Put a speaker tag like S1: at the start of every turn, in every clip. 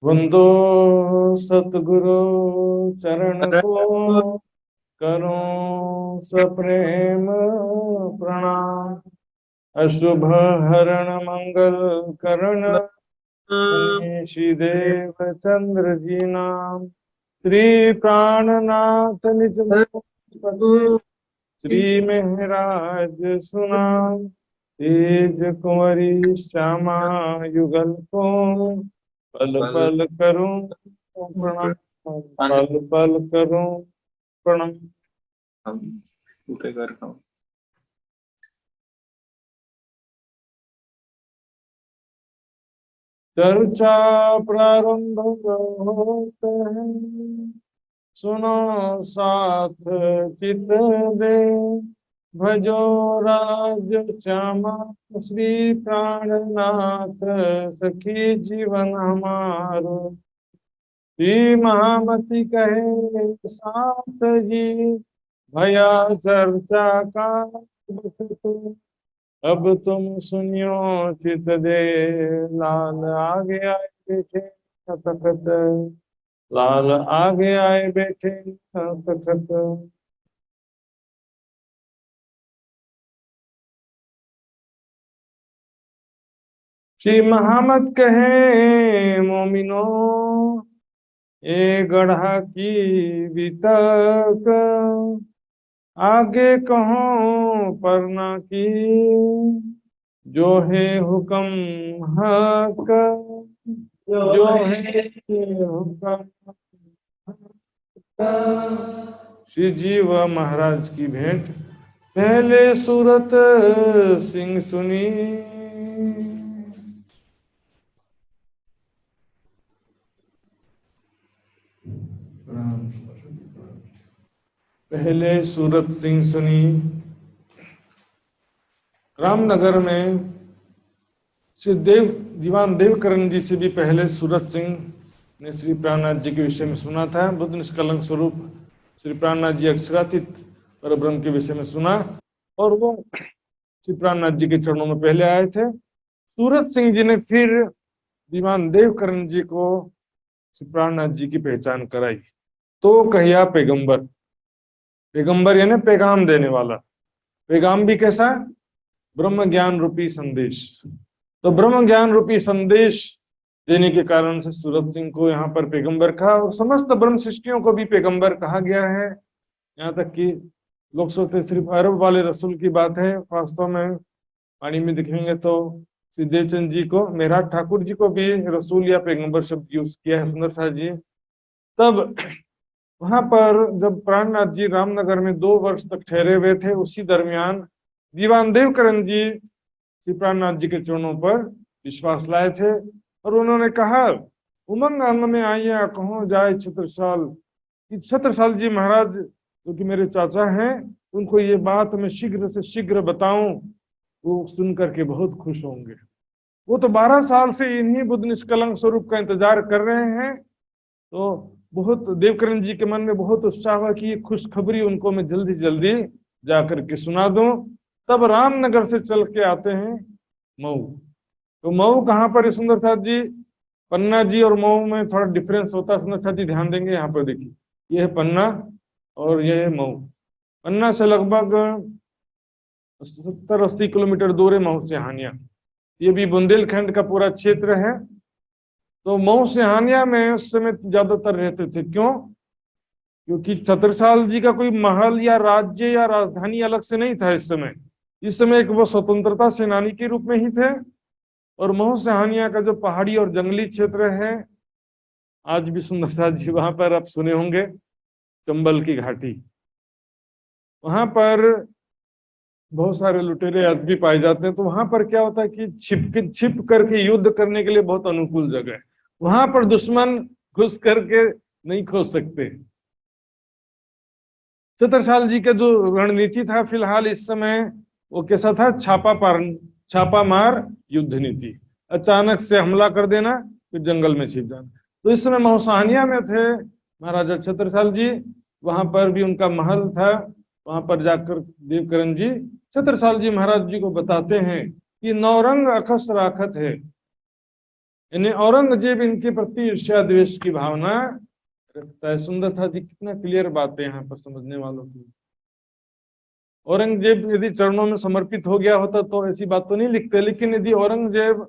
S1: वंदो सतगुरु चरण को करूं सप्रेम प्रणाम। अशुभ हरण मंगल करण मनीषी देव चंद्र जी नाम। श्री प्राणनाथ निज पति श्री मेहराज सुनाम। तेज कुंवरी श्यामा युगल को पल पल करूं प्रणाम। पल पल करूं प्रणाम। चर्चा प्रारंभ होते हैं, सुनो साथ चित दे। भजो राज श्यामा श्री प्राणनाथ, सखी जीवन हमारो। श्री महामति कहे साथ जी, भया चर्चा का बखत। अब तुम सुनियो चित दे, लाल आगे आए बैठे तखत। लाल आगे आए बैठे तखत। श्री महामत कहे मोमिनो, ए गढ़ा की वितक। आगे कहो परना की, जो है हुक्म हक। जो है हुक्म। श्री जी व महाराज की भेंट। पहले सूरत सिंह सुनी। पहले सूरत सिंह सुनी। रामनगर में श्री दीवान देवकरण जी से भी पहले सूरत सिंह ने श्री प्राणनाथ जी के विषय में सुना था। बुद्ध निष्कलंक स्वरूप श्री प्राणनाथ जी अक्षरातीत परब्रह्म के विषय में सुना, और वो श्री प्राणनाथ जी के चरणों में पहले आए थे। सूरत सिंह जी ने फिर दीवान देवकरण जी को श्री प्राणनाथ जी की पहचान कराई। तो कहिया पैगंबर, पैगंबर यानी पैगाम देने वाला। पैगाम भी कैसा? ब्रह्म ज्ञान रूपी संदेश। तो ब्रह्म ज्ञान रूपी संदेश देने के कारण से सूरत सिंह को यहाँ पर पैगंबर कहा, और समस्त ब्रह्म सृष्टियों को भी पैगंबर कहा गया है। यहाँ तक कि लोग सोचते सिर्फ अरब वाले रसूल की बात है, वास्तव में वाणी में दिखेंगे तो श्री देवचंद जी को, मेहराज ठाकुर जी को भी रसूल या पैगंबर शब्द यूज किया है सुंदर साथ जी। तब वहां पर जब प्राणनाथ जी रामनगर में 2 वर्ष तक ठहरे हुए थे, उसी दरमियान दीवान देवकरण जी श्री प्राणनाथ जी के चरणों पर विश्वास लाए थे, और उन्होंने कहा, उमंग अंग में आइया कहो जाए छत्रसाल। छत्रसाल जी महाराज जो कि मेरे चाचा हैं, उनको ये बात मैं शीघ्र से शीघ्र बताऊं, वो सुन करके बहुत खुश होंगे। वो तो 12 साल से इन्हीं बुद्ध निष्कलंक स्वरूप का इंतजार कर रहे हैं। तो बहुत देवकरण जी के मन में बहुत उत्साह हुआ कि ये खुशखबरी उनको मैं जल्दी जल्दी जाकर के सुना दूं। तब रामनगर से चल के आते हैं मऊ। तो मऊ कहाँ पर है सुंदर साथ जी? पन्ना जी और मऊ में थोड़ा डिफरेंस होता है सुंदर साथ जी, ध्यान देंगे। यहाँ पर देखिए, ये है पन्ना और ये है मऊ। पन्ना से लगभग 70-80 किलोमीटर दूर है मऊ से हानिया। ये भी बुंदेलखंड का पूरा क्षेत्र है। तो मऊ से हानिया में उस समय ज्यादातर रहते थे। क्यों? क्योंकि छत्रसाल जी का कोई महल या राज्य या राजधानी अलग से नहीं था इस समय एक वो स्वतंत्रता सेनानी के रूप में ही थे। और महू सहानिया का जो पहाड़ी और जंगली क्षेत्र है, आज भी सुंदर साथ जी वहां पर आप सुने होंगे, चंबल की घाटी, वहां पर बहुत सारे लुटेरे आज भी पाए जाते हैं। तो वहां पर क्या होता है कि छिप करके युद्ध करने के लिए बहुत अनुकूल जगह है। वहां पर दुश्मन घुस करके नहीं खोज सकते। छत्रसाल जी का जो रणनीति था फिलहाल इस समय, वो कैसा था? छापा मार युद्ध नीति। अचानक से हमला कर देना, फिर जंगल में छिप जाना। तो इस समय मौसानिया में थे महाराजा छत्रसाल जी। वहां पर भी उनका महल था। वहां पर जाकर देवकरण जी छत्रसाल जी महाराज जी को बताते हैं कि नौरंग अखस राखत है। यानी औरंगजेब इनके प्रति ईर्ष्या द्वेष की भावना रखता है। सुंदर था जी, कितना क्लियर बात है यहाँ पर समझने वालों की। औरंगजेब यदि चरणों में समर्पित हो गया होता तो ऐसी बात तो नहीं लिखते, लेकिन यदि औरंगजेब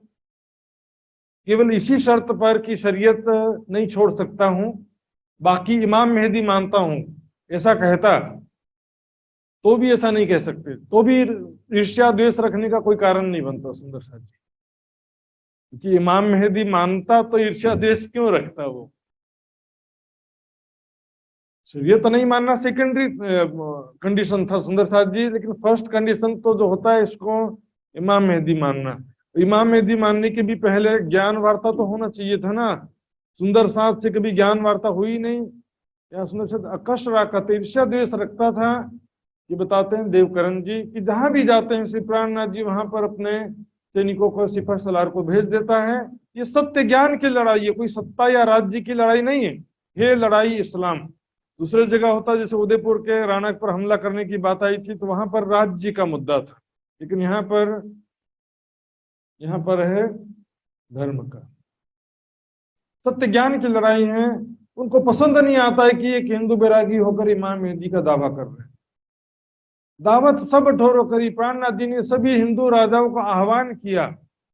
S1: केवल इसी शर्त पर कि शरीयत नहीं छोड़ सकता हूं, बाकी इमाम मेहदी मानता हूं, ऐसा कहता, तो भी ऐसा नहीं कह सकते, तो भी ईर्ष्या द्वेष रखने का कोई कारण नहीं बनता सुंदर साहब जी। क्योंकि इमाम मेहदी मानता तो ईर्ष्या द्वेष क्यों रखता वो? शरीयत नहीं मानना सेकेंडरी कंडीशन था सुंदर साहब जी, लेकिन फर्स्ट कंडीशन तो जो होता है इसको इमाम मेहदी मानना। इमाम मेहदी मानने के भी पहले ज्ञान वार्ता तो होना चाहिए था ना। सुंदर साहब से कभी ज्ञान वार्ता हुई नहीं, या सुंदर साहब अकश राकत ईर्ष्या द्वेष रखता था। ये बताते हैं देवकरण जी कि जहां भी जाते हैं श्री प्राणनाथ जी वहां पर अपने सैनिकों को, सिपह सलार को भेज देता है। ये सत्य ज्ञान की लड़ाई है, कोई सत्ता या राज्य की लड़ाई नहीं है, ये लड़ाई इस्लाम। दूसरे जगह होता जैसे उदयपुर के राणा पर हमला करने की बात आई थी तो वहां पर राज्य का मुद्दा था, लेकिन यहाँ पर है धर्म का, सत्य ज्ञान की लड़ाई है। उनको पसंद नहीं आता है कि एक हिंदू बैरागी होकर इमाम मेहदी का दावा कर रहे हैं। दावत सब ठोरो करी, प्राणनाथ जी ने सभी हिंदू राजाओं का आह्वान किया।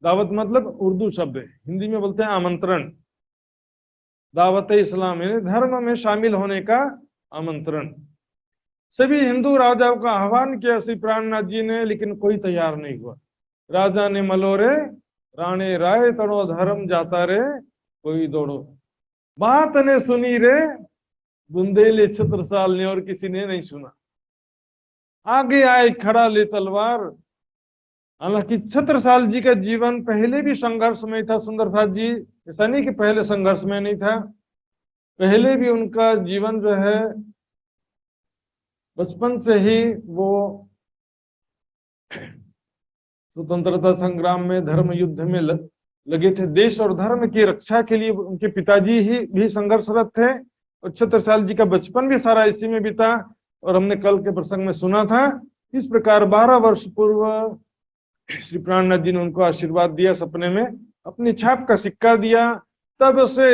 S1: दावत मतलब उर्दू शब्द है, हिंदी में बोलते हैं आमंत्रण। दावत इस्लाम यानी धर्म में शामिल होने का आमंत्रण। सभी हिंदू राजाओं का आह्वान किया श्री प्राणनाथ जी ने, लेकिन कोई तैयार नहीं हुआ। राजा ने मलोरे राणे राय तड़ो, धर्म जाता रे कोई दौड़ो। बात ने सुनी रे बुंदेले छत्रसाल ने, और किसी ने नहीं सुना। आगे आए खड़ा ले तलवार। हालांकि छत्रसाल जी का जीवन पहले भी संघर्षमय था सुंदर साहब जी, ऐसा नहीं कि पहले संघर्षमय नहीं था। पहले भी उनका जीवन जो है बचपन से ही वो स्वतंत्रता संग्राम में, धर्म युद्ध में लगे थे। देश और धर्म की रक्षा के लिए उनके पिताजी ही भी संघर्षरत थे, और छत्रसाल जी का बचपन भी सारा इसी में बीता। और हमने कल के प्रसंग में सुना था इस प्रकार 12 वर्ष पूर्व श्री प्राणनाथ जी ने उनको आशीर्वाद दिया, सपने में अपनी छाप का सिक्का दिया। तब से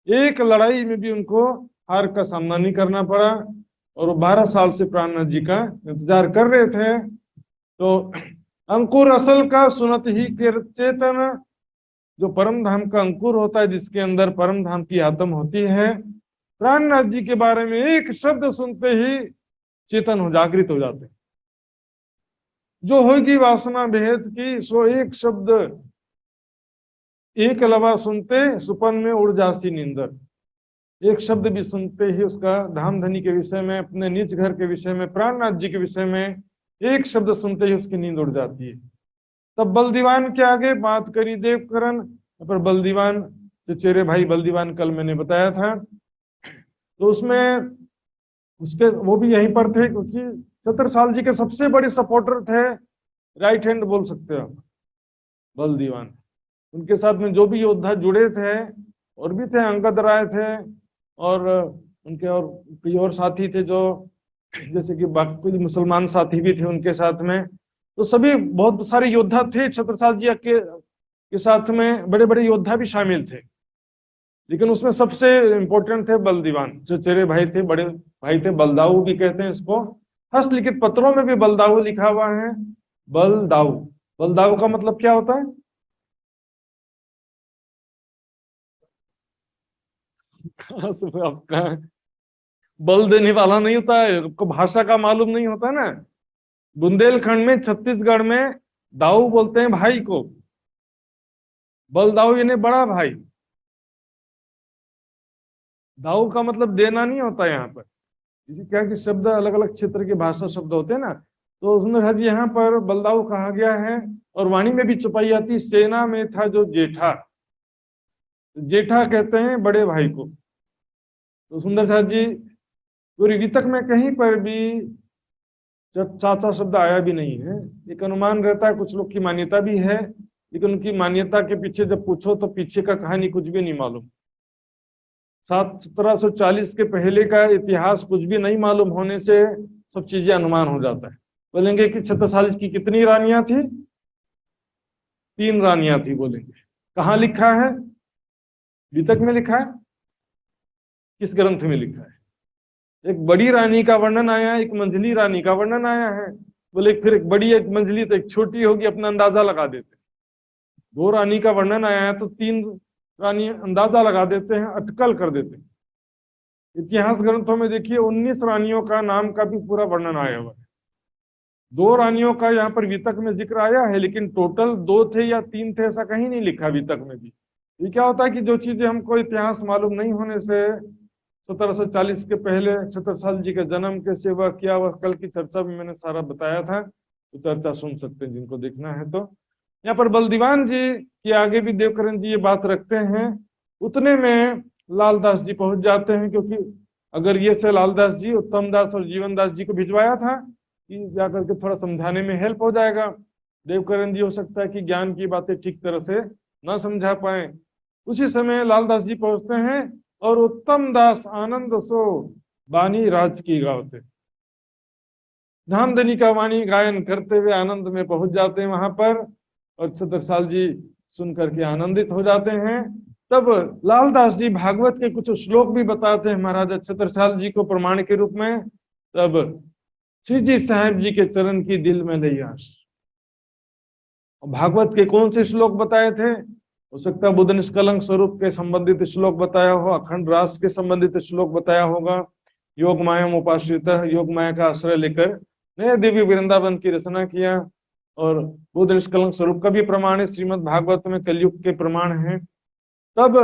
S1: एक लड़ाई में भी उनको हार का सामना नहीं करना पड़ा, और वो 12 साल से प्राणनाथ जी का इंतजार कर रहे थे। तो अंकुर असल का सुनत ही चेतन, जो परम धाम का अंकुर होता है, जिसके अंदर परम धाम की आत्म होती है, प्राणनाथ जी के बारे में एक शब्द सुनते ही चेतन हो, जागृत हो जाते। जो होगी वासना भेद की, सो एक शब्द एक लवा सुनते सुपन में उड़ जासी नींदर। एक शब्द भी सुनते ही उसका धाम धनी के विषय में, अपने निज घर के विषय में, प्राणनाथ जी के विषय में एक शब्द सुनते ही उसकी नींद उड़ जाती है। तब बलदीवान के आगे बात करी देवकरण, पर बलदीवान चचेरे भाई बलदीवान कल मैंने बताया था, तो उसमें उसके वो भी यहीं पर थे, क्योंकि छत्रसाल जी के सबसे बड़े सपोर्टर थे, राइट हैंड बोल सकते हो बलदीवान। उनके साथ में जो भी योद्धा जुड़े थे और भी थे, अंगद राय थे, और उनके और कई और साथी थे, जो जैसे कि बाकी कुछ मुसलमान साथी भी थे उनके साथ में। तो सभी बहुत सारे योद्धा थे छत्रसाल जी के साथ में, बड़े बड़े योद्धा भी शामिल थे, लेकिन उसमें सबसे इंपॉर्टेंट थे बलदीवान। जो चेरे भाई थे, बड़े भाई थे, बलदाऊ भी कहते हैं इसको। हस्तलिखित पत्रों में भी बलदाऊ लिखा हुआ है। बलदाऊ, बलदाऊ का मतलब क्या होता है? आपका बल देने वाला नहीं होता है, आपको भाषा का मालूम नहीं होता ना। बुंदेलखंड में, छत्तीसगढ़ में दाऊ बोलते हैं भाई को, बलदाऊ यानी बड़ा भाई। दाऊ का मतलब देना नहीं होता यहाँ पर। इसी क्या कि शब्द अलग अलग क्षेत्र के भाषा शब्द होते हैं ना, तो उसमें हज यहाँ पर बलदाऊ कहा गया है। और वाणी में भी छुपाई आती, सेना में था जो जेठा, जेठा कहते हैं बड़े भाई को। तो सुंदर साहब जी पूरी गीतक में कहीं पर भी चाचा शब्द आया भी नहीं है। एक अनुमान रहता है, कुछ लोग की मान्यता भी है, लेकिन उनकी मान्यता के पीछे जब पूछो तो पीछे का कहानी कुछ भी नहीं मालूम। 1740 के पहले का इतिहास कुछ भी नहीं मालूम होने से सब चीजें अनुमान हो जाता है। बोलेंगे कि छत्रसाल की कितनी रानियां थी? 3 रानियां थी, बोलेंगे कहाँ लिखा है? वितक में लिखा है? किस ग्रंथ में लिखा है? एक बड़ी रानी का वर्णन आया है, एक मंझली रानी का वर्णन आया है। बोले फिर एक बड़ी एक मंझली तो एक छोटी होगी, अपना अंदाजा लगा देते। दो रानी का वर्णन आया है तो तीन रानी अंदाजा लगा देते हैं, अटकल कर देते हैं। इतिहास ग्रंथों में देखिए 19 रानियों का नाम का भी पूरा वर्णन आया हुआ है। दो रानियों का यहाँ पर वितक में जिक्र आया है, लेकिन टोटल 2 थे या 3 थे ऐसा कहीं नहीं लिखा वितक में भी। ये क्या होता है कि जो चीजें हमको इतिहास मालूम नहीं होने से 1740 के पहले छत्रसाल जी के जन्म कैसे हुआ क्या हुआ, कल की चर्चा में मैंने सारा बताया था, तो चर्चा सुन सकते हैं जिनको देखना है। तो यहाँ पर बलदीवान जी के आगे भी देवकरण जी ये बात रखते हैं। उतने में लालदास जी पहुंच जाते हैं, क्योंकि अगर ये से लालदास जी उत्तम दास और जीवन दास जी को भिजवाया था कि जाकर के थोड़ा समझाने में हेल्प हो जाएगा। देवकरण जी हो सकता है कि ज्ञान की बातें ठीक तरह से ना समझा पाए। उसी समय लालदास जी पहुंचते हैं और उत्तम दास आनंद सो वाणी राज की गावते, धामधनी का वाणी गायन करते हुए आनंद में पहुंच जाते हैं वहां पर, और छत्रसाल जी सुन करके आनंदित हो जाते हैं। तब लालदास जी भागवत के कुछ श्लोक भी बताते हैं महाराजा छत्रसाल जी को प्रमाण के रूप में। तब श्री जी साहेब जी के चरण की दिल में ले आस। भागवत के कौन से श्लोक बताए थे? हो सकता है बुद्ध निष्कलंक स्वरूप के संबंधित श्लोक बताया हो, अखंड रास के संबंधित श्लोक बताया होगा, योग माया उपाश्रित योग माया का आश्रय लेकर नए देवी वृंदावन की रचना किया, और बुद्ध निष्कलंक स्वरूप का भी प्रमाण है, श्रीमद् भागवत में कलयुग के प्रमाण है। तब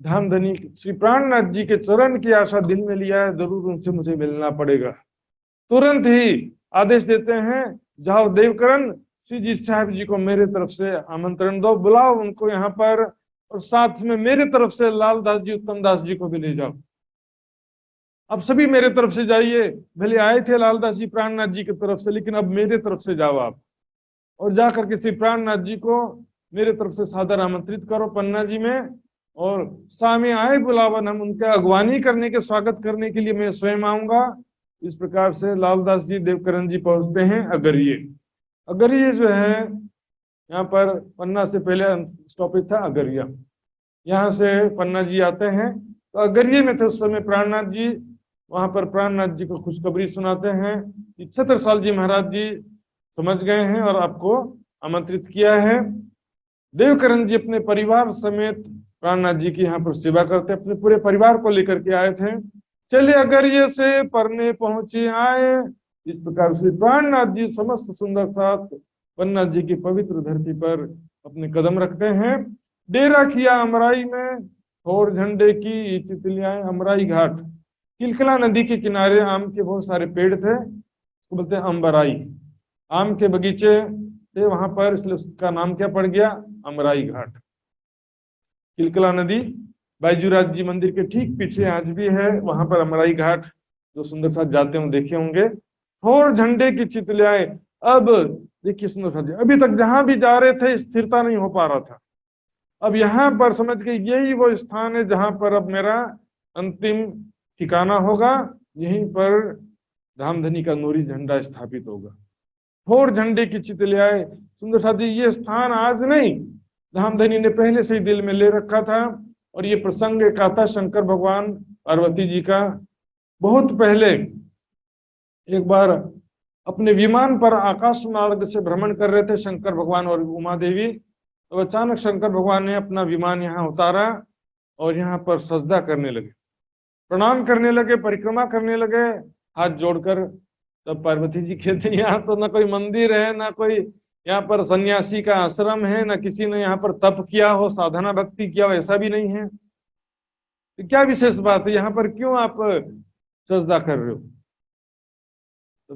S1: धामधनी श्री प्राणनाथ जी के चरण की आशा दिल में लिया है, जरूर उनसे मुझे मिलना पड़ेगा। तुरंत ही आदेश देते हैं, जाओ देवकरण श्री जी साहब जी को मेरे तरफ से आमंत्रण दो, बुलाओ उनको यहाँ पर, और साथ में मेरे तरफ से लालदास जी उत्तम दास जी को भी ले जाओ। अब सभी मेरे तरफ से जाइए, भले आए थे लालदास जी प्राणनाथ जी की तरफ से, लेकिन अब मेरे तरफ से जाओ आप, और जाकर के श्री प्राणनाथ जी को मेरे तरफ से सादर आमंत्रित करो पन्ना जी में, और सामने आए बुलावन, हम उनके अगवानी करने के स्वागत करने के लिए मैं स्वयं आऊंगा। इस प्रकार से लालदास जी देवकरण जी पहुंचते हैं अगरिये। अगरिये जो है यहाँ पर पन्ना से पहले स्टॉपेज था अगरिया, यहाँ से पन्ना जी आते हैं। तो अगरिये में थे उस समय प्राणनाथ जी, वहां पर प्राणनाथ जी को खुशखबरी सुनाते हैं कि छत्रसाल जी महाराज जी समझ गए हैं और आपको आमंत्रित किया है। देवकरण जी अपने परिवार समेत प्राणनाथ जी की यहाँ पर सेवा करते, अपने पूरे परिवार को लेकर के आए थे। चले अगरिये से परने पहुंचे आए। इस प्रकार से प्राणनाथ जी समस्त सुंदर साथ पन्ना जी की पवित्र धरती पर अपने कदम रखते हैं। डेरा किया अमराई में, और झंडे की तितलियां अमराई घाट, किलकला नदी के किनारे आम के बहुत सारे पेड़ थे, उसको बोलते हैं अम्बराई, आम के बगीचे थे वहां पर, इसलिए उसका नाम क्या पड़ गया? अमराई घाट। किलकला नदी बैजूराज जी मंदिर के ठीक पीछे आज भी है, वहां पर अमराई घाट, जो सुंदर साथ जाते हैं देखे होंगे। और झंडे की चितलियाएं, अब देखिए सुंदर साथ, अभी तक जहां भी जा रहे थे स्थिरता नहीं हो पा रहा था, अब यहाँ पर समझ के यही वो स्थान है जहां पर अब मेरा अंतिम ठिकाना होगा, यहीं पर धामधनी का नूरी झंडा स्थापित होगा। और झंडे की चितलियाएं, सुंदर साथी, ये स्थान आज नहीं, धामधनी ने पहले से ही दिल में ले रखा था। और ये प्रसंग एक आता शंकर भगवान पार्वती जी का। बहुत पहले एक बार अपने विमान पर आकाश मार्ग से भ्रमण कर रहे थे शंकर भगवान और उमा देवी, तो अचानक शंकर भगवान ने अपना विमान यहाँ उतारा और यहाँ पर सजदा करने लगे, प्रणाम करने लगे, परिक्रमा करने लगे हाथ जोड़कर। तब पार्वती जी कहते यहाँ तो ना कोई मंदिर है, ना कोई यहाँ पर सन्यासी का आश्रम है, ना किसी ने यहाँ पर तप किया हो, साधना भक्ति किया हो, ऐसा भी नहीं है, तो क्या विशेष बात है, यहाँ पर क्यों आप सजदा कर रहे हो? तो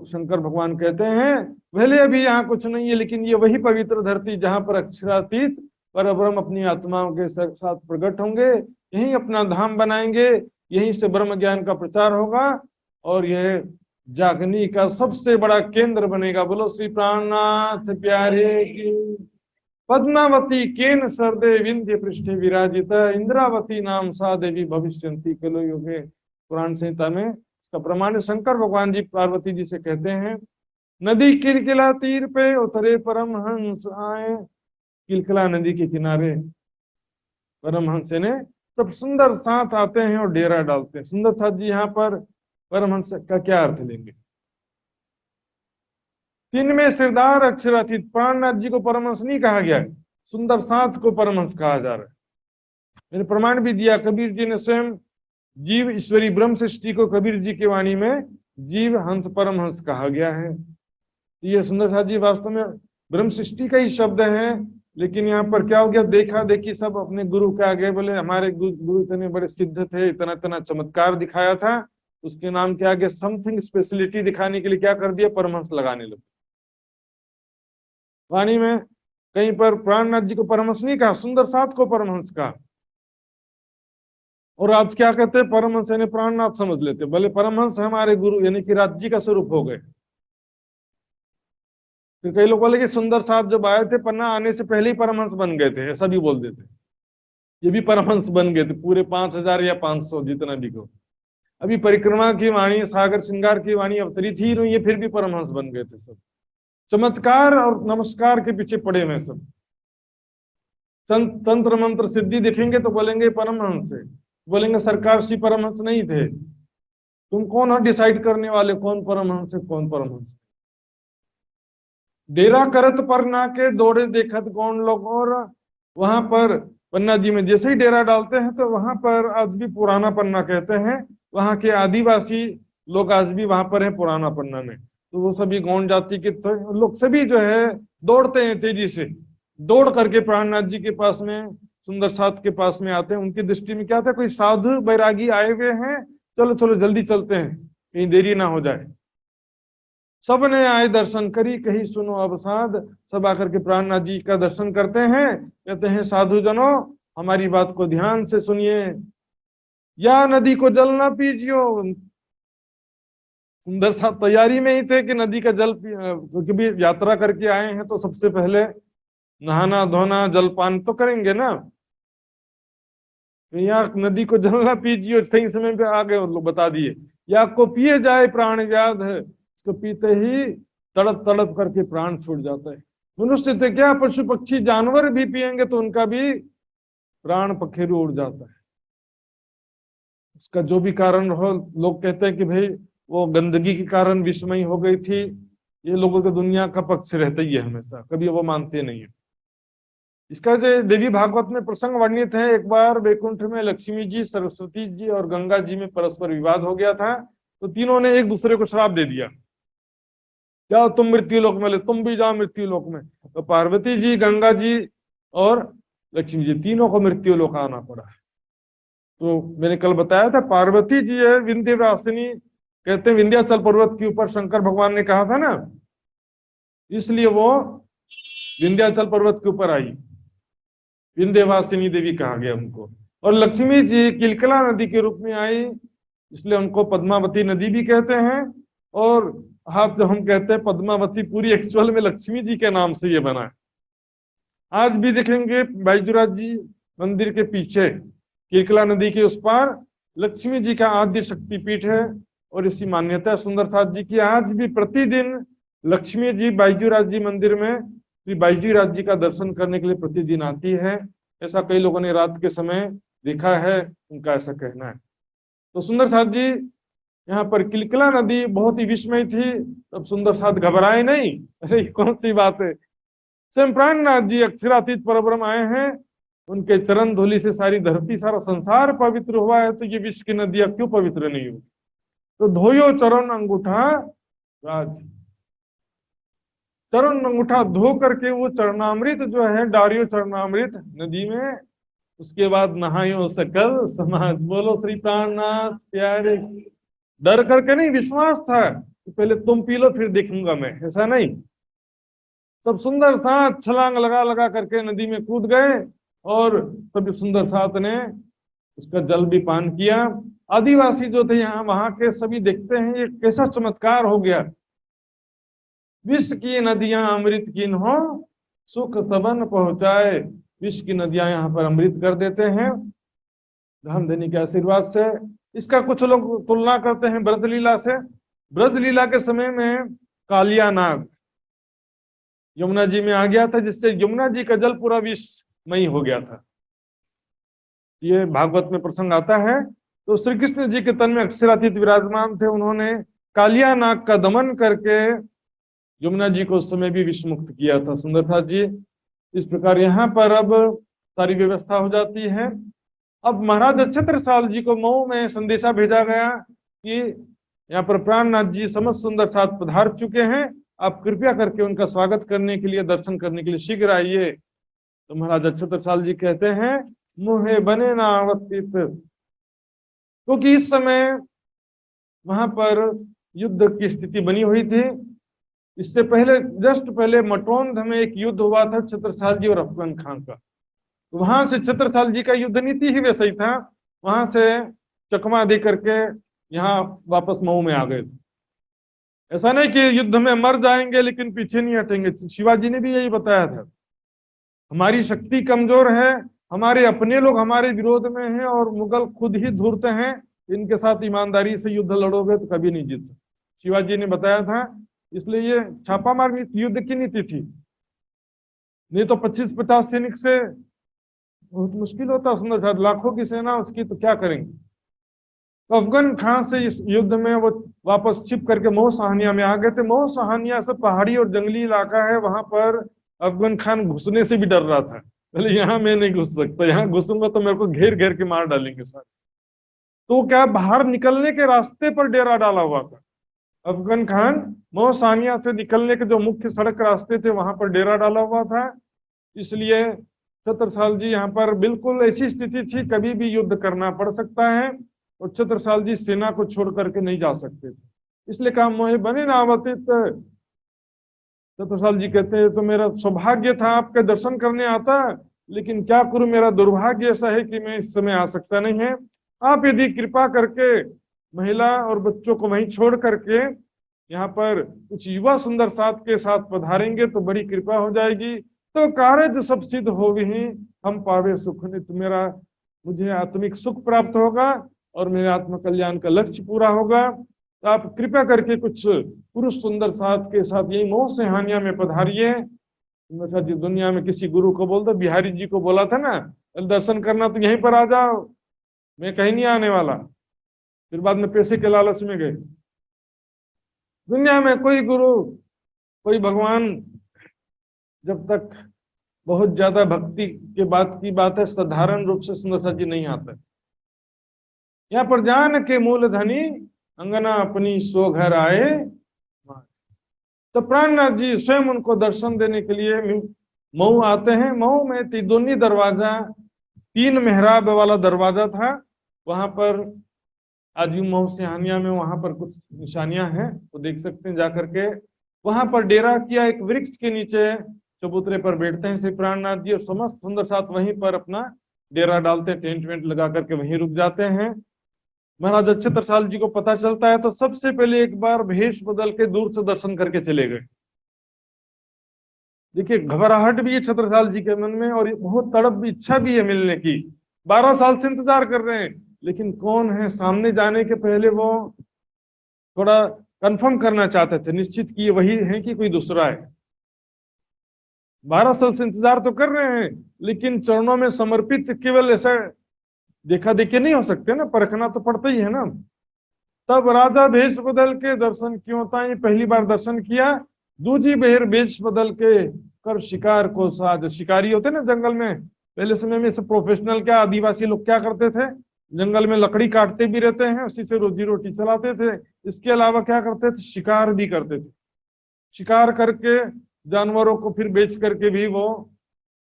S1: शंकर भगवान कहते हैं, भले अभी यहाँ कुछ नहीं है, लेकिन ये वही पवित्र धरती जहाँ पर अक्षरातीत परब्रह्म अपनी आत्माओं के साथ प्रकट होंगे, यहीं अपना धाम बनाएंगे, यहीं से ब्रह्म ज्ञान का प्रचार होगा, और यह जागनी का सबसे बड़ा केंद्र बनेगा। बोलो श्री प्राणनाथ प्यारे की। पद्मावती केन सरदे विंध्य पृष्ठे विराजिता, इंद्रावती नाम सा देवी भविष्यंती कलो युगे। पुराण संहिता में का प्रमाण शंकर भगवान जी पार्वती जी से कहते हैं, नदी किलकिला तीर पे उतरे परम हंस आए, किलकला नदी के किनारे परमहंस ने सब सुंदर साथ आते हैं और डेरा डालते हैं। सुंदर साथ जी यहाँ पर परमहंस का क्या अर्थ लेंगे? तीन में सिरदार अक्षरातीत, प्राणनाथ जी को परमहंस नहीं कहा गया है, सुंदर साथ को परमहंस कहा जा रहा है। मैंने प्रमाण भी दिया, कबीर जी ने स्वयं जीव ईश्वरी ब्रह्म सृष्टि को कबीर जी की वाणी में जीव हंस परमहंस कहा गया है। ये सुंदर साथ जी वास्तव में ब्रह्म सृष्टि का ही शब्द है, लेकिन यहाँ पर क्या हो गया, देखा देखी सब अपने गुरु के आगे बोले हमारे गुरु इतने बड़े सिद्ध थे, इतना इतना चमत्कार दिखाया था, उसके नाम के आगे समथिंग स्पेशलिटी दिखाने के लिए क्या कर दिया, परमहंस लगाने लगे। वाणी में कहीं पर प्राणनाथ जी को परमहंस नहीं कहा, सुंदर साथ को परमहंस कहा। और आज क्या कहते हैं, परमहंस यानी प्राणनाथ समझ लेते, भले परमहंस हमारे गुरु यानी कि राज जी का स्वरूप हो गए। तो कई लोग बोले कि सुंदर साथ जब आए थे पन्ना आने से पहले ही परमहंस बन गए थे, ऐसा भी बोल देते। ये भी परमहंस बन गए थे पूरे 5000 या 500 जितना भी को। अभी परिक्रमा की वाणी, सागर श्रृंगार की वाणी अवतरित ही नहीं है, फिर भी परमहंस बन गए थे सब। चमत्कार और नमस्कार के पीछे पड़े हुए सब। तंत्र मंत्र सिद्धि देखेंगे तो बोलेंगे परमहंस है, बोलेंगे सरकार श्री परमहंस नहीं थे। तुम कौन हो डिसाइड करने वाले कौन परमहंस है कौन परमहंस? डेरा करत पर ना के दौड़े देखत कौन लोग। और वहां पर पन्ना जी में जैसे ही डेरा डालते हैं तो वहां पर आज भी पुराना पन्ना कहते हैं, वहां के आदिवासी लोग आज भी वहां पर है पुराना पन्ना में। तो वो सभी गौंड जाति के लोग सभी जो है दौड़ते हैं, तेजी से दौड़ करके प्राणनाथ जी के पास में, सुंदर साथ के पास में आते हैं। उनकी दृष्टि में क्या था, कोई साधु बैरागी आए हुए हैं, चलो चलो जल्दी चलते हैं कहीं देरी ना हो जाए। सबने आए दर्शन करी कही सुनो अब साध। सब आकर के प्राणनाथ जी का दर्शन करते हैं, कहते हैं साधु जनों हमारी बात को ध्यान से सुनिए, या नदी को जल ना पीजियो। सुंदर साथ तैयारी में ही थे कि नदी का जल क्योंकि भी यात्रा करके आए हैं तो सबसे पहले नहाना धोना जलपान तो करेंगे ना। यहाँ नदी को जल ना पीजिए, सही समय पे आ गए लोग बता दिए। या को पिए जाए प्राण व्याध है, इसको पीते ही तड़प तड़प करके प्राण छूट जाता है। मनुष्य थे क्या, पशु पक्षी जानवर भी पिएंगे तो उनका भी प्राण पखेरु उड़ जाता है। उसका जो भी कारण हो, लोग कहते हैं कि भाई वो गंदगी के कारण विषमयी हो गई थी, ये लोगों के दुनिया का पक्ष रहता ही है हमेशा, कभी वो मानते नहीं है। इसका जो देवी भागवत में प्रसंग वर्णित है, एक बार वैकुंठ में लक्ष्मी जी, सरस्वती जी और गंगा जी में परस्पर विवाद हो गया था, तो तीनों ने एक दूसरे को श्राप दे दिया, जाओ तुम मृत्यु लोक में, तुम भी जाओ मृत्यु लोक में। तो पार्वती जी, गंगा जी और लक्ष्मी जी तीनों को मृत्यु लोक आना पड़ा। तो मैंने कल बताया था, पार्वती जी है विंध्यवासिनी, कहते हैं विंध्याचल पर्वत के ऊपर शंकर भगवान ने कहा था ना, इसलिए वो विंध्याचल पर्वत के ऊपर आई, विंध्यवासिनी देवी कहा गया उनको। और लक्ष्मी जी किलकला नदी के रूप में आई, इसलिए उनको पद्मावती नदी भी कहते हैं। और आप जब हम कहते हैं पद्मावती, पूरी एक्चुअल में लक्ष्मी जी के नाम से ये बना है। आज भी देखेंगे बैजूराज जी मंदिर के पीछे किलकला नदी के उस पार लक्ष्मी जी का आद्य शक्तिपीठ है, और इसी मान्यता सुंदर साथ जी की। आज भी प्रतिदिन लक्ष्मी जी बैजूराज जी मंदिर में श्री बैजूराज जी का दर्शन करने के लिए प्रतिदिन आती है, ऐसा कई लोगों ने रात के समय देखा है, उनका ऐसा कहना है। तो सुंदर साथ जी यहाँ पर किलकला नदी बहुत ही विस्मय थी, तब सुंदर साथ घबराए नहीं, अरे कौन सी बात है, स्वयं प्राणनाथ जी अक्षरातीत परब्रह्म आए हैं, उनके चरण धूलि से सारी धरती सारा संसार पवित्र हुआ है, तो ये विश्व की नदियां क्यों पवित्र नहीं हुई? तो धोयो चरण अंगूठा राज, चरण अंगूठा धो करके वो चरणामृत जो है डारियो चरणामृत नदी में, उसके बाद नहायो सकल समाज। बोलो श्री प्राणनाथ प्यारे। डर करके नहीं, विश्वास था कि पहले तुम पी लो फिर देखूंगा मैं, ऐसा नहीं। सब सुंदर साथ छलांग लगा लगा करके नदी में कूद गए, और सभी सुंदर साथ ने उसका जल भी पान किया। आदिवासी जो थे यहाँ वहां के सभी देखते हैं ये कैसा चमत्कार हो गया, विश्व की नदियां अमृत कीन हो सुख सबन पहुंचाए। विश्व की नदियां यहाँ पर अमृत कर देते हैं धन देने के आशीर्वाद से। इसका कुछ लोग तुलना करते हैं ब्रजलीला से। ब्रजलीला के समय में कालिया नाग यमुना जी में आ गया था, जिससे यमुना जी का जल पूरा विषमयी हो गया था। ये भागवत में प्रसंग आता है। तो श्री कृष्ण जी के तन में अक्षरातीत विराजमान थे, उन्होंने कालिया नाग का दमन करके यमुना जी को उस समय भी विषमुक्त किया था सुंदरता जी। इस प्रकार यहाँ पर अब सारी व्यवस्था हो जाती है। अब महाराज छत्रसाल जी को मऊ में संदेशा भेजा गया कि यहाँ पर प्राणनाथ जी समस्त सुंदर साथ पधार चुके हैं, आप कृपया करके उनका स्वागत करने के लिए, दर्शन करने के लिए शीघ्र आइए। तो महाराज छत्रसाल जी कहते हैं, मुहे बने ना अवस्थित, क्योंकि इस समय वहां पर युद्ध की स्थिति बनी हुई थी। इससे पहले, जस्ट पहले मटौंध में एक युद्ध हुआ था छत्रसाल जी और अफगन खान का। तो वहां से छत्रसाल जी का युद्ध नीति ही वैसा ही था, वहां से चकमा दे करके यहाँ वापस मऊ में आ गए थे। ऐसा नहीं कि युद्ध में मर जाएंगे लेकिन पीछे नहीं हटेंगे। शिवाजी ने भी यही बताया था, हमारी शक्ति कमजोर है, हमारे अपने लोग हमारे विरोध में हैं और मुगल खुद ही धूर्त हैं, इनके साथ ईमानदारी से युद्ध लड़ोगे तो कभी नहीं जीत सकते, शिवाजी ने बताया था। इसलिए ये छापामार युद्ध की नीति थी, नहीं तो 25-50 सैनिक से बहुत मुश्किल होता सुंदर साथ, लाखों की सेना उसकी, तो क्या करेंगे। तो अफगन खान से इस युद्ध में वो वापस छिप करके मोह सहानिया में आ गए थे। मोह सहानिया से पहाड़ी और जंगली इलाका है, वहां पर अफगन खान घुसने से भी डर रहा था, पहले यहाँ मैं नहीं घुस सकता, यहाँ घुसूंगा तो मेरे को घेर घेर के मार डालेंगे सर। तो क्या बाहर निकलने के रास्ते पर डेरा डाला हुआ था अफगन खान, मोह सानिया से निकलने के जो मुख्य सड़क रास्ते थे वहां पर डेरा डाला हुआ था। इसलिए छत्रसाल जी यहाँ पर बिल्कुल ऐसी स्थिति थी, कभी भी युद्ध करना पड़ सकता है और छत्रसाल जी सेना को छोड़ करके नहीं जा सकते थे। इसलिए कहा मोहे बने नावतित। छत्रसाल जी कहते हैं, तो मेरा सौभाग्य था आपके दर्शन करने आता, लेकिन क्या करूं, मेरा दुर्भाग्य ऐसा है कि मैं इस समय आ सकता नहीं है। आप यदि कृपा करके महिला और बच्चों को वहीं छोड़ करके यहाँ पर कुछ युवा सुंदर साथ के साथ पधारेंगे तो बड़ी कृपा हो जाएगी। तो कार्य सब सिद्ध हो ही हम पावे सुख नित, मेरा मुझे आत्मिक सुख प्राप्त होगा और मेरे आत्म कल्याण का लक्ष्य पूरा होगा। तो आप कृपया करके कुछ पुरुष सुंदर साथ के साथ यही मोह से हानिया में पधारिए। जी दुनिया में किसी गुरु को बोल दो, बिहारी जी को बोला था ना, दर्शन करना तो यहीं पर आ जाओ, मैं कहीं नहीं आने वाला। फिर बाद में पैसे के लालच में गए। दुनिया में कोई गुरु, कोई भगवान, जब तक बहुत ज्यादा भक्ति के बात की बात है, साधारण रूप से सुंदरता जी नहीं आता। यहाँ पर जान के मूल धनी अंगना अपनी सो घर आए। तो प्राणनाथ जी स्वयं उनको दर्शन देने के लिए मऊ आते हैं। मऊ में तिदोनी दरवाजा, 3 मेहराब वाला दरवाजा था, वहां पर आज भी मऊ सिहानिया में वहां पर कुछ निशानियां हैं, तो देख सकते हैं जाकर के। वहां पर डेरा किया, एक वृक्ष के नीचे चबूतरे पर बैठते हैं श्री प्राणनाथ जी और समस्त सुंदर साथ वहीं पर अपना डेरा डालते हैं, टेंट वेंट लगा करके वहीं रुक जाते हैं। महाराज छत्रसाल जी को पता चलता है तो सबसे पहले एक बार भेष बदल के दूर से दर्शन करके चले गए। देखिए घबराहट भी है छत्रसाल जी के मन में और बहुत तड़प भी, इच्छा भी है मिलने की। 12 साल से इंतजार कर रहे हैं, लेकिन कौन है सामने जाने के पहले वो थोड़ा कंफर्म करना चाहते थे, निश्चित कि ये वही है कि कोई दूसरा है। 12 साल से इंतजार तो कर रहे हैं, लेकिन चरणों में समर्पित केवल ऐसा देखा देखी नहीं हो सकते ना, परखना तो पड़ता ही है ना। तब राजा भेष बदल के दर्शन क्यों था, ये पहली बार दर्शन किया। दूजी बेर भेष बदल के कर शिकार को साज, शिकारी होते ना जंगल में, पहले समय में सब प्रोफेशनल क्या आदिवासी लोग क्या करते थे, जंगल में लकड़ी काटते भी रहते हैं, उसी से रोजी रोटी चलाते थे। इसके अलावा क्या करते थे, शिकार भी करते थे। शिकार करके जानवरों को फिर बेच करके भी वो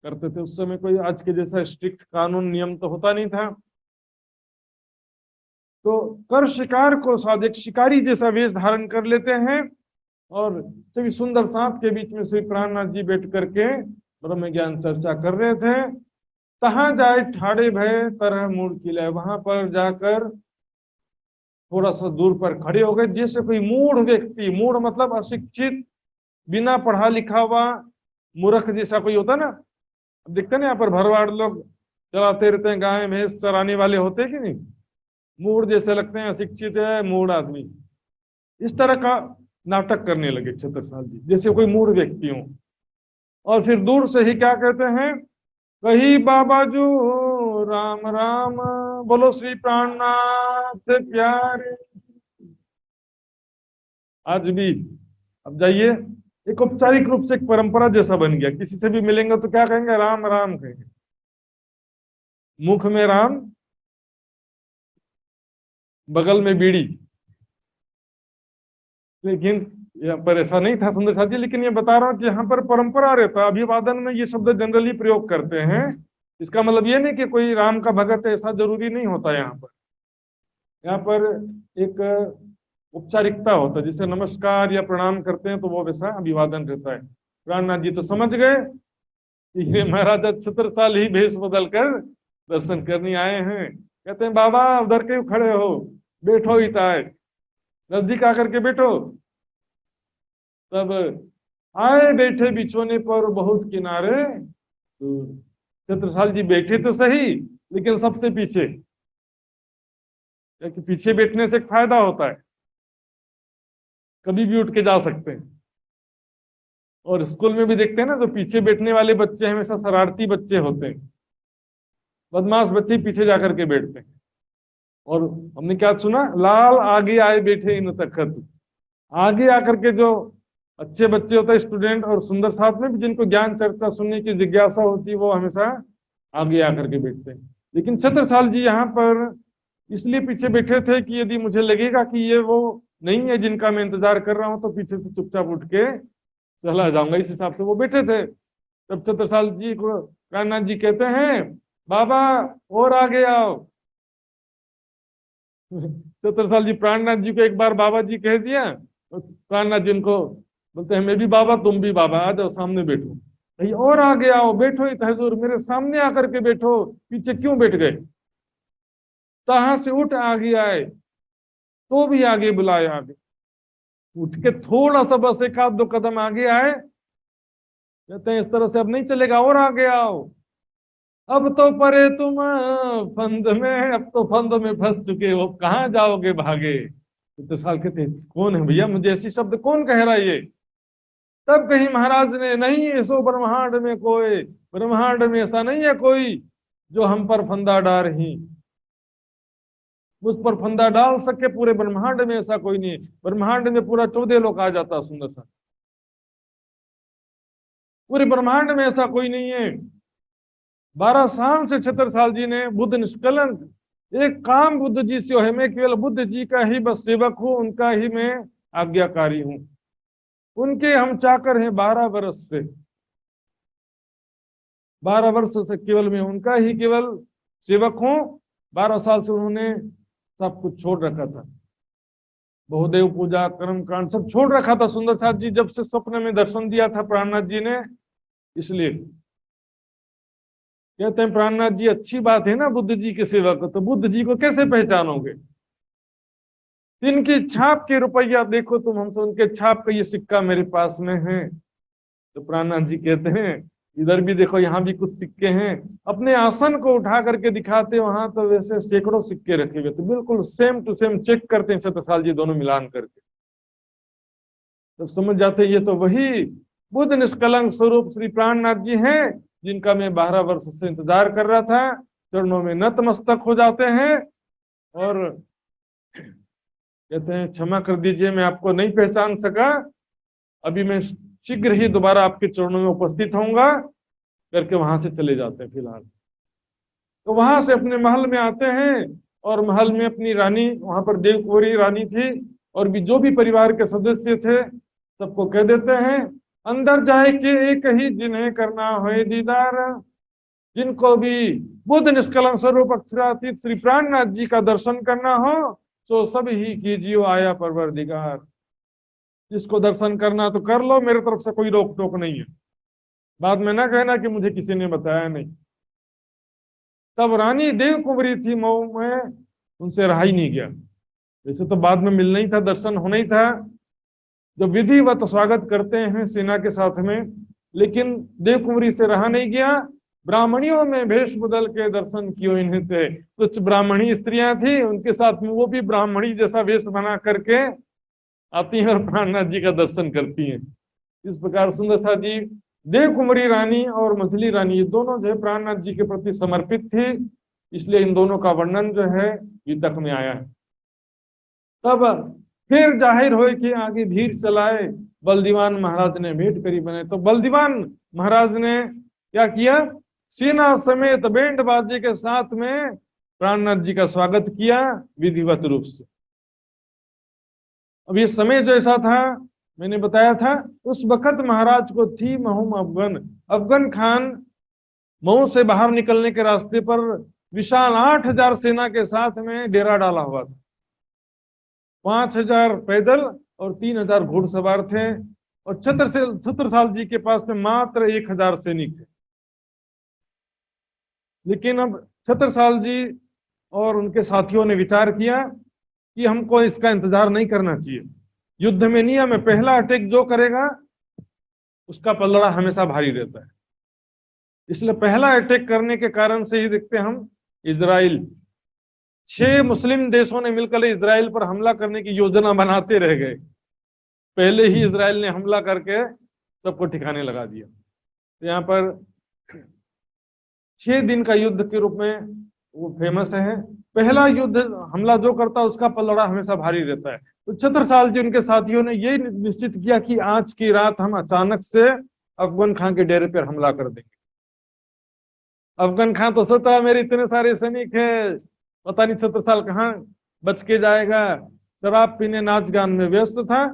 S1: करते थे। उस समय कोई आज के जैसा स्ट्रिक्ट कानून नियम तो होता नहीं था। तो कर शिकार को साथ, एक शिकारी जैसा वेश धारण कर लेते हैं और सभी सुंदर सांप के बीच में श्री प्राणनाथ जी बैठ करके ब्रह्म ज्ञान चर्चा कर रहे थे। तहां जाए ठाड़े भय तरह मूड किले, वहां पर जाकर थोड़ा सा दूर पर खड़े हो गए, जैसे कोई मूढ़ व्यक्ति, मूढ़ मतलब अशिक्षित, बिना पढ़ा लिखा हुआ मूर्ख जैसा कोई होता ना, दिखते ना यहाँ पर भरवाड़ लोग चलाते रहते हैं, गाय भैंस चराने वाले होते कि नहीं, मूढ़ जैसे लगते हैं, अशिक्षित है मूढ़ आदमी। इस तरह का नाटक करने लगे छत्रसाल जी, जैसे कोई मूढ़ व्यक्ति हो। और फिर दूर से ही क्या कहते हैं, कही बाबा जो राम राम, बोलो श्री प्राणनाथ प्यारे। आज भी अब जाइए, एक औपचारिक रूप से एक परंपरा जैसा बन गया, किसी से भी मिलेंगे तो क्या कहेंगे, राम राम कहेंगे, मुख में राम, बगल में बीड़ी। लेकिन यहाँ पर ऐसा नहीं था सुंदर साथी, लेकिन ये बता रहा हूँ कि यहाँ पर परंपरा रहता है, अभिवादन में ये शब्द जनरली प्रयोग करते हैं। इसका मतलब ये नहीं कि कोई राम का भगत है, ऐसा जरूरी नहीं होता। यहाँ पर एक औपचारिकता होता है, जैसे नमस्कार या प्रणाम करते हैं तो वो वैसा अभिवादन रहता है। प्राणनाथ जी तो समझ गए कि ये महाराजा छत्रसाल ही भेष बदल कर दर्शन करने आए हैं। कहते हैं बाबा उधर क्यों खड़े हो, बैठो ही ताए, नजदीक आकर के बैठो। तब आए बैठे बिछोने पर बहुत किनारे, तो छत्रसाल जी बैठे तो सही, लेकिन सबसे पीछे, क्योंकि पीछे बैठने से एक फायदा होता है, कभी भी उठ के जा सकते हैं। और स्कूल में भी देखते हैं ना, जो पीछे बैठने वाले बच्चे हमेशा शरारती बच्चे होते हैं, बदमाश बच्चे पीछे जाकर के बैठते हैं। और हमने क्या सुना, लाल आगे आए बैठे इन तखत, आगे आकर के जो अच्छे बच्चे होते हैं स्टूडेंट, और सुंदर साथ में भी जिनको ज्ञान चर्चा सुनने की जिज्ञासा होती है, वो हमेशा आगे आकर के बैठते हैं। लेकिन छत्रसाल जी यहाँ पर इसलिए पीछे बैठे थे कि यदि मुझे लगेगा कि ये वो नहीं है जिनका मैं इंतजार कर रहा हूं, तो पीछे से चुपचाप उठ के चला जाऊंगा, इस हिसाब से वो बैठे थे। तब छत्रसाल जी को कान्हा जी कहते हैं, बाबा और आगे आओ। छत्रसाल जी प्राणनाथ जी को एक बार बाबा जी कह दिया, तो प्राणनाथ जी उनको बोलते हैं, मैं भी बाबा तुम भी बाबा, आ जाओ सामने बैठो। भाई और आगे आओ, बैठो ही हजूर, मेरे सामने आकर के बैठो, पीछे क्यों बैठ गए। तहां से उठ आगे आए, तो भी आगे बुलाए, आगे उठ के थोड़ा सा बस एक आध दो कदम आगे आए। कहते हैं इस तरह से अब नहीं चलेगा, और आगे आओ। अब तो परे तुम फंद में, अब तो फंद में फंस चुके हो, कहाँ जाओगे भागे। तो साल कहते कौन है भैया, मुझे ऐसी शब्द कौन कह रहा है ये। तब कहीं महाराज ने, नहीं ऐसो ब्रह्मांड में कोई, ब्रह्मांड में ऐसा नहीं है कोई जो हम पर फंदा डाल रही, मुझ पर फंदा डाल सके, पूरे ब्रह्मांड में ऐसा कोई नहीं है। ब्रह्मांड में पूरा 14 लोग आ जाता सुंदर सा, पूरे ब्रह्मांड में ऐसा कोई नहीं है। 12 साल से छत्रसाल जी ने बुद्ध निष्कलंक, एक काम बुद्ध जी से है, मैं केवल बुद्ध जी का ही बस सेवक हूं, उनका ही मैं आज्ञाकारी हूं, उनके हम चाकर हैं 12 वर्ष से। 12 वर्ष से केवल मैं उनका ही केवल सेवक हूं। 12 साल से उन्होंने सब कुछ छोड़ रखा था, बहुदेव पूजा, कर्म कांड सब छोड़ रखा था सुंदर साथ जी, जब से स्वप्न में दर्शन दिया था प्राणनाथ जी ने। इसलिए कहते हैं प्राणनाथ जी अच्छी बात है ना बुद्ध जी के सेवक, तो बुद्ध जी को कैसे पहचानोगे, इनकी छाप के रुपया देखो तुम, हमसे उनके छाप का ये सिक्का मेरे पास में है। तो प्राणनाथ जी कहते हैं इधर भी देखो, यहाँ भी कुछ सिक्के हैं। अपने आसन को उठा करके दिखाते, वहां तो वैसे सैकड़ों सिक्के रखे हुए, तो बिल्कुल सेम टू सेम चेक करते हैं छत्रसाल जी दोनों मिलान करके, तो समझ जाते ये तो वही बुद्ध निष्कलंक स्वरूप श्री प्राणनाथ जी हैं, जिनका मैं 12 वर्ष से इंतजार कर रहा था। चरणों में नतमस्तक हो जाते हैं और कहते हैं क्षमा कर दीजिए, मैं आपको नहीं पहचान सका, अभी मैं शीघ्र ही दोबारा आपके चरणों में उपस्थित होऊंगा, करके वहां से चले जाते हैं। फिलहाल तो वहां से अपने महल में आते हैं, और महल में अपनी रानी, वहां पर देवकुंवरी रानी थी, और भी जो भी परिवार के सदस्य थे सबको कह देते हैं, अंदर जाए के एक ही जिन्हें करना हो दीदार, जिनको भी बुद्ध निष्कलंक स्वरूप अक्षरातीत श्री प्राणनाथ जी का दर्शन करना हो, तो सब ही कीजिए आया परवरदिगार। जिसको दर्शन करना तो कर लो, मेरे तरफ से कोई रोक टोक नहीं है, बाद में ना कहना कि मुझे किसी ने बताया नहीं। तब रानी देवकुंवरी थी मऊ में, उनसे रहा ही नहीं गया। वैसे तो बाद में मिलना ही था, दर्शन होना ही था, जो विधिवत स्वागत करते हैं सेना के साथ में, लेकिन देवकुंवरी से रहा नहीं गया। ब्राह्मणियों में भेष बदल के दर्शन कियो इन्हें थे, कुछ ब्राह्मणी स्त्रियां थी, उनके साथ में वो भी ब्राह्मणी जैसा वेश बना करके आती हैं और प्राणनाथ जी का दर्शन करती हैं। इस प्रकार सुंदर सा जी देव कुमारी रानी और मछली रानी ये दोनों जो है प्राणनाथ जी के प्रति समर्पित थे, इसलिए इन दोनों का वर्णन जो है युद्धक में आया है। तब फिर जाहिर हो कि आगे भीड़ चलाए, बलदीवान महाराज ने भेंट करी बने। तो बलदीवान महाराज ने क्या किया, सेना समेत बैंड बाजे के साथ में प्राणनाथ जी का स्वागत किया विधिवत रूप से। अब ये समय जो ऐसा था, मैंने बताया था, उस वक्त महाराज को थी महूम अफगन। अफगन खान मऊ से बाहर निकलने के रास्ते पर विशाल 8000 सेना के साथ में डेरा डाला हुआ था। 5000 पैदल और 3000 घुड़सवार थे, और छत्रसाल जी के पास में मात्र 1000 सैनिक थे। लेकिन अब छत्रसाल जी और उनके साथियों ने विचार किया कि हमको इसका इंतजार नहीं करना चाहिए। युद्ध में नियम है, पहला अटैक जो करेगा उसका पलड़ा हमेशा भारी रहता है। इसलिए पहला अटैक करने के कारण से ही देखते हम इजराइल, 6 मुस्लिम देशों ने मिलकर इजराइल पर हमला करने की योजना बनाते रह गए। पहले ही इजराइल ने हमला करके सबको ठिकाने लगा दिया। तो यहाँ पर 6 दिन का युद्ध के रूप में वो फेमस है। पहला युद्ध हमला जो करता है उसका पलड़ा हमेशा भारी रहता है। तो छत्रसाल जी उनके साथियों ने ये निश्चित किया कि आज की रात हम अचानक से अफगन खान के डेरे पर हमला कर देंगे। अफगन खान तो सोचता है मेरे इतने सारे सैनिक है, पता नहीं छत्रसाल कहाँ बच के जाएगा, शराब पीने नाच गान में व्यस्त था।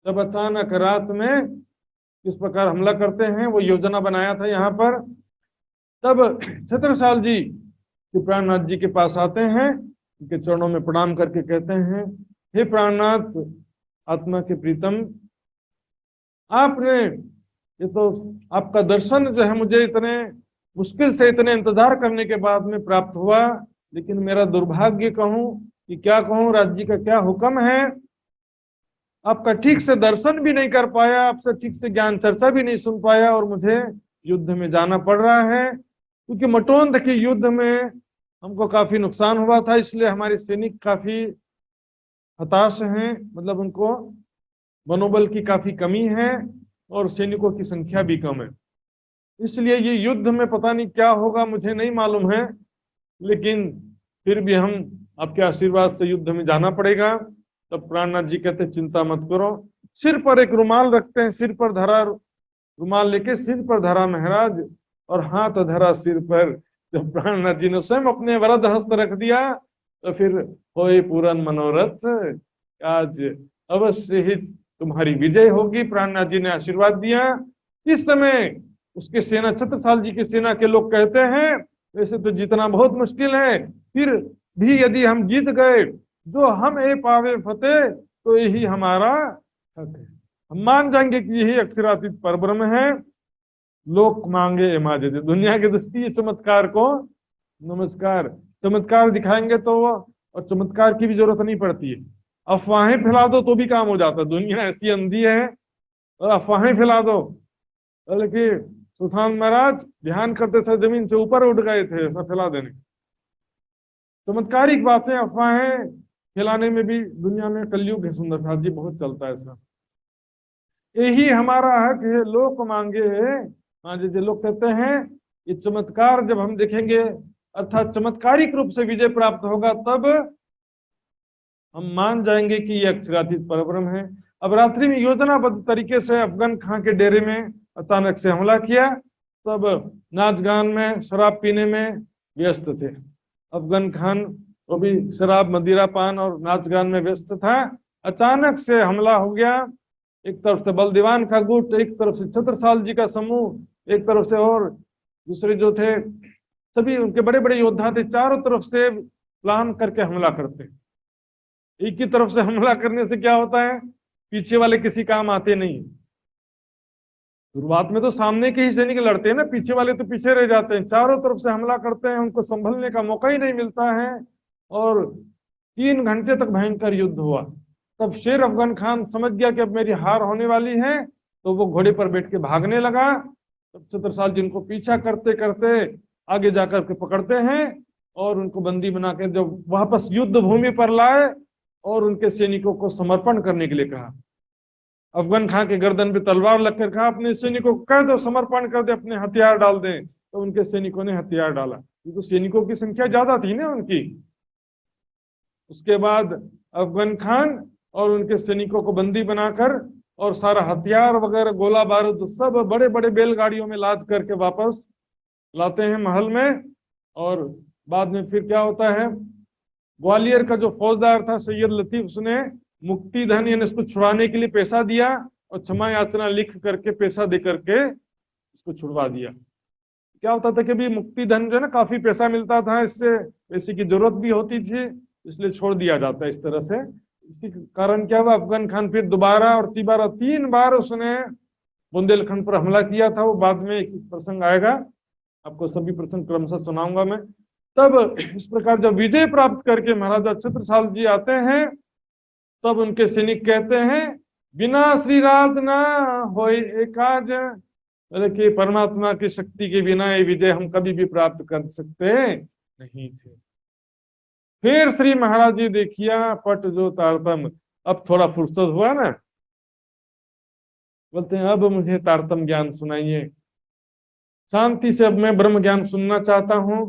S1: जब अचानक रात में किस प्रकार हमला करते हैं वो योजना बनाया था यहाँ पर। तब छत्रसाल जी प्राणनाथ जी के पास आते हैं, उनके चरणों में प्रणाम करके कहते हैं, हे प्राणनाथ आत्मा के प्रीतम, आपने ये तो आपका दर्शन जो है मुझे इतने मुश्किल से इतने इंतजार करने के बाद में प्राप्त हुआ, लेकिन मेरा दुर्भाग्य कहूं कि क्या कहूं, राज्य का क्या हुक्म है, आपका ठीक से दर्शन भी नहीं कर पाया, आपसे ठीक से ज्ञान चर्चा भी नहीं सुन पाया, और मुझे युद्ध में जाना पड़ रहा है क्योंकि मटोंध के युद्ध में हमको काफी नुकसान हुआ था। इसलिए हमारे सैनिक काफी हताश हैं, मतलब उनको मनोबल की काफी कमी है और सैनिकों की संख्या भी कम है। इसलिए ये युद्ध में पता नहीं क्या होगा, मुझे नहीं मालूम है, लेकिन फिर भी हम आपके आशीर्वाद से युद्ध में जाना पड़ेगा। तब प्राणनाथ जी कहते चिंता मत करो। सिर पर एक रुमाल रखते हैं, सिर पर धरा रुमाल लेके सिर पर धरा महाराज और हाथ धरा सिर पर। जब प्राणनाथ जी ने स्वयं अपने वरद हस्त रख दिया तो फिर होए पूरन मनोरथ, आज अवश्य ही तुम्हारी विजय होगी। प्राणनाथ जी ने आशीर्वाद दिया। इस समय उसके सेना, छत्रसाल जी की सेना के लोग कहते हैं वैसे तो जीतना बहुत मुश्किल है, फिर भी यदि हम जीत गए, जो हम ए पावे फतेह, तो यही हमारा हक है। हम मान जाएंगे कि यही अक्षरातीत परब्रह्म है। लोक मांगे इमाजत, दुनिया की दृष्टि चमत्कार को नमस्कार, चमत्कार दिखाएंगे तो और चमत्कार की भी जरूरत नहीं पड़ती है, अफवाहें फैला दो तो भी काम हो जाता है। दुनिया ऐसी अंधी है और अफवाहें फैला दो। बल्कि सुल्तान महाराज ध्यान करते समय जमीन से ऊपर उठ गए थे ऐसा फैला देने। चमत्कारिक बातें अफवाहें फैलाने में भी दुनिया में कलयुग है, सुंदर साथ जी बहुत चलता है ऐसा। यही हमारा हक है, लोक मांगे है। हाँ जी, लोग कहते हैं ये चमत्कार जब हम देखेंगे, अर्थात चमत्कारिक रूप से विजय प्राप्त होगा, तब हम मान जाएंगे कि ये अक्षरातीत परब्रह्म है। अब रात्रि में योजनाबद्ध तरीके से अफगन खां के डेरे में अचानक से हमला किया। तब नाच गान में, शराब पीने में व्यस्त थे। अफगन खान वो भी शराब, मदिरा पान और नाच गान में व्यस्त था। अचानक से हमला हो गया। एक तरफ से बलदीवान का गुट, एक तरफ से छत्रसाल जी का समूह, एक तरफ से और दूसरे जो थे सभी उनके बड़े बड़े योद्धा थे, चारों तरफ से प्लान करके हमला करते। एक ही तरफ से हमला करने से क्या होता है, पीछे वाले किसी काम आते नहीं। शुरुआत में तो सामने के ही सैनिक लड़ते हैं ना, पीछे वाले तो पीछे रह जाते हैं। चारों तरफ से हमला करते हैं, उनको संभलने का मौका ही नहीं मिलता है और 3 घंटे तक भयंकर युद्ध हुआ। तब शेर अफगन खान समझ गया कि अब मेरी हार होने वाली है, तो वो घोड़े पर बैठ के भागने लगा। तब छत्रसाल जी उनको पीछा करते करते आगे जाकर के पकड़ते हैं और उनको बंदी बना के जब वापस युद्ध भूमि पर लाए और उनके सैनिकों को समर्पण करने के लिए कहा। अफगान खां के गर्दन पे तलवार लगकर कहा अपने सैनिकों को कह दो समर्पण कर दे, अपने हथियार डाल दें। तो उनके सैनिकों ने हथियार डाला, क्योंकि सैनिकों की संख्या ज्यादा थी ना उनकी। उसके बाद अफगान खान और उनके सैनिकों को बंदी बनाकर और सारा हथियार वगैरह गोला बारूद सब बड़े बड़े बैलगाड़ियों में लाद करके वापस लाते हैं महल में। और बाद में फिर क्या होता है, ग्वालियर का जो फौजदार था सैयद लतीफ, उसने मुक्ति धन यानी इसको छुड़ाने के लिए पैसा दिया और क्षमा याचना लिख करके पैसा दे करके उसको छुड़वा दिया। क्या होता था कि भी मुक्ति धन जो है ना, काफी पैसा मिलता था, इससे पैसे की जरूरत भी होती थी, इसलिए छोड़ दिया जाता है इस तरह से। इसी कारण क्या हुआ, अफगान खान फिर दोबारा और तिबारा 3 बार उसने बुंदेलखंड पर हमला किया था। वो बाद में एक प्रसंग आएगा, आपको सभी प्रसंग क्रमशः सुनाऊंगा मैं। तब इस प्रकार जब विजय प्राप्त करके महाराजा छत्रसाल जी आते हैं, तब उनके सैनिक कहते हैं बिना श्री राज ना होए एकाज, कि परमात्मा की शक्ति के बिना ये विजय हम कभी भी प्राप्त कर सकते नहीं थे। फिर श्री महाराज जी देखिया पट जो तारतम, अब थोड़ा फुर्सत हुआ ना, बोलते हैं अब मुझे तारतम ज्ञान सुनाइए, शांति से अब मैं ब्रह्म ज्ञान सुनना चाहता हूँ।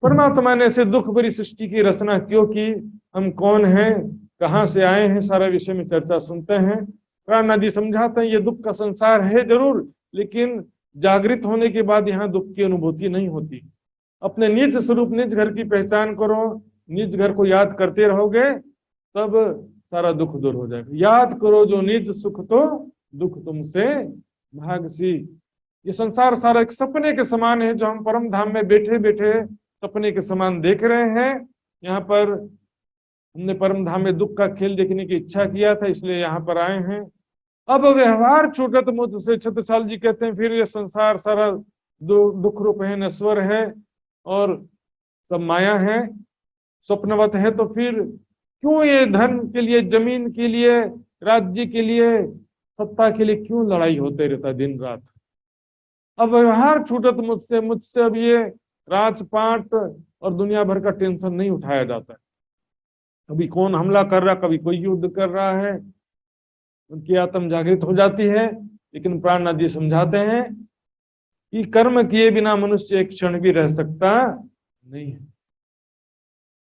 S1: परमात्मा ने ऐसे दुख भरी सृष्टि की रचना क्यों की, हम कौन हैं, कहाँ से आए हैं, सारा विषय में चर्चा सुनते हैं। प्राण नदी समझाते हैं ये दुख का संसार है जरूर, लेकिन जागृत होने के बाद यहाँ दुख की अनुभूति नहीं होती। अपने निज स्वरूप निज घर की पहचान करो, निज घर को याद करते रहोगे, तब सारा दुख दूर हो जाएगा। याद करो जो निज सुख तो दुख तुमसे भागसी। ये संसार सारा एक सपने के समान है, जो हम परम धाम में बैठे बैठे सपने के समान देख रहे हैं। यहाँ पर हमने परम धाम में दुख का खेल देखने की इच्छा किया था, इसलिए यहाँ पर आए हैं। अब व्यवहार छूटत मुझसे, छत्रसाल जी कहते हैं फिर ये संसार सारा दुख रूप है, नश्वर है और सब माया है, स्वप्नवत है। तो फिर क्यों ये धन के लिए, जमीन के लिए, राज्य के लिए, सत्ता के लिए क्यों लड़ाई होते रहता दिन रात। अब व्यवहार छूटत मुझसे, मुझसे अब ये राजपाट और दुनिया भर का टेंशन नहीं उठाया जाता है। कभी कौन हमला कर रहा, कभी कोई युद्ध कर रहा है, उनकी आत्म जागृत हो जाती है। लेकिन प्राणनाथ जी समझाते हैं कि कर्म किए बिना मनुष्य एक क्षण भी रह सकता नहीं है,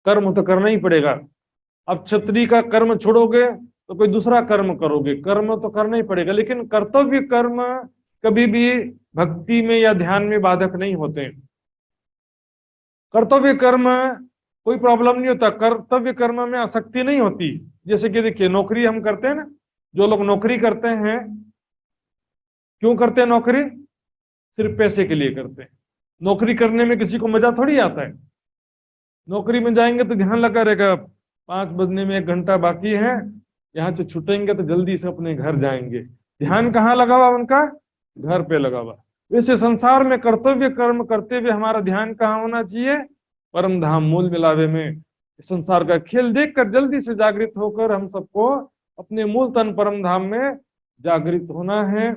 S1: कर्म तो करना ही पड़ेगा। अब क्षत्रिय का कर्म छोड़ोगे तो कोई दूसरा कर्म करोगे, कर्म तो करना ही पड़ेगा। लेकिन कर्तव्य कर्म कभी भी भक्ति में या ध्यान में बाधक नहीं होते। कर्तव्य कर्म कोई प्रॉब्लम नहीं होता, कर्तव्य कर्म में आसक्ति नहीं होती। जैसे कि देखिए नौकरी हम करते हैं ना, जो लोग नौकरी करते हैं क्यों करते हैं नौकरी, सिर्फ पैसे के लिए करते हैं। नौकरी करने में किसी को मजा थोड़ी आता है। नौकरी में जाएंगे तो ध्यान लगा रहेगा 5 बजने में 1 घंटा बाकी है, यहाँ से छूटेंगे तो जल्दी से अपने घर जाएंगे। ध्यान कहाँ लगा हुआ उनका, घर पे लगा हुआ। वैसे संसार में कर्तव्य कर्म करते हुए हमारा ध्यान कहाँ होना चाहिए, परम धाम मूल मिलावे में। संसार का खेल देखकर जल्दी से जागृत होकर हम सबको अपने मूल तन परम धाम में जागृत होना है।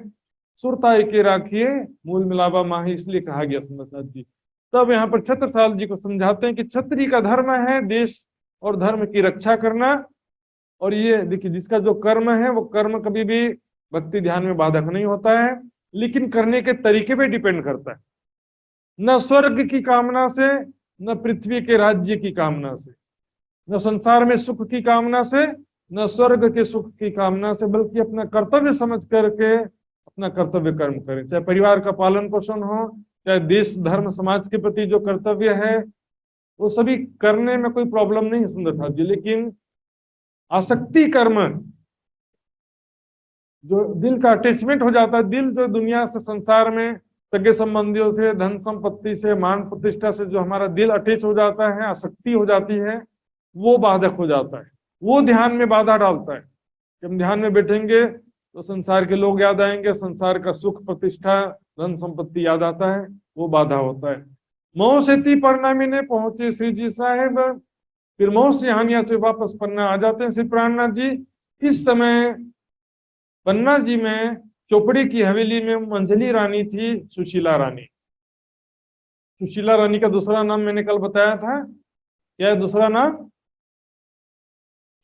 S1: सुरता एके राखिए मूल मिलावा माही, इसलिए कहा गया सुंदरनाथ जी। तब यहाँ पर छत्रसाल जी को समझाते हैं कि क्षत्रिय का धर्म है देश और धर्म की रक्षा करना। और ये देखिए जिसका जो कर्म है वो कर्म कभी भी भक्ति ध्यान में बाधक नहीं होता है, लेकिन करने के तरीके पे डिपेंड करता है। न स्वर्ग की कामना से, न पृथ्वी के राज्य की कामना से, न संसार में सुख की कामना से, न स्वर्ग के सुख की कामना से, बल्कि अपना कर्तव्य समझ करके अपना कर्तव्य कर्म करें। चाहे परिवार का पालन पोषण हो, चाहे देश धर्म समाज के प्रति जो कर्तव्य है, वो सभी करने में कोई प्रॉब्लम नहीं है सुंदरनाथ जी। लेकिन आसक्ति कर्म, जो दिल का अटैचमेंट हो जाता है, दिल जो दुनिया से, संसार में सगे संबंधियों से, धन संपत्ति से, मान प्रतिष्ठा से जो हमारा दिल अटैच हो जाता है, आसक्ति हो जाती है, वो बाधक हो जाता है, वो ध्यान में बाधा डालता है। जब हम ध्यान में बैठेंगे तो संसार के लोग याद आएंगे, संसार का सुख प्रतिष्ठा धन संपत्ति याद आता है, वो बाधा होता है। मऊ से परिणामी ने पहुंचे श्री जी साहेब, फिर मऊ से हानिया से वापस पन्ना आ जाते हैं श्री प्राणनाथ जी। इस समय पन्ना जी में चोपड़ी की हवेली में मंझली रानी थी, सुशीला रानी। सुशीला रानी का दूसरा नाम मैंने कल बताया था, क्या है दूसरा नाम,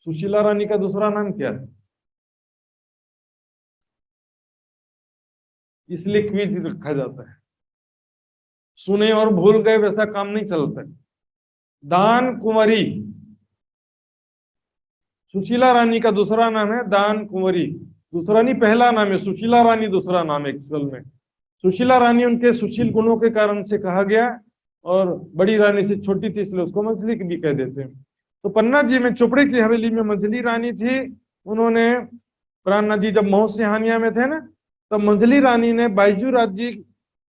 S1: सुशीला रानी का दूसरा नाम क्या है, इसलिए क्विज रखा जाता है। सुने और भूल गए वैसा काम नहीं चलता है। दान कुंवरी, सुशीला रानी का दूसरा नाम है दान कुंवरी। दूसरा नहीं, पहला नाम है, सुशीला रानी दूसरा नाम है एक्चुअल में। सुशीला रानी उनके सुशील गुणों के कारण से कहा गया, और बड़ी रानी से छोटी थी इसलिए उसको मंझली भी कह देते हैं। तो पन्ना जी में चोपड़े की हवेली में मंझली रानी थी। उन्होंने, प्राणनाथ जी जब महू सिंहानिया में थे ना, तब मंझली रानी ने बायजूराज जी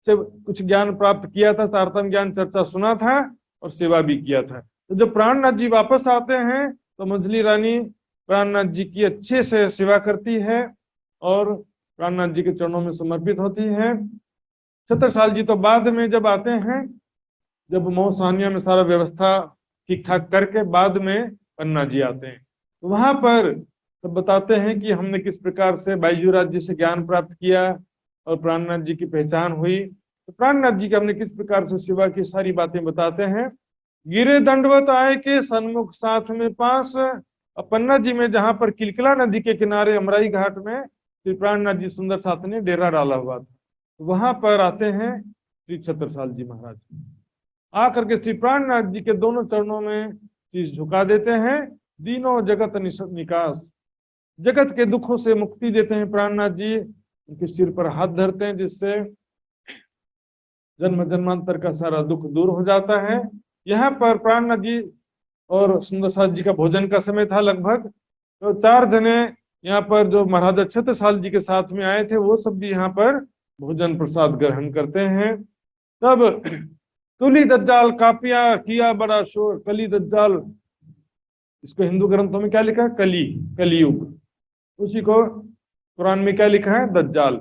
S1: से कुछ ज्ञान प्राप्त किया था, तारतम ज्ञान चर्चा सुना था और सेवा भी किया था। तो जब प्राणनाथ जी वापस आते हैं तो मंझली रानी प्राणनाथ जी की अच्छे से सेवा करती है और प्राणनाथ जी के चरणों में समर्पित होती है। छत्रसाल जी तो बाद में जब आते हैं, जब महू सिंहानिया में सारा व्यवस्था ठीक ठाक करके बाद में पन्ना जी आते हैं, तो वहां पर तब बताते हैं कि हमने किस प्रकार से बायजूराज जी से ज्ञान प्राप्त किया और प्राणनाथ जी की पहचान हुई। तो प्राणनाथ जी की हमने किस प्रकार से सेवा की, सारी बातें बताते हैं। गिरे दंडवत आए के सन्मुख साथ में पास, पन्ना जी में जहां पर किलकिला नदी के किनारे अमराई घाट में श्री प्राणनाथ जी सुंदर साथ ने डेरा डाला हुआ था, वहां पर आते हैं श्री छत्रसाल जी महाराज। आकर के श्री प्राणनाथ जी के दोनों चरणों में शीश झुका देते हैं। दीनों जगत निकास, जगत के दुखों से मुक्ति देते हैं प्राणनाथ जी। उनके सिर पर हाथ धरते हैं, जिससे जन्म जन्मांतर का सारा दुख दूर हो जाता है। यहाँ पर प्राणनाथ जी और सुंदरसाल जी का भोजन का समय था लगभग, तो 4 जने यहाँ पर जो महाराजा छत्रसाल जी के साथ में आए थे वो सब भी यहाँ पर भोजन प्रसाद ग्रहण करते हैं। तब कली दज्जाल कापिया किया बड़ा शोर, कली दज्जाल, इसको हिंदू ग्रंथों में क्या लिखा है? कली, कलियुग। उसी को कुरान में क्या लिखा है? दज्जाल।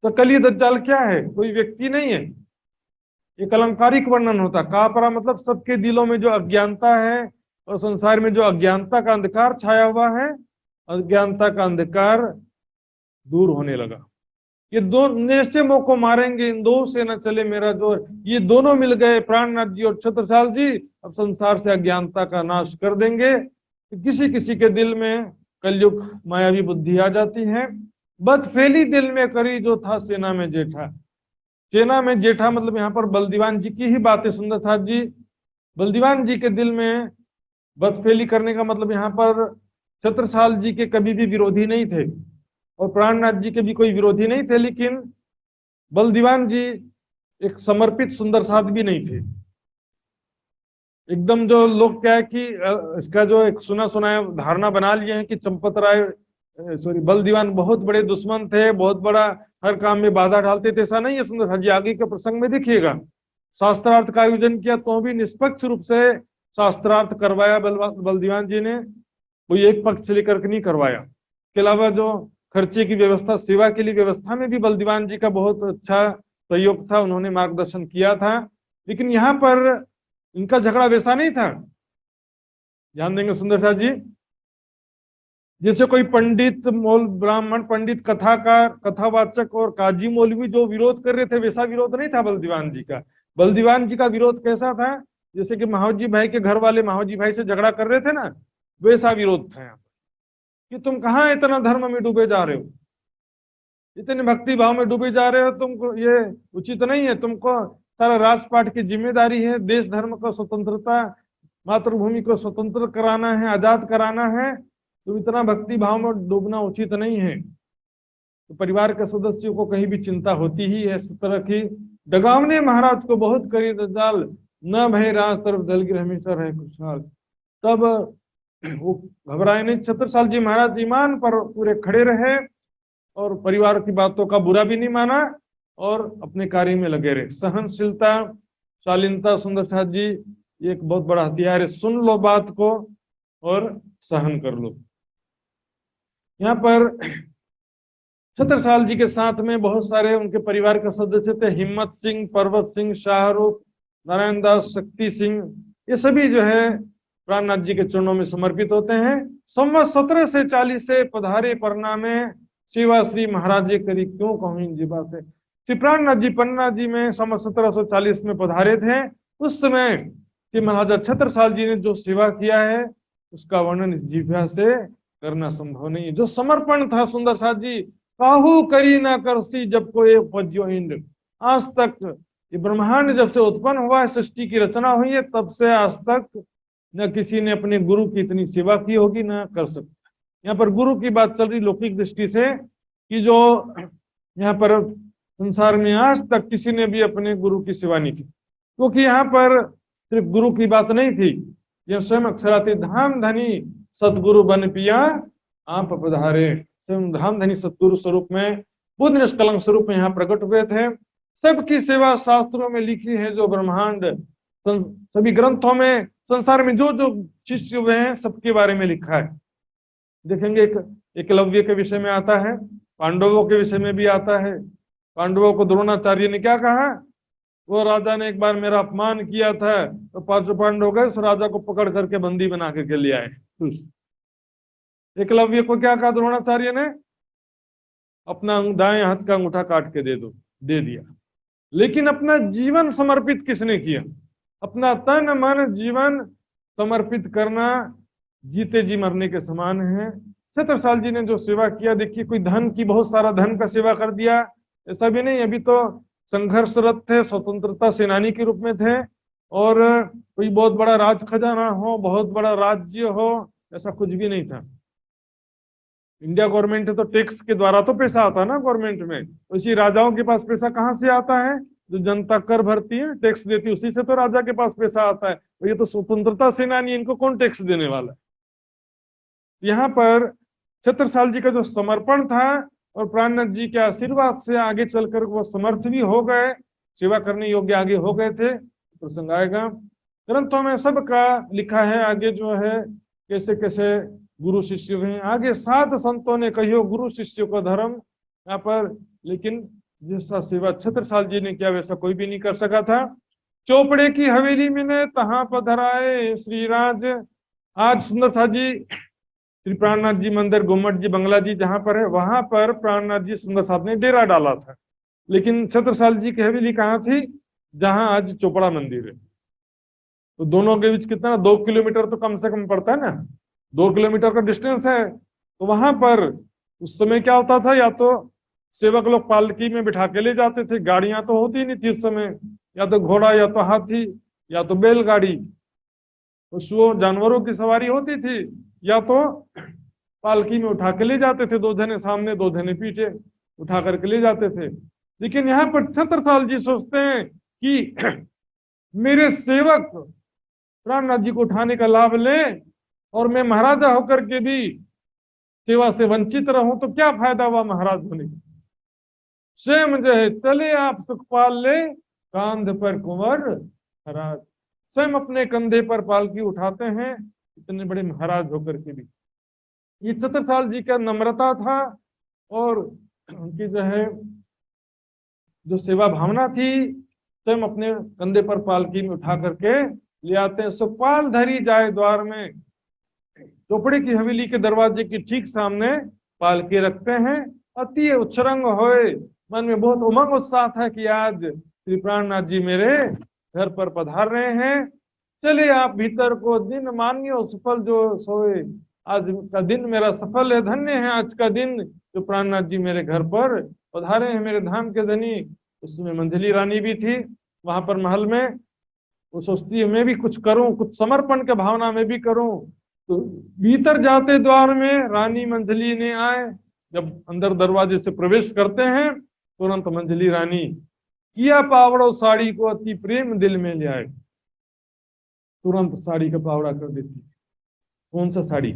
S1: तो कली दज्जाल क्या है? कोई व्यक्ति नहीं है, एक अलंकारिक वर्णन होता। कापरा मतलब सबके दिलों में जो अज्ञानता है और संसार में जो अज्ञानता का अंधकार छाया हुआ है, अज्ञानता का अंधकार दूर होने लगा। ये दो नेसे मोह को मारेंगे, इन दो से न चले मेरा जोर। ये दोनों मिल गए, प्राणनाथ जी और छत्रसाल जी, अब संसार से अज्ञानता का नाश कर देंगे। तो किसी किसी के दिल में कलयुग मायावी बुद्धि आ जाती है। बद फैली दिल में करी जो था सेना में जेठा। सेना में जेठा मतलब यहाँ पर बलदीवान जी की ही बात है। सुंदरसाल जी, बलदीवान जी के दिल में बदफेली करने का मतलब यहाँ पर छत्रसाल जी के कभी भी विरोधी नहीं थे और प्राणनाथ जी के भी कोई विरोधी नहीं थे, लेकिन बलदीवान जी एक समर्पित सुंदर साध भी नहीं थे। एकदम जो लोग क्या है कि इसका जो एक सुना सुनाया धारणा बना लिए हैं कि चंपत राय बलदीवान बहुत बड़े दुश्मन थे, बहुत बड़ा हर काम में बाधा डालते थे। ऐसा नहीं है। सुंदर जी आगे के प्रसंग में देखिएगा, शास्त्रार्थ का आयोजन किया तो भी निष्पक्ष रूप से शास्त्रार्थ करवाया बलदीवान जी ने, कोई एक पक्ष लेकर के नहीं करवाया। इसके अलावा जो खर्चे की व्यवस्था, सेवा के लिए व्यवस्था में भी बलदीवान जी का बहुत अच्छा सहयोग था, उन्होंने मार्गदर्शन किया था। लेकिन यहाँ पर इनका झगड़ा वैसा नहीं था। ध्यान देंगे सुंदरसाल जी, जैसे कोई पंडित मोल ब्राह्मण पंडित कथाकार कथावाचक और काजी मौलवी जो विरोध कर रहे थे, वैसा विरोध नहीं था बलदीवान जी का। बलदीवान जी का विरोध कैसा था? जैसे कि महावजी भाई के घर वाले महावजी भाई से झगड़ा कर रहे थे ना, वैसा विरोध था यहाँ कि तुम कहाँ इतना धर्म में डूबे जा रहे हो, इतने भक्ति भाव में डूबे जा रहे हो, तुमको ये उचित नहीं है। तुमको सारा राजपाट की जिम्मेदारी है, देश धर्म को स्वतंत्रता, मातृभूमि को स्वतंत्र कराना है, आजाद कराना है। तो इतना भक्ति भाव में डूबना उचित नहीं है। तो परिवार के सदस्यों को कहीं भी चिंता होती ही है। इस तरह की डगावने महाराज को बहुत करी दज्जाल, न भय राज तरफ दलगिर हमेशा रहे खुशहाल। तब वो घबराए नहीं। छत्रसाल जी महाराज ईमान पर पूरे खड़े रहे और परिवार की बातों का बुरा भी नहीं माना और अपने कार्य में लगे रहे। सहनशीलता, शालीनता सुंदरसाल जी एक बहुत बड़ा हथियार है। सुन लो बात को और सहन कर लो। यहाँ पर छत्रसाल जी के साथ में बहुत सारे उनके परिवार के सदस्य थे। हिम्मत सिंह, पर्वत सिंह, शाहरुख, नारायण दास, शक्ति सिंह, ये सभी जो है प्राणनाथ जी के चरणों में समर्पित होते हैं। संवत 1740 से पधारे परना में सेवा श्री महाराज जी करी क्यों कहूं जी बात है। श्री प्राणनाथ जी पन्ना जी में संवत 1740 में पधारे थे। उस समय श्री महाराजा छत्रसाल जी ने जो सेवा किया है उसका वर्णन इस जिह्वा से करना संभव नहीं है। जो समर्पण था सुंदरसाल जी, काहू करी ना करसी जब कोई उपज्यो इंद्र। आज तक ये ब्रह्मांड जब से उत्पन्न हुआ है, सृष्टि की रचना हुई है, तब से आज तक न किसी ने अपने गुरु की इतनी सेवा की होगी, ना कर सकता। यहाँ पर गुरु की बात चल रही लौकिक दृष्टि से, कि जो यहाँ पर संसार में आज तक किसी ने भी अपने गुरु की सेवा नहीं की, क्योंकि यहाँ पर सिर्फ गुरु की बात नहीं थी, यह स्वयं अक्षराती धाम धनी सतगुरु बन पिया आप पधारे। स्वयं धाम धनी सतगुरु स्वरूप में, बुद्ध निष्कलंक स्वरूप में यहाँ प्रकट हुए थे। सबकी सेवा शास्त्रों में लिखी है, जो ब्रह्मांड सभी ग्रंथों में संसार में जो जो शिष्य हुए हैं सबके बारे में लिखा है। देखेंगे एकलव्य के विषय में आता है, पांडवों के विषय में भी आता है। पांडवों को द्रोणाचार्य ने क्या कहा, वो राजा ने एक बार मेरा अपमान किया था, तो पांचों पांडव गए उस राजा को पकड़ करके बंदी बना के ले आए। एकलव्य को क्या कहा द्रोणाचार्य ने, अपना दाएं हाथ का अंगूठा काट के दे दिया। लेकिन अपना जीवन समर्पित किसने किया, अपना तन मन जीवन समर्पित करना जीते जी मरने के समान है। छत्रसाल जी ने जो सेवा किया, देखिए कोई धन की बहुत सारा धन का सेवा कर दिया ऐसा भी नहीं, अभी तो संघर्षरत थे, स्वतंत्रता सेनानी के रूप में थे, और कोई बहुत बड़ा राज खजाना हो, बहुत बड़ा राज्य हो, ऐसा कुछ भी नहीं था। इंडिया गवर्नमेंट है तो टैक्स के द्वारा तो पैसा आता है ना गवर्नमेंट में, उसी राजाओं के पास पैसा कहाँ से आता है, जो जनता कर भरती है टैक्स देती है, उसी से तो राजा के पास पैसा आता है। और ये तो स्वतंत्रता सेनानी, इनको कौन टैक्स देने वाला है। यहाँ पर छत्रसाल जी का जो समर्पण था और प्राणनाथ जी के आशीर्वाद से आगे चलकर वो समर्थ भी हो गए, सेवा करने योग्य आगे हो गए थे। प्रसंग आएगा ग्रंथों में सबका लिखा है, आगे जो है कैसे कैसे गुरु शिष्य हुए। आगे 7 संतों ने कहियो गुरु शिष्य को धर्म, यहाँ पर लेकिन जैसा सेवा छत्रसाल जी ने किया वैसा कोई भी नहीं कर सका था। चोपड़े की हवेली में ने तहां पधराए श्रीराज। आज सुंदरसा जी श्री प्राणनाथ जी मंदिर, गुम्मट जी बंगला जी जहां पर है, वहां पर प्राणनाथ जी सुंदर साहब ने डेरा डाला था। लेकिन छत्रसाल जी की हवेली कहाँ थी, जहां आज चोपड़ा मंदिर है। तो दोनों के बीच कितना, 2 किलोमीटर तो कम से कम पड़ता है ना, 2 किलोमीटर का डिस्टेंस है। तो वहां पर उस समय क्या होता था, या तो सेवक लोग पालकी में बिठा के ले जाते थे, गाड़ियां तो होती नहीं थी उस समय, या तो घोड़ा या तो हाथी या तो बैलगाड़ी, पशुओं जानवरों की सवारी होती थी, या तो पालकी में उठा के ले जाते थे, 2 जने सामने 2 जने पीछे उठा करके ले जाते थे। लेकिन यहाँ पर छत्रसाल जी सोचते हैं कि मेरे सेवक प्राणनाथ जी को उठाने का लाभ लें और मैं महाराजा होकर के भी सेवा से वंचित रहूं तो क्या फायदा हुआ महाराज होने का। स्वयं जो है चले आप सुखपाल ले कांध पर कुंवर महाराज, स्वयं अपने कंधे पर पालकी उठाते हैं, इतने बड़े महाराज होकर के भी। ये छत्रसाल जी का नम्रता था और उनकी जो है जो सेवा भावना थी, स्वयं अपने कंधे पर पालकी में उठा करके ले आते हैं। सुखपाल धरी जाए द्वार में, चोपड़े की हवेली के दरवाजे के ठीक सामने पालकी रखते हैं। अति उच्छृंग होए, मन में बहुत उमंग उत्साह था कि आज श्री प्राणनाथ जी मेरे घर पर पधार रहे हैं। चले आप भीतर को, दिन मानियो सफल जो सोए। आज का दिन मेरा सफल है, धन्य है आज का दिन जो प्राणनाथ जी मेरे घर पर पधारे हैं, मेरे धाम के धनी। उसमें मंझली रानी भी थी वहां पर महल में, वो सोचती है मैं भी कुछ करूं, कुछ समर्पण के भावना में भी करूं। तो भीतर जाते द्वार में रानी मंझली ने आए, जब अंदर दरवाजे से प्रवेश करते हैं तुरंत मंझली रानी किया पावड़ो साड़ी को अति प्रेम दिल में ले आए, तुरंत साड़ी का पावड़ा कर देती। कौन सा साड़ी,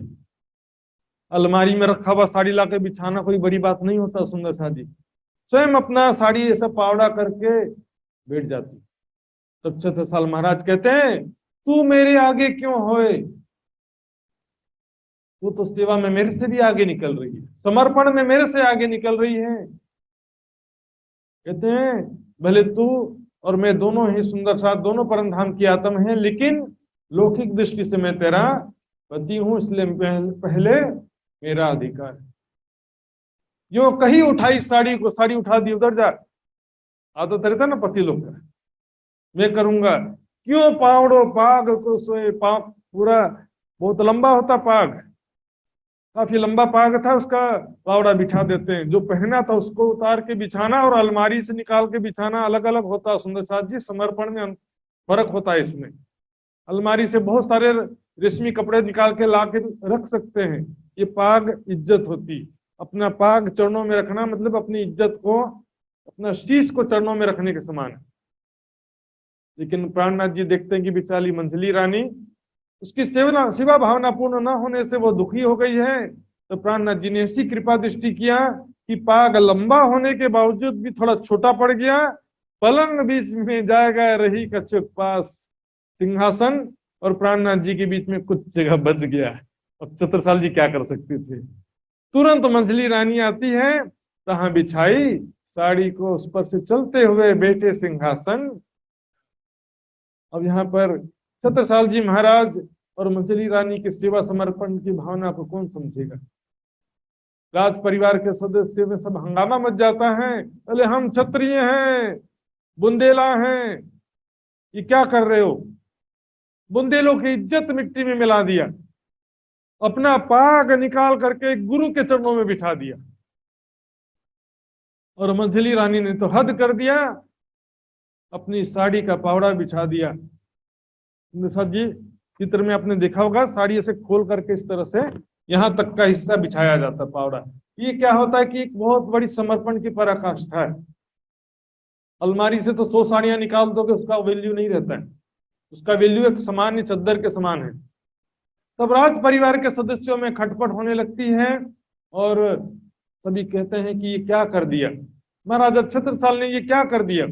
S1: अलमारी में रखा हुआ साड़ी लाकर बिछाना कोई बड़ी बात नहीं होता। सुंदर सा जी स्वयं अपना साड़ी ऐसा पावड़ा करके बैठ जाती। तब छत्रसाल महाराज कहते हैं तू मेरे आगे क्यों होए, तू तो सेवा में मेरे से भी आगे निकल रही है, समर्पण में मेरे से आगे निकल रही है। कहते हैं भले तू और मैं दोनों ही सुंदर साथ, दोनों परम धाम की आत्म है, लेकिन लौकिक दृष्टि से मैं तेरा पति हूं, इसलिए पहले मेरा अधिकार है। यो कहीं उठाई साड़ी को, साड़ी उठा दी, उधर जा, आदत रहता ना पति लोग का, मैं करूंगा। क्यों पावड़ो पाग को सोए, पाग पूरा बहुत लंबा होता पाग, काफी लंबा पाग था, उसका पावड़ा बिछा देते हैं। जो पहना था उसको उतार के बिछाना और अलमारी से निकाल के बिछाना अलग अलग होता है सुंदर साथ जी, समर्पण में फर्क होता है इसमें। अलमारी से बहुत सारे रेशमी कपड़े निकाल के ला के रख सकते हैं, ये पाग इज्जत होती। अपना पाग चरणों में रखना मतलब अपनी इज्जत को, अपना शीश को चरणों में रखने के समान है। लेकिन प्राणनाथ जी देखते हैं कि बेचारी मंझली रानी, उसकी सेवा भावना पूर्ण न होने से वो दुखी हो गई है। तो प्राणनाथ जी ने ऐसी कृपा दृष्टि किया कि पाग लंबा होने के बावजूद भी थोड़ा छोटा पड़ गया। पलंग बीच में जाएगा रही कछुक पास, सिंहासन और प्राणनाथ जी के बीच में कुछ जगह बच गया। अब छत्रसाल जी क्या कर सकते थे। तुरंत मंझली रानी आती है, तहां बिछाई साड़ी को, उस पर से चलते हुए बैठे सिंहासन। अब यहाँ पर छत्रसाल जी महाराज और मंझली रानी के सेवा समर्पण की भावना को कौन समझेगा। राज परिवार के सदस्य में सब हंगामा मच जाता है, अरे हम क्षत्रिय हैं, बुंदेला हैं, ये क्या कर रहे हो। बुंदेलों की इज्जत मिट्टी में मिला दिया, अपना पाग निकाल करके गुरु के चरणों में बिठा दिया। और मंझली रानी ने तो हद कर दिया, अपनी साड़ी का पावड़ा बिछा दिया। साथ जी चित्र में आपने देखा होगा, साड़ी ऐसे खोल करके इस तरह से यहां तक का हिस्सा बिछाया जाता पावड़ा। ये क्या होता है कि एक बहुत बड़ी समर्पण की पराकाष्ठा है। अलमारी से तो 100 साड़ियां निकाल दोगे, उसका वैल्यू नहीं रहता है, उसका वैल्यू एक सामान्य चद्दर के समान है। तब राज परिवार के सदस्यों में खटपट होने लगती है और सभी कहते हैं कि ये क्या कर दिया महाराजा छत्रसाल ने, ये क्या कर दिया।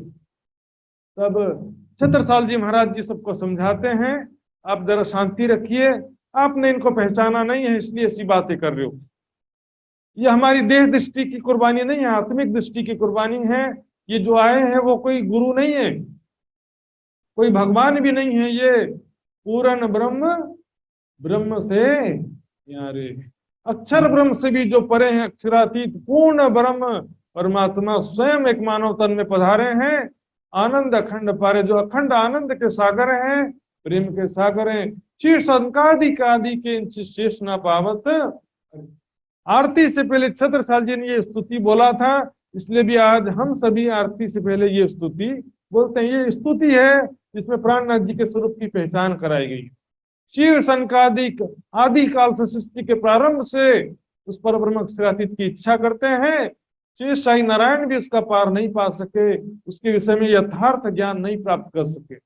S1: तब छत्रसाल जी महाराज जी सबको समझाते हैं, आप जरा शांति रखिए, आपने इनको पहचाना नहीं है इसलिए ऐसी बातें कर रहे हो। ये हमारी देह दृष्टि की कुर्बानी नहीं है, आत्मिक दृष्टि की कुर्बानी है। ये जो आए हैं वो कोई गुरु नहीं है, कोई भगवान भी नहीं है, ये पूर्ण ब्रह्म, ब्रह्म से यारे अक्षर ब्रह्म से भी जो परे हैं, अक्षरातीत पूर्ण ब्रह्म परमात्मा स्वयं एक मानव तन में पधारे हैं। आनंद अखंड पारे, जो अखंड आनंद के सागर हैं, प्रेम के सागर हैं। शीर्ष अंकादि आदि के शेष न पावत। आरती से पहले छत्रसाल जी ने ये स्तुति बोला था, इसलिए भी आज हम सभी आरती से पहले ये स्तुति बोलते हैं। ये स्तुति है जिसमें प्राणनाथ जी के स्वरूप की पहचान कराई गई। शिव संकादिक आदि काल से सृष्टि के प्रारंभ से उस पर ब्रह्म अक्षरातीत की इच्छा करते हैं। शेष साई नारायण भी उसका पार नहीं पा सके, उसके विषय में यथार्थ ज्ञान नहीं प्राप्त कर सके।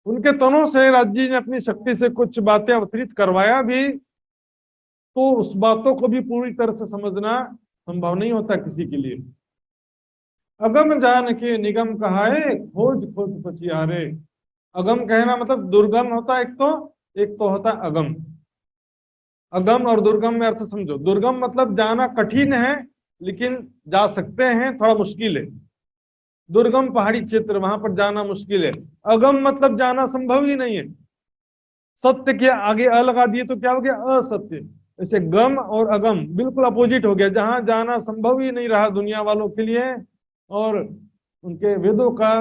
S1: उनके तनों से राज्य जी ने अपनी शक्ति से कुछ बातें अवतरित करवाया भी, तो उस बातों को भी पूरी तरह से समझना संभव नहीं होता किसी के लिए। अगम जान के निगम कहाए, खोज खोज पछियारे। अगम कहना मतलब दुर्गम होता है, एक तो होता है अगम। अगम और दुर्गम में अर्थ समझो। दुर्गम मतलब जाना कठिन है लेकिन जा सकते हैं, थोड़ा मुश्किल है। दुर्गम पहाड़ी क्षेत्र, वहां पर जाना मुश्किल है। अगम मतलब जाना संभव ही नहीं है। सत्य के आगे अ लगा दिए तो क्या हो गया, असत्य। ऐसे गम और अगम बिल्कुल अपोजिट हो गया, जहां जाना संभव ही नहीं रहा दुनिया वालों के लिए। और उनके वेदों का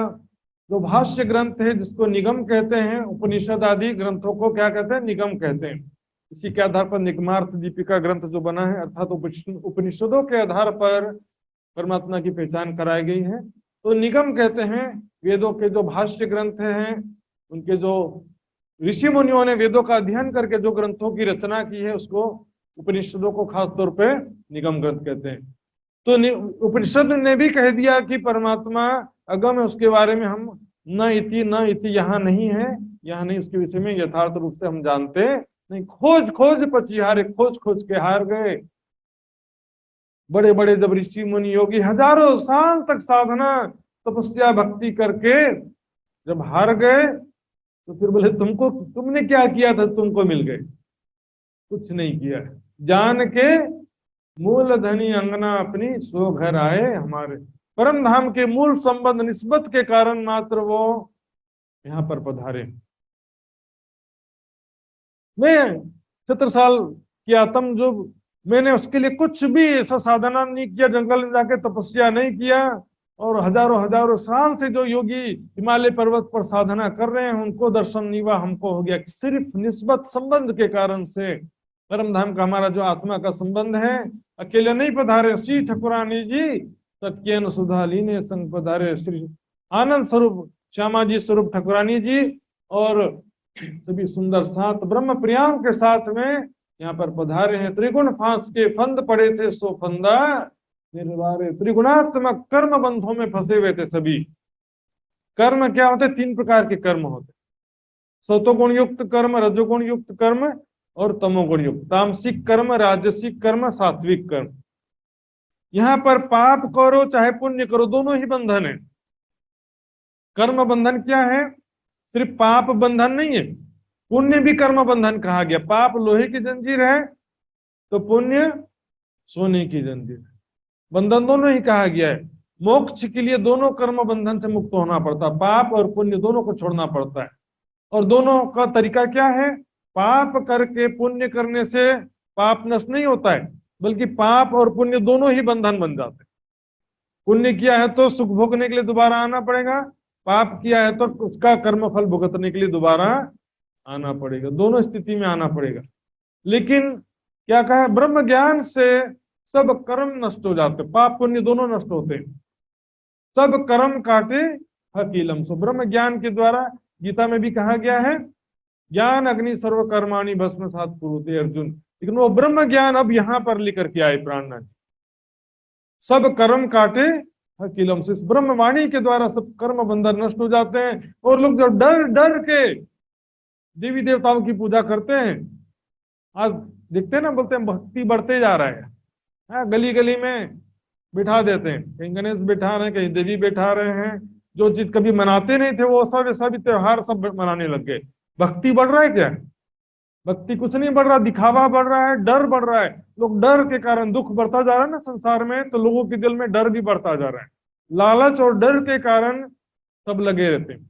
S1: जो भाष्य ग्रंथ है जिसको निगम कहते हैं, उपनिषद आदि ग्रंथों को क्या कहते हैं, निगम कहते हैं। इसी के आधार पर निगमार्थ दीपिका ग्रंथ जो बना है, अर्थात उपनिषदों के आधार पर परमात्मा की पहचान कराई गई है, तो निगम कहते हैं। वेदों के जो भाष्य ग्रंथ हैं, उनके जो ऋषि मुनियों ने वेदों का अध्ययन करके जो ग्रंथों की रचना की है, उसको उपनिषदों को खास तौर पे निगम ग्रंथ कहते हैं। तो उपनिषद ने भी कह दिया कि परमात्मा अगम है, उसके बारे में हम न इति यहाँ नहीं है, यहाँ नहीं, उसके विषय में यथार्थ रूप से हम जानते नहीं। खोज खोज पछिहारे, खोज खोज के हार गए। बड़े बड़े जब ऋषि मुनि योगी हजारों साल तक साधना तपस्या भक्ति करके जब हार गए, तो फिर बोले तुमने क्या किया था, तुमको मिल गए। कुछ नहीं किया, जान के मूल धनी अंगना अपनी सो घर आए। हमारे परम धाम के मूल संबंध निस्बत के कारण मात्र वो यहाँ पर पधारे। मैं छत्रसाल की आत्म जो मैंने उसके लिए कुछ भी ऐसा साधना नहीं किया, जंगल में जाके तपस्या नहीं किया, और हजारों हजारों साल से जो योगी हिमालय पर्वत पर साधना कर रहे हैं, उनको दर्शन नहीं हुआ, हमको हो गया। सिर्फ निस्बत संबंध के कारण से परम धाम का हमारा जो आत्मा का संबंध है, अकेले नहीं पधारे श्री ठकुरानी जी, सत्यन सुधा लीने संग पधारे श्री आनंद स्वरूप श्यामा जी स्वरूप ठकुरानी जी, और सभी सुंदर सात ब्रह्म प्रियाओं के साथ में यहाँ पर पधारे हैं। त्रिगुण फांस के फंद पड़े थे सो फंदा निर्वारे, त्रिगुणात्मक कर्म बंधों में फंसे हुए थे सभी। कर्म क्या होते? 3 प्रकार के कर्म होते, सतोगुण युक्त कर्म, रजोगुण युक्त कर्म और तमोगुण युक्त। तामसिक कर्म, राजसिक कर्म, सात्विक कर्म। यहाँ पर पाप करो चाहे पुण्य करो, दोनों ही बंधन है। कर्म बंधन क्या है? सिर्फ पाप बंधन नहीं है, पुण्य भी कर्म बंधन कहा गया। पाप लोहे की जंजीर है तो पुण्य सोने की जंजीर है, बंधन दोनों ही कहा गया है। मोक्ष के लिए दोनों कर्म बंधन से मुक्त होना पड़ता है, पाप और पुण्य दोनों को छोड़ना पड़ता है। और दोनों का तरीका क्या है? पाप करके पुण्य करने से पाप नष्ट नहीं होता है, बल्कि पाप और पुण्य दोनों ही बंधन बन जाते हैं। पुण्य किया है तो सुख भोगने के लिए दोबारा आना पड़ेगा, पाप किया है तो उसका कर्म फल भुगतने के लिए दोबारा आना पड़ेगा, दोनों स्थिति में आना पड़ेगा। लेकिन क्या कहा? ब्रह्म ज्ञान से सब कर्म नष्ट हो जाते, पाप पुण्य दोनों नष्ट होते, सब कर्म काटे हकीलम। सो ब्रह्म ज्ञान के द्वारा, गीता में भी कहा गया है, ज्ञान अग्नि सर्व कर्माणि भस्म सात कुरुते अर्जुन। लेकिन वो ब्रह्म ज्ञान अब यहाँ पर लेकर के आए प्राणनाथ, सब कर्म काटे हकीलम से। इस ब्रह्मवाणी के द्वारा सब कर्म बंधन नष्ट हो जाते हैं। और लोग जो डर डर के देवी देवताओं की पूजा करते हैं, आज देखते हैं ना, बोलते हैं भक्ति बढ़ते जा रहा है। गली गली में बिठा देते हैं, कहीं गणेश बिठा रहे हैं, कहीं देवी बिठा रहे हैं। जो चीज कभी मनाते नहीं थे वो सब सभी त्योहार सब मनाने लग गए। भक्ति बढ़ रहा है क्या? भक्ति कुछ नहीं बढ़ रहा, दिखावा बढ़ रहा है, डर बढ़ रहा है। लोग डर के कारण, दुख बढ़ता जा रहा है ना संसार में, तो लोगों के दिल में डर भी बढ़ता जा रहा है। लालच और डर के कारण सब लगे रहते हैं।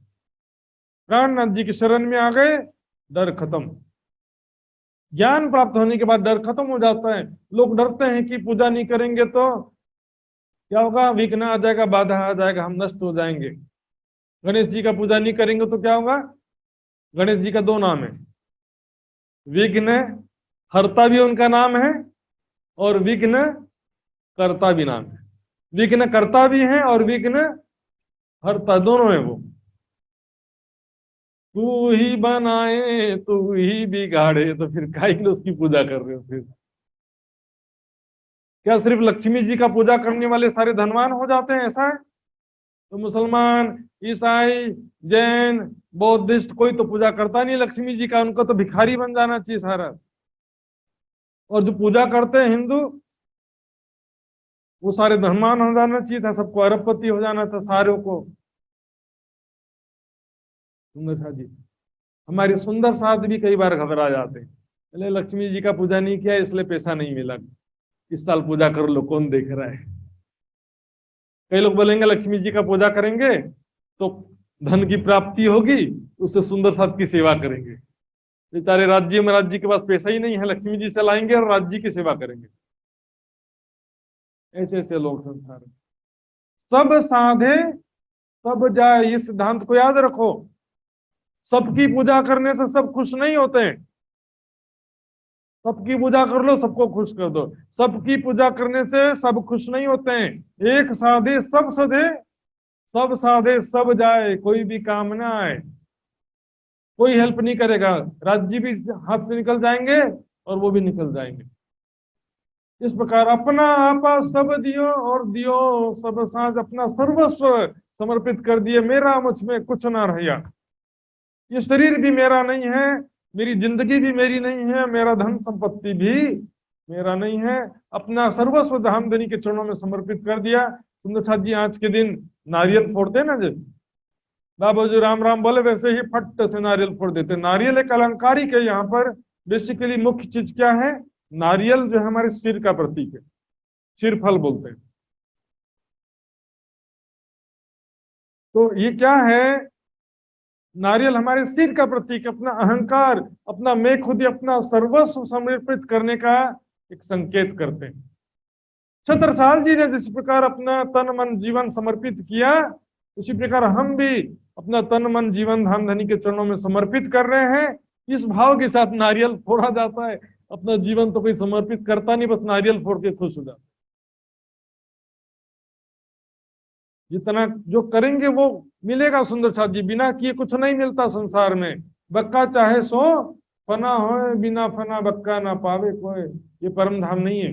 S1: प्राणनाथ जी की शरण में आ गए, डर खत्म। ज्ञान प्राप्त होने के बाद डर खत्म हो जाता है। लोग डरते हैं कि पूजा नहीं करेंगे तो क्या होगा, विघ्न आ जाएगा, बाधा आ जाएगा, हम नष्ट हो जाएंगे। गणेश जी का पूजा नहीं करेंगे तो क्या होगा? गणेश जी का 2 नाम है, विघ्न हरता भी उनका नाम है और विघ्न कर्ता भी नाम है। विघ्न कर्ता भी है और विघ्न हरता, दोनों है वो। तू ही बनाए तू ही बिगाड़े, तो फिर काहे के लिए उसकी पूजा कर रहे हो? फिर क्या सिर्फ लक्ष्मी जी का पूजा करने वाले सारे धनवान हो जाते हैं, ऐसा है? तो मुसलमान, ईसाई, जैन, बौद्धिस्ट कोई तो पूजा करता नहीं लक्ष्मी जी का, उनको तो भिखारी बन जाना चाहिए सारा। और जो पूजा करते हैं हिंदू, वो सारे धनवान हो जाना चाहिए था, सबको अरबपति हो जाना था सारों को। सुंदर साथ जी, हमारे सुंदर साथ भी कई बार घबरा जाते हैं, पहले लक्ष्मी जी का पूजा नहीं किया इसलिए पैसा नहीं मिला, इस साल पूजा कर लो, कौन देख रहा है। कई लोग बोलेंगे लक्ष्मी जी का पूजा करेंगे तो धन की प्राप्ति होगी, उससे सुंदर साथ की सेवा करेंगे। बेचारे राज्य महाराज जी के पास पैसा ही नहीं है, लक्ष्मी जी से लाएंगे और राज्य की सेवा करेंगे। ऐसे ऐसे लोग संसार में। सब साधे सब जाए, इस सिद्धांत को याद रखो। सबकी पूजा करने से सब खुश नहीं होते हैं। सबकी पूजा कर लो, सबको खुश कर दो। सबकी पूजा करने से सब खुश नहीं होते हैं। एक साधे सब सधे, सब साधे सब जाए, कोई भी काम ना आए, कोई हेल्प नहीं करेगा, राज्य भी हाथ से निकल जाएंगे और वो भी निकल जाएंगे। इस प्रकार अपना आपा सब दियो और दियो सब साझ, अपना सर्वस्व समर्पित कर दिए, मेरा मुझ में कुछ ना रहा। ये शरीर भी मेरा नहीं है, मेरी जिंदगी भी मेरी नहीं है, मेरा धन संपत्ति भी मेरा नहीं है, अपना सर्वस्व धामधनी के चरणों में समर्पित कर दिया। सुंदर साथ जी आज के दिन नारियल फोड़ते ना, जब बाबा जी राम राम बोले वैसे ही फट से नारियल फोड़ देते। नारियल एक अलंकारिक है। यहाँ पर बेसिकली मुख्य चीज क्या है? नारियल जो है हमारे सिर का प्रतीक है, सिर फल बोलते हैं। तो ये क्या है? नारियल हमारे सिर का प्रतीक, अपना अहंकार, अपना मैं खुद, अपना सर्वस्व समर्पित करने का एक संकेत करते हैं। छत्रसाल जी ने जिस प्रकार अपना तन मन जीवन समर्पित किया, उसी प्रकार हम भी अपना तन मन जीवन धाम धनी के चरणों में समर्पित कर रहे हैं। इस भाव के साथ नारियल फोड़ा जाता है। अपना जीवन तो कोई समर्पित करता नहीं, बस नारियल फोड़ के खुश हो जाता। जितना जो करेंगे वो मिलेगा सुंदर साथ जी, बिना किए कुछ नहीं मिलता संसार में। बक्का चाहे सो फना हो, बिना फना बक्का ना पावे कोई। ये परम धाम नहीं है।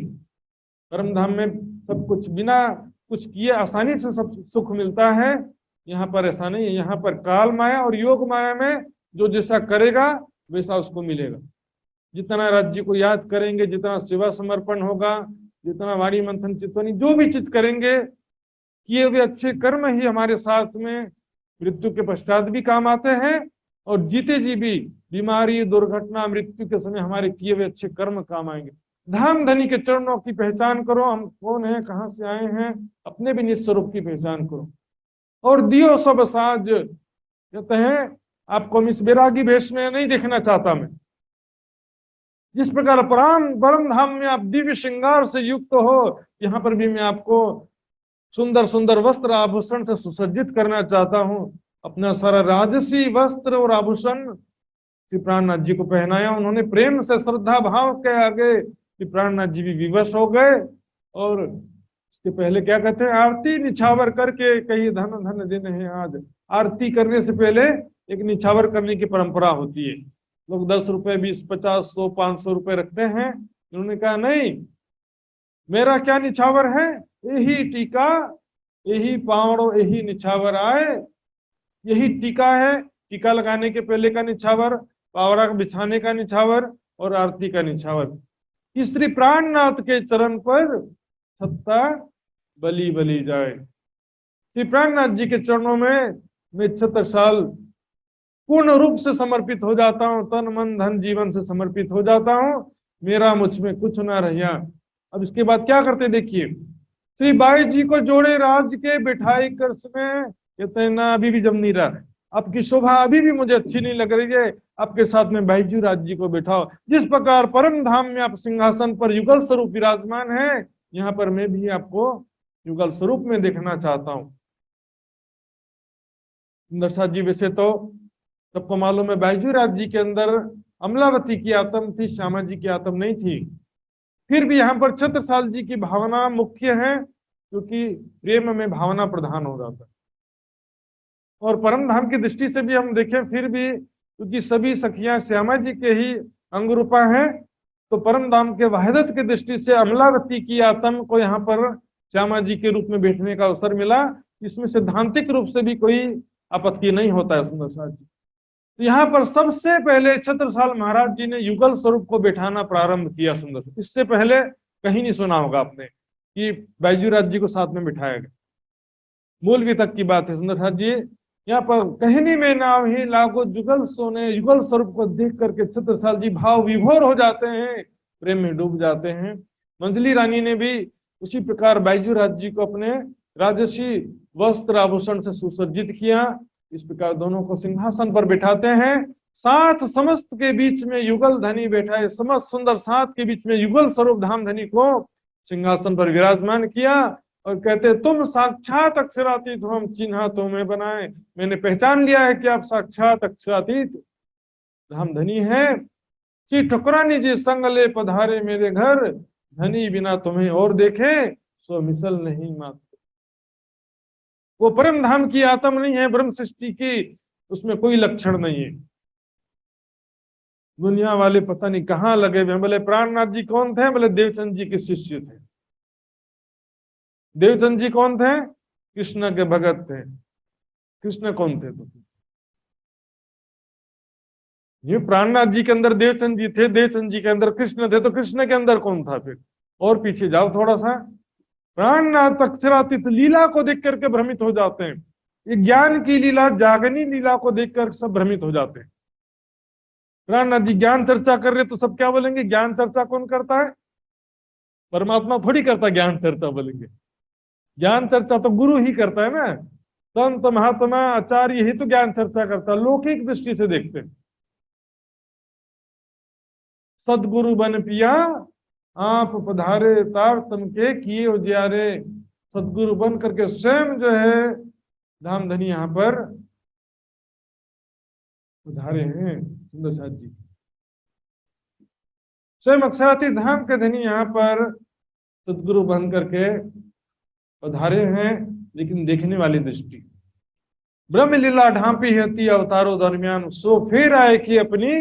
S1: परम धाम में सब कुछ बिना कुछ किए आसानी से सब सुख मिलता है। यहाँ पर ऐसा नहीं है। यहाँ पर काल माया और योग माया में जो जैसा करेगा वैसा उसको मिलेगा। जितना राज्य को याद करेंगे, जितना सेवा समर्पण होगा, जितना वाणी मंथन चित्तवनी जो भी चीज करेंगे, किए हुए अच्छे कर्म ही हमारे साथ में मृत्यु के पश्चात भी काम आते हैं, और जीते जी भी बीमारी दुर्घटना मृत्यु के समय हमारे किए हुए अच्छे कर्म काम आएंगे। धाम धनी के चरणों की पहचान करो, हम कौन है, कहाँ से आए हैं, अपने भी निज स्वरूप की पहचान करो। और दियो सब साज, कहते हैं आपको हम इस बैरागी भेष में नहीं देखना चाहता मैं। जिस प्रकार परम धाम में आप दिव्य श्रृंगार से युक्त हो, यहाँ पर भी मैं आपको सुंदर सुंदर वस्त्र आभूषण से सुसज्जित करना चाहता हूँ। अपना सारा राजसी वस्त्र और आभूषण श्री प्राणनाथ जी को पहनाया। उन्होंने प्रेम से श्रद्धा भाव के आगे श्री प्राणनाथ जी भी विवश हो गए। और उसके पहले क्या कहते हैं, आरती निछावर करके कही धन धन दिन है आज। आरती करने से पहले एक निछावर करने की परंपरा होती है। लोग 10 रुपए 20 50 100 500 रुपए रखते हैं। उन्होंने कहा नहीं, मेरा क्या निछावर है, यही टीका यही पावड़ो यही निछावर आए। यही टीका है, टीका लगाने के पहले का निछावर, पावड़ा बिछाने का निछावर और आरती का निछावर। इस श्री प्राणनाथ के चरण पर छत्ता बली बली जाए। श्री प्राणनाथ जी के चरणों में मैं 76 साल पूर्ण रूप से समर्पित हो जाता हूँ, तन मन धन जीवन से समर्पित हो जाता हूँ। मेरा मुझ में कुछ ना रहा। अब इसके बाद क्या करते देखिए, श्री बाई जी को जोड़े राज के बिठाई कर्स में, कहते हैं ना अभी भी जम नहीं रहा, आपकी शोभा अभी भी मुझे अच्छी नहीं लग रही है, आपके साथ में बाईजू राज जी को बिठाओ। जिस प्रकार परम धाम में आप सिंहासन पर युगल स्वरूप विराजमान है, यहाँ पर मैं भी आपको युगल स्वरूप में देखना चाहता हूँ। सुंदर साथ जी वैसे तो सबको मालूम है बाईजू राज जी के अंदर अमलावती की आत्म थी, श्यामा जी की आत्म नहीं थी। फिर भी यहाँ पर छत्रसाल जी की भावना मुख्य है, क्योंकि प्रेम में भावना प्रधान हो जाता है। और परम धाम की दृष्टि से भी हम देखें, फिर भी क्योंकि सभी सखियां श्यामा जी के ही अंगरूपा हैं, तो परम धाम के वहदत की दृष्टि से अमलावती की आत्म को यहाँ पर श्यामा जी के रूप में बैठने का अवसर मिला। इसमें सिद्धांतिक रूप से भी कोई आपत्ति नहीं होता है। सुंदर साथ जी, तो यहाँ पर सबसे पहले छत्रसाल महाराज जी ने युगल स्वरूप को बैठाना प्रारंभ किया। सुंदर, इससे पहले कहीं नहीं सुना होगा आपने कि बाईजू राज जी को साथ में बिठाया गया। मूल तक की बात है सुंदर साथ जी। यहाँ पर कहनी में नाम ही लागो जुगल सोने, युगल स्वरूप को देख करके छत्रसाल जी भाव विभोर हो जाते हैं, प्रेम में डूब जाते हैं। मंजली रानी ने भी उसी प्रकार बाईजू राज जी को अपने राजसी वस्त्र आभूषण से सुसज्जित किया। इस प्रकार दोनों को सिंहासन पर बिठाते हैं। सात समस्त के बीच में युगल धनी बैठा है, समस्त सुंदर सात के बीच में युगल स्वरूप धाम धनी को सिंहासन पर विराजमान किया और कहते तुम साक्षात अक्षरातीत हो, हम चिन्हा तुम्हें बनाए। मैंने पहचान लिया है कि आप साक्षात अक्षरातीत धाम धनी है। श्री ठकुरानी जी संग ले पधारे मेरे घर, धनी बिना तुम्हें और देखे सो मिसल नहीं मात्र। वो परम धाम की आत्म नहीं है, ब्रह्म सृष्टि की उसमें कोई लक्षण नहीं है। दुनिया वाले पता नहीं कहाँ लगे हुए। बोले प्राणनाथ जी कौन थे? बोले देवचंद जी के शिष्य थे। देवचंद जी कौन थे? कृष्ण के भगत थे। कृष्ण कौन थे? तो ये प्राणनाथ जी के अंदर देवचंद जी थे, देवचंद जी के अंदर कृष्ण थे, तो कृष्ण के अंदर कौन था फिर? और पीछे जाओ थोड़ा सा। प्राणनाथ अक्षरातीत लीला को देख करके भ्रमित हो जाते हैं। ये ज्ञान की लीला, जागनी लीला को देखकर सब भ्रमित हो जाते हैं। प्राणनाथ जी ज्ञान चर्चा कर रहे तो सब क्या बोलेंगे? ज्ञान चर्चा कौन करता है? परमात्मा थोड़ी करता ज्ञान चर्चा, बोलेंगे। ज्ञान चर्चा तो गुरु ही करता है ना। संत महात्मा आचार्य ही तो ज्ञान चर्चा करता है, लौकिक दृष्टि से देखते हैं। सदगुरु बन पिया आप पधारे, तार तन के किए उजियारे। सदगुरु बन करके स्वयं जो है धाम धनी यहाँ पर पधारे हैं सुंदर साथ जी। स्वयं अक्षराती धाम के धनी यहाँ पर सदगुरु बन करके पधारे हैं, लेकिन देखने वाली दृष्टि। ब्रह्म लीला ढांपी हती अवतारों दरमियान, सो फिर आए कि अपनी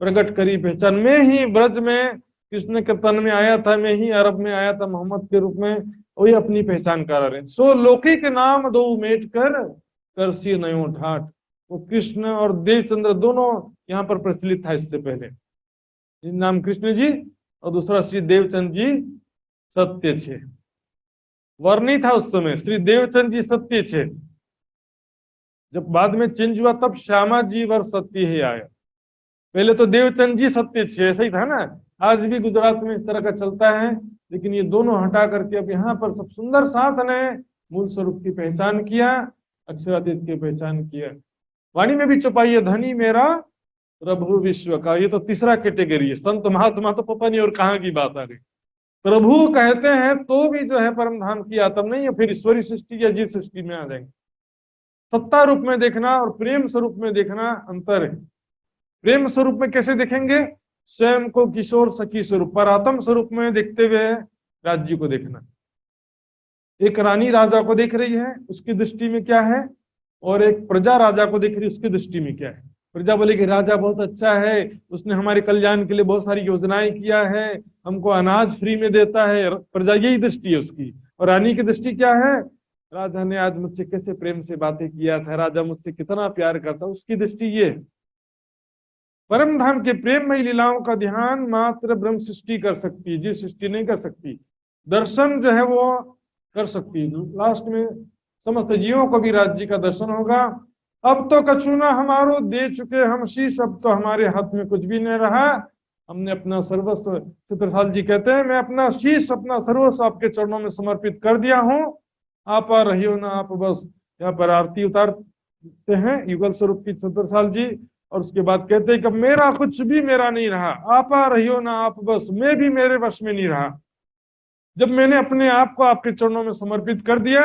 S1: प्रकट करी पहचान। में ही ब्रज में कृष्ण के तन में आया था, मैं ही अरब में आया था मोहम्मद के रूप में, वही अपनी पहचान करा रहे। सो लौकिक नाम दो मेट कर सी नयो ठाठ। वो कृष्ण और देवचंद्र दोनों यहाँ पर प्रचलित था इससे पहले। नाम कृष्ण जी और दूसरा श्री देवचंद जी सत्य छे। वर नहीं था उस समय, श्री देवचंद जी सत्य छे। जब बाद में चेंज हुआ तब श्यामा जी वर सत्य ही आया। पहले तो देवचंद जी सत्य छे, ऐसा ही था ना। आज भी गुजरात में इस तरह का चलता है, लेकिन ये दोनों हटा करके अब यहाँ पर सब सुंदर साथ ने मूल स्वरूप की पहचान किया, अक्षरातीत की पहचान किया। वाणी में भी छुपाई है धनी मेरा प्रभु विश्व का। ये तो तीसरा कैटेगरी है। संत महात्मा तो पता नहीं और कहाँ की बात आ गई। प्रभु कहते हैं तो भी जो है परम धाम की आत्म नहीं है, फिर ईश्वरी सृष्टि या जीव सृष्टि में आ जाएंगे। सत्ता रूप में देखना और प्रेम स्वरूप में देखना अंतर है। प्रेम स्वरूप में कैसे देखेंगे? स्वयं को किशोर सखी स्वरूप पर आत्म स्वरूप में देखते हुए राज्य को देखना। एक रानी राजा को देख रही है, उसकी दृष्टि में क्या है, और एक प्रजा राजा को देख रही है, उसकी दृष्टि में क्या है। प्रजा बोले कि राजा बहुत अच्छा है, उसने हमारे कल्याण के लिए बहुत सारी योजनाएं किया है, हमको अनाज फ्री में देता है। प्रजा यही दृष्टि है उसकी। और रानी की दृष्टि क्या है? राजा ने आज मुझसे कैसे प्रेम से बातें किया था, राजा मुझसे कितना प्यार करता, उसकी दृष्टि ये। परम धाम के प्रेममयी लीलाओं का ध्यान मात्र ब्रह्म सृष्टि कर सकती है, जीव सृष्टि नहीं कर सकती। दर्शन जो है वो कर सकती है। लास्ट में समस्त जीवों को भी राज्य का दर्शन होगा। अब तो कछुना हमारो दे चुके हम शीश, अब तो हमारे हाथ में कुछ भी नहीं रहा, हमने अपना सर्वस्व, चित्रसाल जी कहते हैं, मैं अपना शीश अपना सर्वस्व आपके चरणों में समर्पित कर दिया हूँ, आप आ रही हो ना आप। बस यहाँ पर आरती उतारते हैं युगल स्वरूप की चित्रसाल जी, और उसके बाद कहते हैं कि मेरा कुछ भी मेरा नहीं रहा, आप आ रही हो ना आप, बस मैं भी मेरे वश में नहीं रहा। जब मैंने अपने आप को आपके चरणों में समर्पित कर दिया,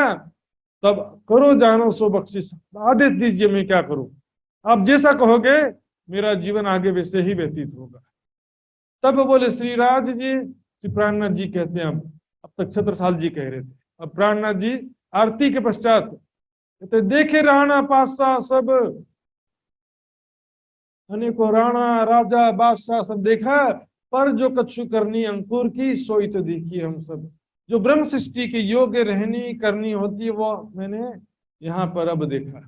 S1: तब करो जानो सो बख्शिश, आदेश दीजिए मैं क्या करूं, आप जैसा कहोगे मेरा जीवन आगे वैसे ही व्यतीत होगा। तब बोले श्री राज जी, श्री प्राणनाथ जी कहते हैं, अब तक छत्रसाल जी कह रहे थे, अब प्राणनाथ जी आरती के पश्चात कहते देखे राणा पासा सब, अनेकों राणा राजा बादशाह सब देखा, पर जो कछु करनी अंकुर की सोई तो देखी हम सब। जो ब्रह्म सृष्टि के योग्य रहनी करनी होती है वो मैंने यहाँ पर अब देखा।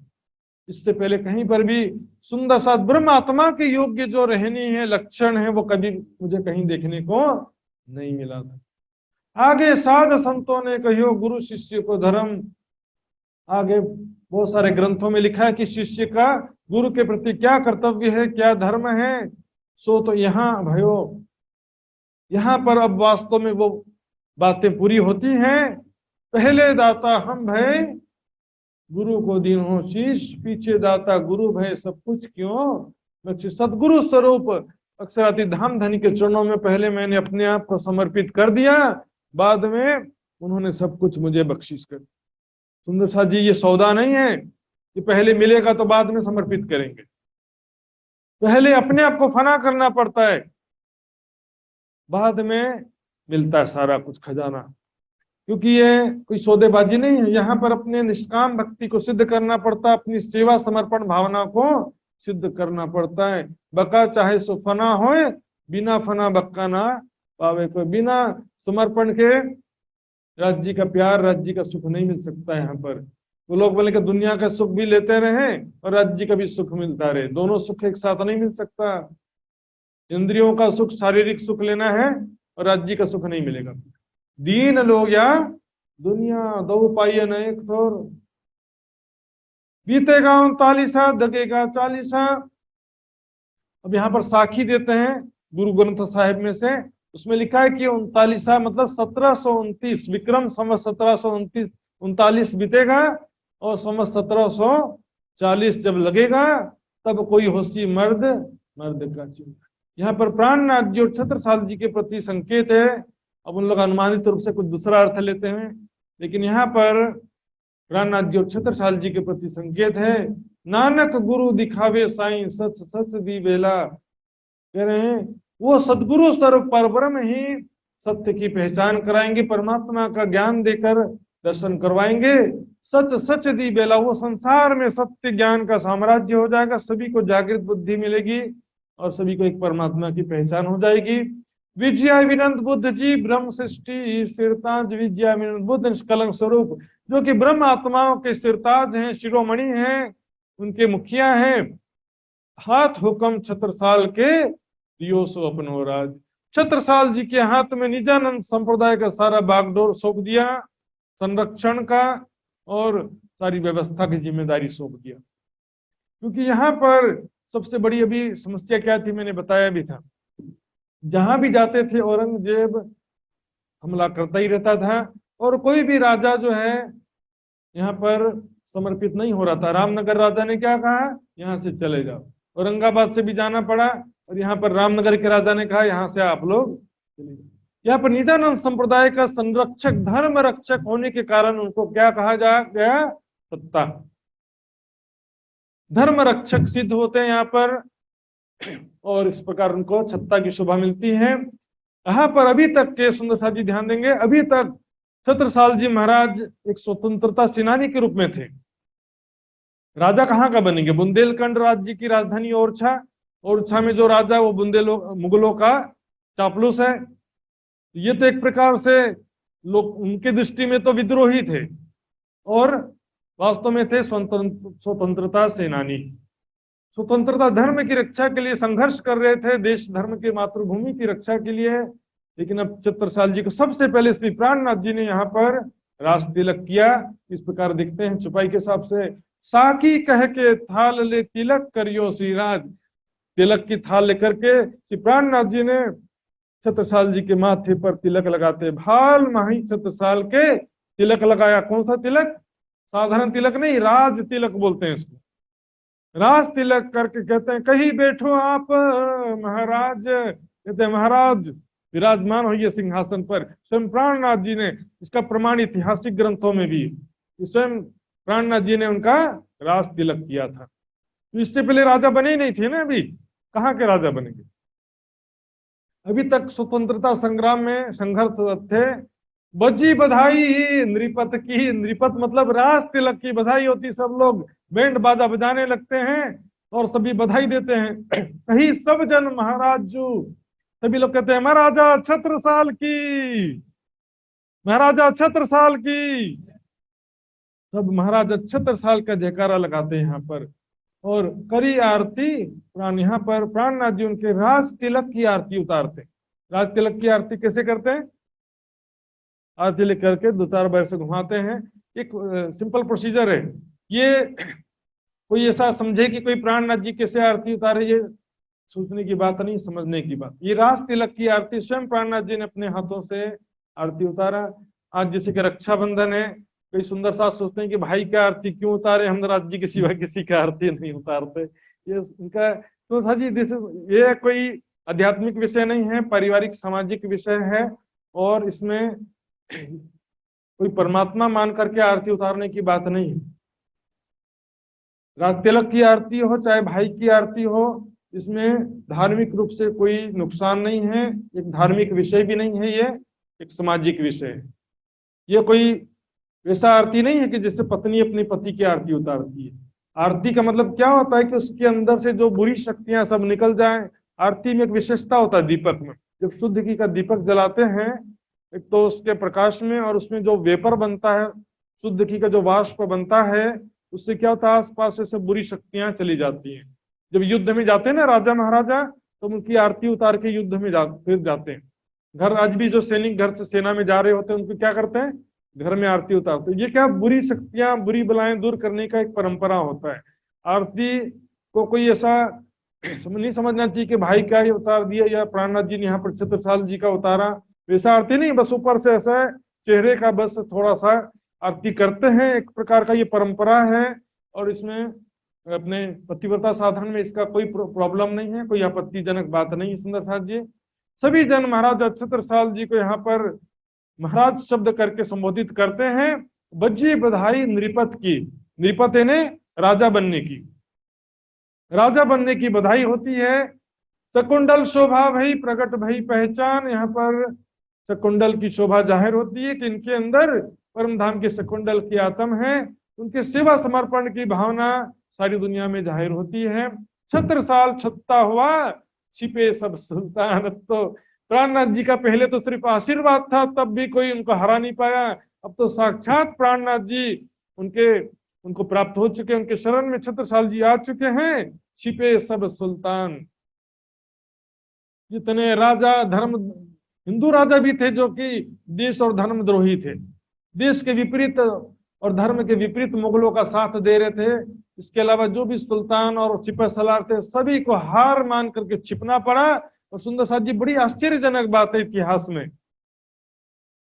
S1: इससे पहले कहीं पर भी सुंदर सा ब्रह्म आत्मा के योग्य जो रहनी है लक्षण है वो कभी मुझे कहीं देखने को नहीं मिला था। आगे साध संतों ने कहियो गुरु शिष्य को धर्म, आगे बहुत सारे ग्रंथों में लिखा है कि शिष्य का गुरु के प्रति क्या कर्तव्य है, क्या धर्म है। सो तो यहाँ भयो, यहाँ पर अब वास्तव में वो बातें पूरी होती हैं। पहले दाता हम भय गुरु को दीनो शीश, पीछे दाता गुरु भय सब कुछ क्यों। सदगुरु स्वरूप अक्षराती धाम धनी के चरणों में पहले मैंने अपने आप को समर्पित कर दिया, बाद में उन्होंने सब कुछ मुझे बख्शिश कर। सुंदर सा जी ये सौदा नहीं है कि पहले मिलेगा तो बाद में समर्पित करेंगे। पहले अपने आप को फना करना पड़ता है, बाद में मिलता है सारा कुछ खजाना। क्योंकि ये कोई सौदेबाजी नहीं है, यहाँ पर अपने निष्काम भक्ति को सिद्ध करना पड़ता है, अपनी सेवा समर्पण भावना को सिद्ध करना पड़ता है। बका चाहे सो फना होए, बिना फना बक्का ना पावे कोई। बिना समर्पण के राज्य का प्यार, राज्य का सुख नहीं मिल सकता है। यहाँ पर तो लोग बोले कि दुनिया का सुख भी लेते रहे और राज्य का भी सुख मिलता रहे, दोनों सुख एक साथ नहीं मिल सकता। इंद्रियों का सुख, शारीरिक सुख लेना है और राज्य का सुख नहीं मिलेगा। दीन लोग या दुनिया दो पाइए न एक ठोर, बीतेगा 39 दगेगा 40। अब यहाँ पर साखी देते हैं गुरु ग्रंथ साहिब में से, उसमें लिखा है कि 39 मतलब 1729 विक्रम संवत 1739 बीतेगा और संवत 1740 जब लगेगा तब कोई होशी मर्द का चिन्ह। यहाँ पर प्राणनाथ जी और छत्रसाल जी के प्रति संकेत है। अब उन लोग अनुमानित रूप से कुछ दूसरा अर्थ लेते हैं, लेकिन यहाँ पर प्राणनाथ जी और छत्रसाल जी के प्रति संकेत है। नानक गुरु दिखावे साईं, सच सच दी बेला। कह रहे हैं वो सद्गुरु स्वरूप परब्रह्म ही सत्य की पहचान कराएंगे, परमात्मा का ज्ञान देकर दर्शन करवाएंगे। सच सच दी बेला, वो संसार में सत्य ज्ञान का साम्राज्य हो जाएगा, सभी को जागृत बुद्धि मिलेगी और सभी को एक परमात्मा की पहचान हो जाएगी। विजया विनंद बुद्ध जी ब्रह्म सृष्टि सिरताज, विजया विनंद बुद्ध निष्कलंक स्वरूप, जो कि ब्रह्म आत्माओं के सिरताज हैं, शिरोमणि हैं, उनके मुखिया हैं। हाथ हुक्म छत्रसाल के दियो सो अपनो राज, छत्रसाल जी के हाथ में निजानंद संप्रदाय का सारा बागडोर सौंप दिया, संरक्षण का और सारी व्यवस्था की जिम्मेदारी सौंप दिया। क्योंकि यहाँ पर सबसे बड़ी अभी समस्या क्या थी, मैंने बताया भी था, जहां भी जाते थे औरंगजेब हमला करता ही रहता था, और कोई भी राजा जो है यहाँ पर समर्पित नहीं हो रहा था। रामनगर राजा ने क्या कहा, यहाँ से चले जाओ, औरंगाबाद से भी जाना पड़ा, और यहाँ पर रामनगर के राजा ने कहा यहाँ से आप लोग चले जाओ। यहाँ पर निजानंद संप्रदाय का संरक्षक, धर्म रक्षक होने के कारण उनको क्या कहा जा गया, सत्ता धर्म रक्षक सिद्ध होते हैं यहाँ पर, और इस प्रकार उनको सत्ता की शोभा मिलती है। यहाँ पर अभी तक के सुंदर साथ जी ध्यान देंगे, अभी तक छत्रसाल जी महाराज एक स्वतंत्रता सेनानी के रूप में थे। राजा कहाँ का बनेंगे, बुंदेलखंड राज्य की राजधानी ओरछा, ओरछा में जो राजा वो मुगलों का चापलूस है। ये तो एक प्रकार से लोग उनके दृष्टि में तो विद्रोही थे, और वास्तव में थे स्वतंत्रता सेनानी। स्वतंत्रता धर्म की रक्षा के लिए संघर्ष कर रहे थे, देश धर्म के मातृभूमि की रक्षा के लिए। लेकिन अब छत्रसाल जी को सबसे पहले श्री प्राणनाथ जी ने यहाँ पर राज तिलक किया। इस प्रकार दिखते हैं चुपाई के हिसाब से, साकी कह के थाल ले तिलक करियो श्रीराज, तिलक की थाल लेकर के श्री प्राणनाथ जी ने छत्रसाल जी के माथे पर तिलक लगाते, भाल माही छत्रसाल के तिलक लगाया। कौन सा तिलक, साधारण तिलक नहीं, राज तिलक बोलते हैं इसको। राज तिलक करके कहते हैं, कहीं बैठो आप महाराज, कहते हैं महाराज विराजमान होइए सिंहासन पर। स्वयं प्राणनाथ जी ने इसका प्रमाण ऐतिहासिक ग्रंथों में भी, स्वयं प्राणनाथ जी ने उनका राज तिलक किया था। तो इससे पहले राजा बने ही नहीं थे ना, अभी कहाँ के राजा बनेंगे। अभी तक स्वतंत्रता संग्राम में संघर्ष थे। बजी बधाई नृपत की, नृपत मतलब राज तिलक की बधाई होती, सब लोग बैंड बाजा बजाने लगते हैं और सभी बधाई देते हैं। कहीं सब जन महाराज जो, सभी लोग कहते हैं महाराजा छत्रसाल की, महाराजा छत्रसाल की, सब महाराजा छत्रसाल का जयकारा लगाते हैं यहाँ पर। और करी आरती प्राण, यहाँ पर प्राणनाथ जी उनके राज तिलक की आरती उतारते। राज तिलक की आरती कैसे करते हैं, आरती ले करके दो चार बार से घुमाते हैं। एक सिंपल प्रोसीजर है ये, कोई ऐसा समझे कि कोई प्राणनाथ जी कैसे आरती उतारे, ये सोचने की बात नहीं, समझने की बात। ये राज तिलक की आरती स्वयं प्राणनाथ जी ने अपने हाथों से आरती उतारा। आज जैसे कि रक्षाबंधन है, कई सुंदर साथ सोचते हैं कि भाई क्या आरती क्यों उतारे, हम राज्य के सिवा किसी का आरती नहीं उतारते। ये उनका तो था जी, ये कोई आध्यात्मिक विषय नहीं है, पारिवारिक सामाजिक विषय है, और इसमें कोई परमात्मा मान करके आरती उतारने की बात नहीं है। राज तिलक की आरती हो चाहे भाई की आरती हो, इसमें धार्मिक रूप से कोई नुकसान नहीं है, एक धार्मिक विषय भी नहीं है, ये एक सामाजिक विषय है। ये कोई वैसा आरती नहीं है कि जैसे पत्नी अपनी पति की आरती उतारती है। आरती का मतलब क्या होता है कि उसके अंदर से जो बुरी शक्तियां सब निकल जाएं। आरती में एक विशेषता होता है दीपक में, जब शुद्ध घी का दीपक जलाते हैं, एक तो उसके प्रकाश में और उसमें जो वेपर बनता है, शुद्ध घी का जो वाष्प बनता है, उससे क्या होता है आसपास से सब बुरी शक्तियां चली जाती हैं। जब युद्ध में जाते हैं ना राजा महाराजा, तो उनकी आरती उतार के युद्ध में फिर जाते हैं। घर आज भी जो सैनिक घर से सेना में जा रहे होते हैं, उनको क्या करते हैं, घर में आरती उतारते हैं। ये क्या, बुरी शक्तियां बुरी बलाएं दूर करने का एक परंपरा होता है। आरती को कोई ऐसा नहीं समझना चाहिए कि भाई क्या ये उतार दिया या प्राणनाथ जी ने यहाँ पर छत्रसाल जी का उतारा, वैसा आरती नहीं, बस ऊपर से ऐसा चेहरे का बस थोड़ा सा आरती करते हैं, एक प्रकार का ये परंपरा है। और इसमें अपने पतिव्रता साधन में इसका कोई प्रॉब्लम नहीं है, कोई आपत्तिजनक बात नहीं है। सुंदर साथ जी सभी जन महाराज छत्रसाल जी को यहाँ पर महाराज शब्द करके संबोधित करते हैं। बज्जी बधाई नृपत की, नृपत ने राजा बनने की, राजा बनने की बधाई होती है। शकुंडल शोभा भई प्रकट भई पहचान। यहाँ पर शकुंडल की शोभा जाहिर होती है कि इनके अंदर परम धाम के शकुंडल की आत्म है, उनके सेवा समर्पण की भावना सारी दुनिया में जाहिर होती है। 76 साल छत्ता हुआ छिपे सब सुल्तान। तो प्राणनाथ जी का पहले तो सिर्फ आशीर्वाद था, तब भी कोई उनको हरा नहीं पाया। अब तो साक्षात प्राणनाथ जी उनको प्राप्त हो चुके, उनके शरण में छत्रसाल जी आ चुके हैं। छिपे सब सुल्तान, जितने राजा धर्म हिंदू राजा भी थे जो कि देश और धर्म द्रोही थे, देश के विपरीत और धर्म के विपरीत मुगलों का साथ दे रहे थे। इसके अलावा जो भी सुल्तान और सिपह सलार थे, सभी को हार मान करके छिपना पड़ा। और सुंदर साथ जी, बड़ी आश्चर्यजनक बात है इतिहास में,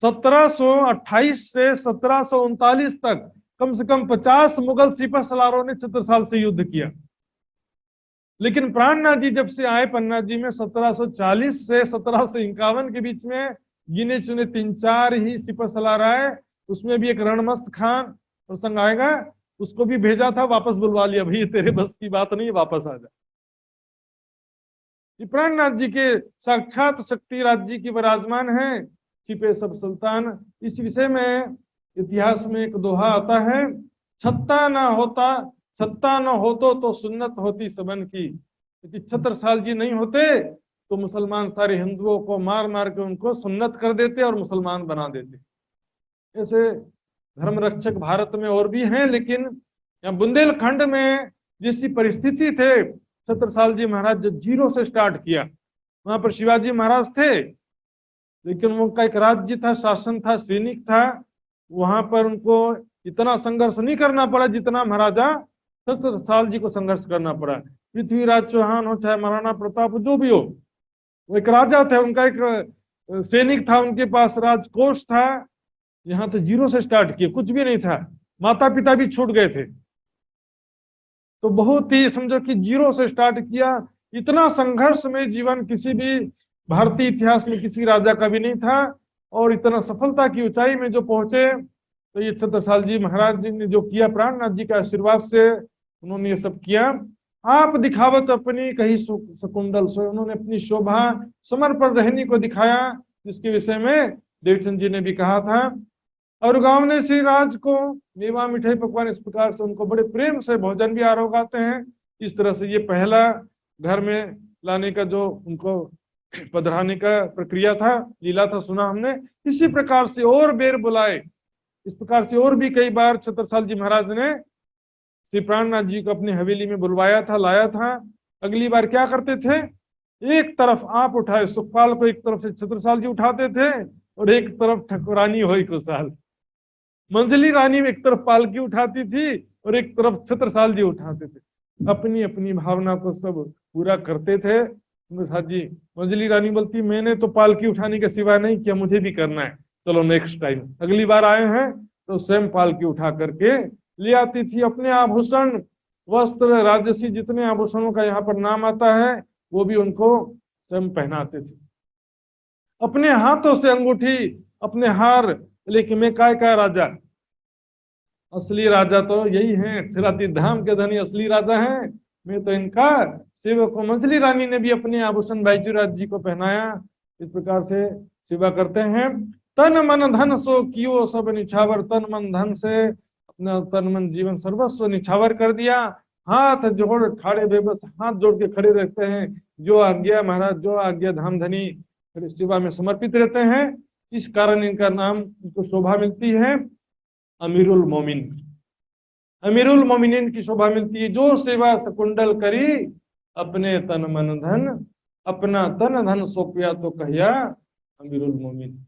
S1: 1728 से 1739 तक कम से कम 50 मुगल सिपह सलारों ने छत्रसाल से युद्ध किया। लेकिन प्राणनाथ जी जब से आए पन्ना जी में 1740 से 1751 के बीच में गिने चुने 3-4 ही सिपह सलार आए। उसमें भी एक रणमस्त खान प्रसंग आएगा, उसको भी भेजा था, वापस बुलवा लिया, भाई तेरे बस की बात नहीं, वापस आ जा। प्राणनाथ जी के साक्षात शक्ति राज्य की विराजमान है, छिपे सब सुल्तान। इस विषय में इतिहास में एक दोहा आता है, छत्ता न होतो तो सुन्नत होती सबन की। यदि छत्रसाल जी नहीं होते तो मुसलमान सारे हिंदुओं को मार मार के उनको सुन्नत कर देते और मुसलमान बना देते। ऐसे धर्म रक्षक भारत में और भी हैं, लेकिन यहाँ बुंदेलखंड में जैसी परिस्थिति थे, छत्रसाल जी महाराज जब 0 से स्टार्ट किया, वहां पर शिवाजी महाराज थे, लेकिन उनका एक राज्य था, शासन था, सैनिक था। वहां पर उनको इतना संघर्ष नहीं करना पड़ा जितना महाराजा छत्रसाल जी को संघर्ष करना पड़ा। पृथ्वीराज चौहान हो चाहे महाराणा प्रताप, जो भी हो, वो एक राजा थे, उनका एक सैनिक था, उनके पास राजकोष था। यहाँ तो 0 से स्टार्ट किए, कुछ भी नहीं था, माता पिता भी छूट गए थे। तो बहुत ही समझो कि 0 से स्टार्ट किया। इतना संघर्ष में जीवन किसी भी भारतीय इतिहास में किसी राजा का भी नहीं था। और इतना सफलता की ऊंचाई में जो पहुंचे, तो ये छत्रसाल जी महाराज जी ने जो किया, प्राणनाथ जी के आशीर्वाद से उन्होंने ये सब किया। आप दिखावत अपनी कही शकुंडल सोए, उन्होंने अपनी शोभा समर्पण रहनी को दिखाया, जिसके विषय में देवचंद जी ने भी कहा था। और गांव ने श्री राज को मेवा मिठाई पकवान, इस प्रकार से उनको बड़े प्रेम से भोजन भी आरोग आते हैं। इस तरह से ये पहला घर में लाने का जो उनको पधराने का प्रक्रिया था, लीला था, सुना हमने। इसी प्रकार से और बेर बुलाए, इस प्रकार से और भी कई बार छत्रसाल जी महाराज ने श्री प्राणनाथ जी को अपनी हवेली में बुलवाया था, लाया था। अगली बार क्या करते थे, एक तरफ आप उठाए सुखपाल को, एक तरफ से छत्रसाल जी उठाते थे, और एक तरफ ठकुरानी होई कुशाल, मंजली रानी में एक तरफ पालकी उठाती थी और एक तरफ छत्रसाल जी उठाते थे। अपनी अपनी भावना को सब पूरा करते थे। साथ जी मंजली रानी बोलती, मैंने तो पालकी उठाने के सिवा नहीं किया, मुझे भी करना है, चलो नेक्स्ट टाइम, अगली बार आए हैं तो स्वयं पालकी उठा करके ले आती थी। अपने आभूषण वस्त्र राजसी जितने आभूषणों का यहाँ पर नाम आता है, वो भी उनको स्वयं पहनाते थे। अपने हाथों से अंगूठी, अपने हार, लेकिन मैं काय का राजा, असली राजा तो यही है, अक्षराती धाम के धनी असली राजा हैं, मैं तो इनका सेवक को। मंजली रानी ने भी अपने आभूषण बाईजूराज जी को पहनाया। इस प्रकार से सेवा करते हैं। तन मन धन सो कियो सब निछावर, तन मन धन से अपना तन मन जीवन सर्वस्व निछावर कर दिया। हाथ जोड़ ठाड़े बेबस, हाथ जोड़ के खड़े रहते हैं, जो आज्ञा महाराज, जो आज्ञा धाम धनी, सेवा में समर्पित रहते हैं। इस कारण इनका नाम, इनको शोभा मिलती है अमीरुल मोमिन, अमीरुल मोमिनीन की शोभा मिलती है। जो सेवा सकुंडल करी अपने तन मन धन, अपना तन धन सौंपया तो कहिया अमीरुल मोमिन,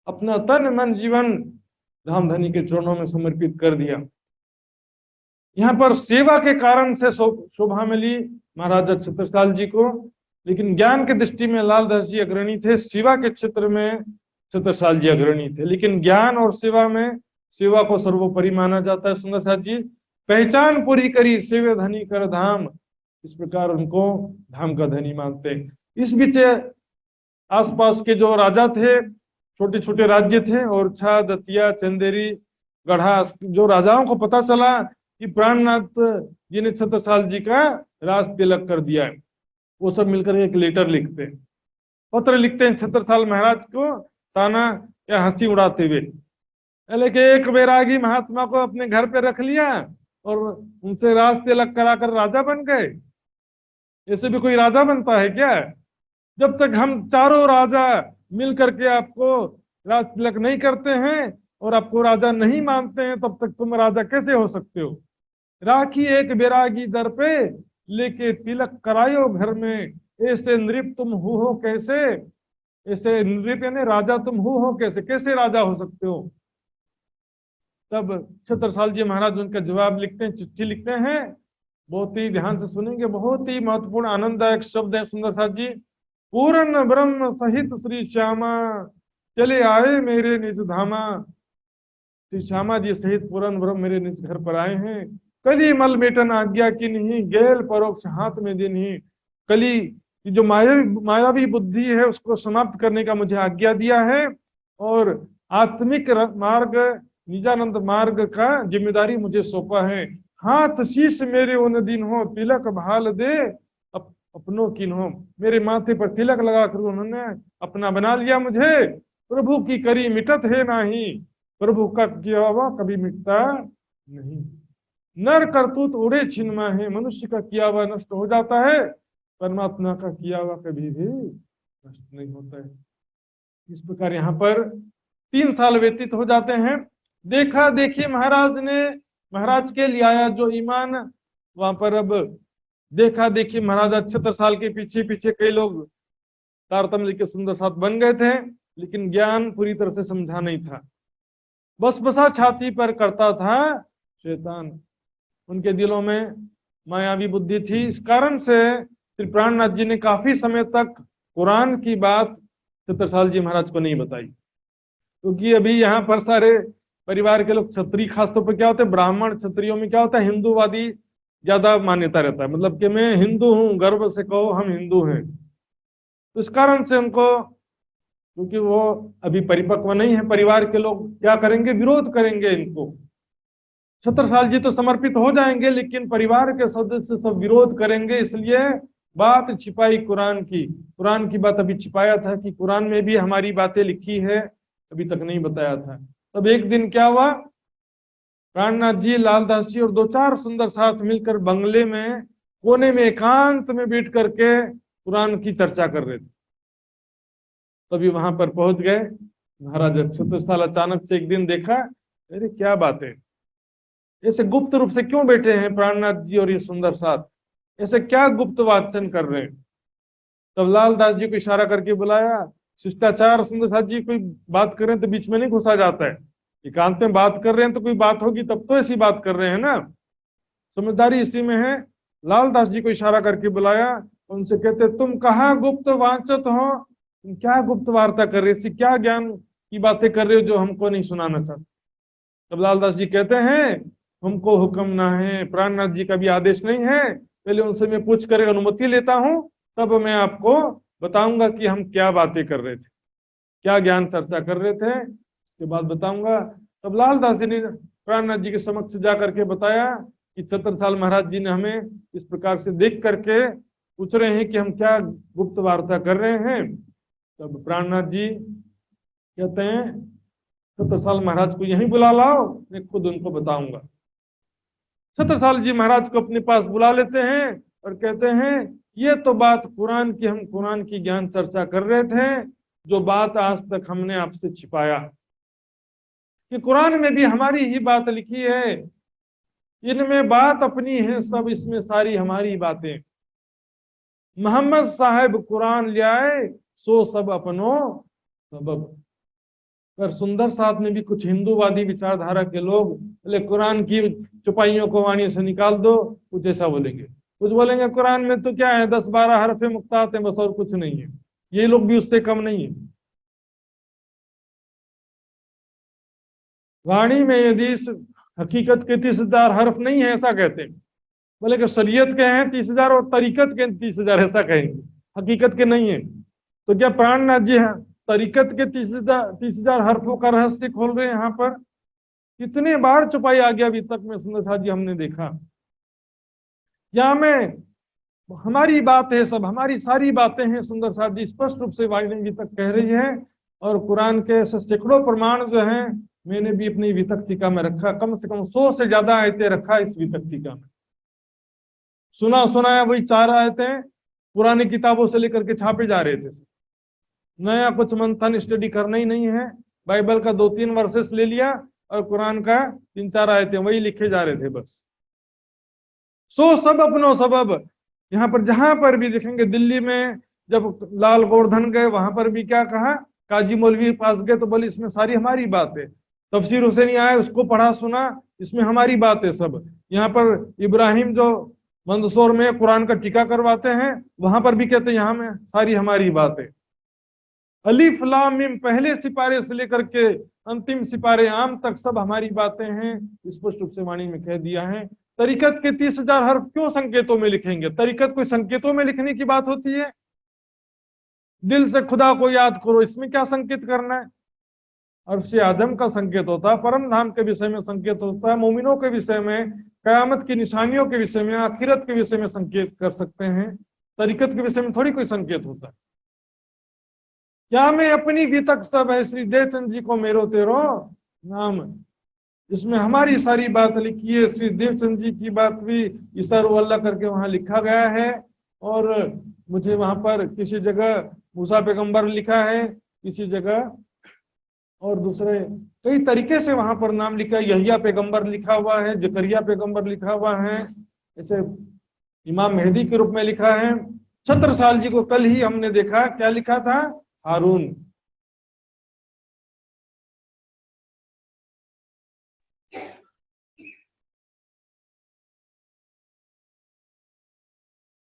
S1: अपना तन मन जीवन धामधनी के चरणों में समर्पित कर दिया। यहाँ पर सेवा के कारण से शोभा मिली महाराजा छत्रसाल जी को, लेकिन ज्ञान के दृष्टि में लालदास जी अग्रणी थे, सेवा के क्षेत्र में छत्रसाल जी अग्रणी थे। लेकिन ज्ञान और सेवा में सेवा को सर्वोपरि माना जाता है। सुंदर साथ जी, पहचान पूरी करी सेवे धनी कर धाम, इस प्रकार उनको धाम का धनी मानते हैं। इस बीच आसपास के जो राजा थे, छोटे छोटे राज्य थे, ओरछा, दतिया, चंदेरी, गढ़ा, जो राजाओं को पता चला कि प्राणनाथ जी ने छत्रसाल जी का राज तिलक कर दिया है, वो सब मिलकर एक लेटर लिखते हैं, पत्र लिखते हैं छत्रसाल महाराज को, ताना या हंसी उड़ाते हुए। लेकिन एक बैरागी महात्मा को अपने घर पे रख लिया और उनसे राज तिलक कराकर राजा बन गए। ऐसे भी कोई राजा बनता है क्या? जब तक हम चारों राजा मिल करके आपको राज तिलक नहीं करते हैं और आपको राजा नहीं मानते हैं, तब तक तुम राजा कैसे हो सकते हो? राखी एक बैरागी दर पे, लेके तिलक करायो घर में, ऐसे नृप तुम हो कैसे? ऐसे नृप यानी राजा तुम हो कैसे? कैसे राजा हो सकते हो? तब छत्रसाल जी महाराज उनका जवाब लिखते हैं, चिट्ठी लिखते हैं। बहुत ही ध्यान से सुनेंगे, बहुत ही महत्वपूर्ण आनंददायक शब्द है सुंदर साथ जी। पूर्ण ब्रह्म सहित श्री श्यामा, चले आए मेरे निज धामा। श्री श्यामा जी सहित पूर्ण ब्रह्म मेरे निज घर पर आए हैं। कली मल मेटन आज्ञा की नहीं, गेल परोक्ष हाथ में दे नहीं। कली की जो मायावी बुद्धि है उसको समाप्त करने का मुझे आज्ञा दिया है, और आत्मिक मार्ग निजानंद मार्ग का जिम्मेदारी मुझे सौंपा है। हाथ शीश मेरे उन दिन हो, तिलक भाल दे अपनों किन हो। मेरे माथे पर तिलक लगाकर उन्होंने अपना बना लिया मुझे। प्रभु की करी मिटत है नाही, प्रभु का किया हुआ कभी मिटता नहीं। नर करतूत उड़े छिनमा है, मनुष्य का किया हुआ नष्ट हो जाता है, परमात्मा का किया हुआ कभी भी नष्ट नहीं होता है। इस प्रकार यहाँ पर 3 साल व्यतीत हो जाते हैं। देखा देखी महाराज के लिए आया जो ईमान, वहां पर अब देखा देखी महाराज 76 साल के पीछे पीछे कई लोग तारतम्य के सुंदर साथ बन गए थे, लेकिन ज्ञान पूरी तरह से समझा नहीं था। बस बसा छाती पर करता था शैतान। उनके दिलों में मायावी बुद्धि थी। इस कारण से श्री प्राणनाथ जी ने काफी समय तक कुरान की बात छत्रसाल जी महाराज को नहीं बताई, क्योंकि अभी यहाँ पर सारे परिवार के लोग क्षत्रिय, खासतौर पर क्या होता है ब्राह्मण क्षत्रियों में क्या होता है, हिंदूवादी ज्यादा मान्यता रहता है, मतलब कि मैं हिंदू हूं, गर्व से कहो हम हिंदू हैं। तो इस कारण से उनको, क्योंकि वो अभी परिपक्व नहीं है, परिवार के लोग क्या करेंगे, विरोध करेंगे इनको। छत्रसाल जी तो समर्पित हो जाएंगे, लेकिन परिवार के सदस्य सब विरोध करेंगे, इसलिए बात छिपाई कुरान की। कुरान की बात अभी छिपाया था कि कुरान में भी हमारी बातें लिखी है, अभी तक नहीं बताया था। तब एक दिन क्या हुआ, प्राणनाथ जी, लालदास जी और 2-4 सुंदर साथ मिलकर बंगले में कोने में एकांत में बैठ करके कुरान की चर्चा कर रहे थे। तभी वहां पर पहुंच गए महाराज। छत्रसाल अचानक से एक दिन देखा, अरे क्या बात है, ऐसे गुप्त रूप से क्यों बैठे हैं प्राणनाथ जी और ये सुंदर साथ, ऐसे क्या गुप्त वाचन कर रहे हैं? तब लालदास जी को इशारा करके बुलाया। शिष्टाचार सुंदर साथ जी, कोई बात करें तो बीच में नहीं घुसा जाता है। एकांत में बात कर रहे हैं तो कोई बात होगी तब तो ऐसी बात कर रहे हैं ना, समझदारी इसी में है। लालदास जी को इशारा करके बुलाया, उनसे कहते तुम कहाँ गुप्त वाचत हो, तुम क्या गुप्त वार्ता कर रहे हो, क्या ज्ञान की बातें कर रहे हो जो हमको नहीं सुनाना चाहते? तब लालदास जी कहते हैं हमको हुक्म ना है, प्राणनाथ जी का भी आदेश नहीं है, पहले उनसे मैं पूछ कर अनुमति लेता हूँ, तब मैं आपको बताऊंगा कि हम क्या बातें कर रहे थे, क्या ज्ञान चर्चा कर रहे थे, उसके बाद बताऊंगा। तब लालदास जी ने प्राणनाथ जी के समक्ष जा करके बताया कि छत्रसाल महाराज जी ने हमें इस प्रकार से देख करके पूछ रहे हैं कि हम क्या गुप्त वार्ता कर रहे हैं। तब प्राणनाथ जी कहते हैं छत्रसाल महाराज को यहीं बुला लाओ, मैं खुद उनको बताऊंगा। छत्रसाल जी महाराज को अपने पास बुला लेते हैं और कहते हैं ये तो बात कुरान की, हम कुरान की ज्ञान चर्चा कर रहे थे, जो बात आज तक हमने आपसे छिपाया कि कुरान में भी हमारी ही बात लिखी है, इनमें बात अपनी है सब, इसमें सारी हमारी बातें। मोहम्मद साहब कुरान ले आए, सो सब अपनो सबब। पर सुंदर साथ में भी कुछ हिंदूवादी विचारधारा के लोग बोले कुरान की चुपाइयों को वाणी से निकाल दो, कुछ ऐसा बोलेंगे। कुछ बोलेंगे कुरान में तो क्या है 10-12 हरफे मुक्तात हैं बस, और कुछ नहीं है। ये लोग भी उससे कम नहीं है। वाणी में यदि हकीकत के 30,000 हर्फ नहीं है ऐसा कहते हैं, बोले कि शरीयत के हैं 30,000 और तरीकत के 30,000 ऐसा कहेंगे, हकीकत के नहीं है। तो क्या प्राणनाथ जी तरीकत के 30,000 हर्फों का रहस्य खोल रहे हैं यहाँ पर? कितने बार छुपाई आ गया अभी तक में सुंदर साथ जी हमने देखा। यहाँ में हमारी बात है सब, हमारी सारी बातें हैं। सुंदर साथ जी स्पष्ट रूप से वाणी वितक कह रही है, और कुरान के ऐसे सैकड़ों प्रमाण जो हैं मैंने भी अपनी वितक टीका में रखा, कम से कम 100 से ज्यादा आयतें रखा इस वितक टीका में। सुना सुनाया वही 4 आयतें पुरानी किताबों से लेकर के छापे जा रहे थे। नया कुछ मंथन स्टडी करना ही नहीं है। बाइबल का 2-3 वर्सेस ले लिया और कुरान का 3-4 आयतें वही लिखे जा रहे थे बस। सो सब अपनो सबब, यहाँ पर जहां पर भी देखेंगे, दिल्ली में जब लाल गोवर्धन गए वहां पर भी क्या कहा, काजी मौलवी पास गए तो बोले इसमें सारी हमारी बात है। तफसीर हुसैनी आए, उसको पढ़ा सुना, इसमें हमारी बात है सब। यहाँ पर इब्राहिम जो मंदसौर में कुरान का टीका करवाते हैं वहां पर भी कहते हैं यहाँ में सारी हमारी बात है। अलीफ लाम मीम पहले सिपारे से लेकर के अंतिम सिपारे आम तक सब हमारी बातें हैं, स्पष्ट रूप से वाणी में कह दिया है। तरीकत के 30,000 हर्फ क्यों संकेतों में लिखेंगे? तरीकत कोई संकेतों में लिखने की बात होती है? दिल से खुदा को याद करो, इसमें क्या संकेत करना है? अर्श आदम का संकेत होता है, परम धाम के विषय में संकेत होता है, मोमिनों के विषय में, कयामत की निशानियों के विषय में, आखिरत के विषय में संकेत कर सकते हैं। तरीकत के विषय में थोड़ी कोई संकेत होता है। क्या मैं अपनी वितक सब है श्री देवचंद जी को मेरो तेरो नाम, इसमें हमारी सारी बात लिखी है। श्री देवचंद जी की बात भी ईसर अल्लाह करके वहां लिखा गया है, और मुझे वहां पर किसी जगह मूसा पैगंबर लिखा है, किसी जगह और दूसरे कई तरीके से वहां पर नाम लिखा है। यहिया पैगंबर लिखा हुआ है, जकरिया पैगंबर लिखा हुआ है, ऐसे इमाम मेहदी के रूप में लिखा है। छत्रसाल जी को कल ही हमने देखा, क्या लिखा था? हारून।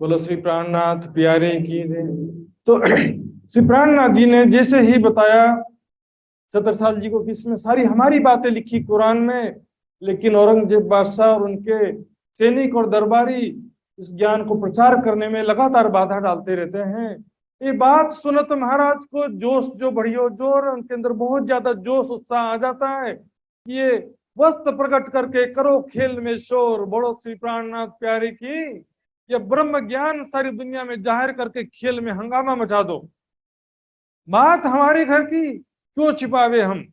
S1: बोलो श्री प्राणनाथ प्यारे की दे। तो श्री प्राणनाथ जी ने जैसे ही बताया छत्रसाल जी को कि इसमें सारी हमारी बातें लिखी कुरान में, लेकिन औरंगजेब बादशाह और उनके सैनिक और दरबारी इस ज्ञान को प्रचार करने में लगातार बाधा डालते रहते हैं। ये बात सुनत महाराज को जोश जो बढ़ियो जोर, उनके अंदर बहुत ज्यादा जोश उत्साह आ जाता है। ये वस्त्र प्रकट करके करो खेल में शोर, बड़ो श्री प्राणनाथ प्यारे की, ये ब्रह्म ज्ञान सारी दुनिया में जाहिर करके खेल में हंगामा मचा दो। बात हमारे घर की क्यों छिपावे हम?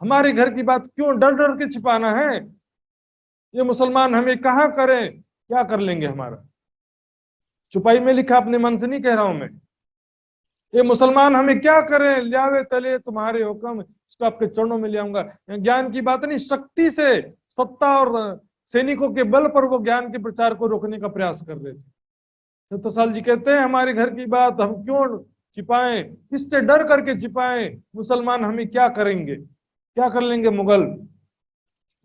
S1: हमारे घर की बात क्यों डर डर के छिपाना है? ये मुसलमान हमें कहाँ करें, क्या कर लेंगे हमारा? छुपाई में लिखा, अपने मन से नहीं कह रहा हूं मैं। ये मुसलमान हमें क्या करें, लियावे तले तुम्हारे हुक्म, इसको आपके चरणों में ले आऊंगा। ज्ञान की बात नहीं, शक्ति से, सत्ता और सैनिकों के बल पर वो ज्ञान के प्रचार को रोकने का प्रयास कर रहे थे। तो साल जी कहते हैं हमारे घर की बात हम क्यों छिपाएं, किससे डर करके छिपाएं? मुसलमान हमें क्या करेंगे, क्या कर लेंगे मुगल?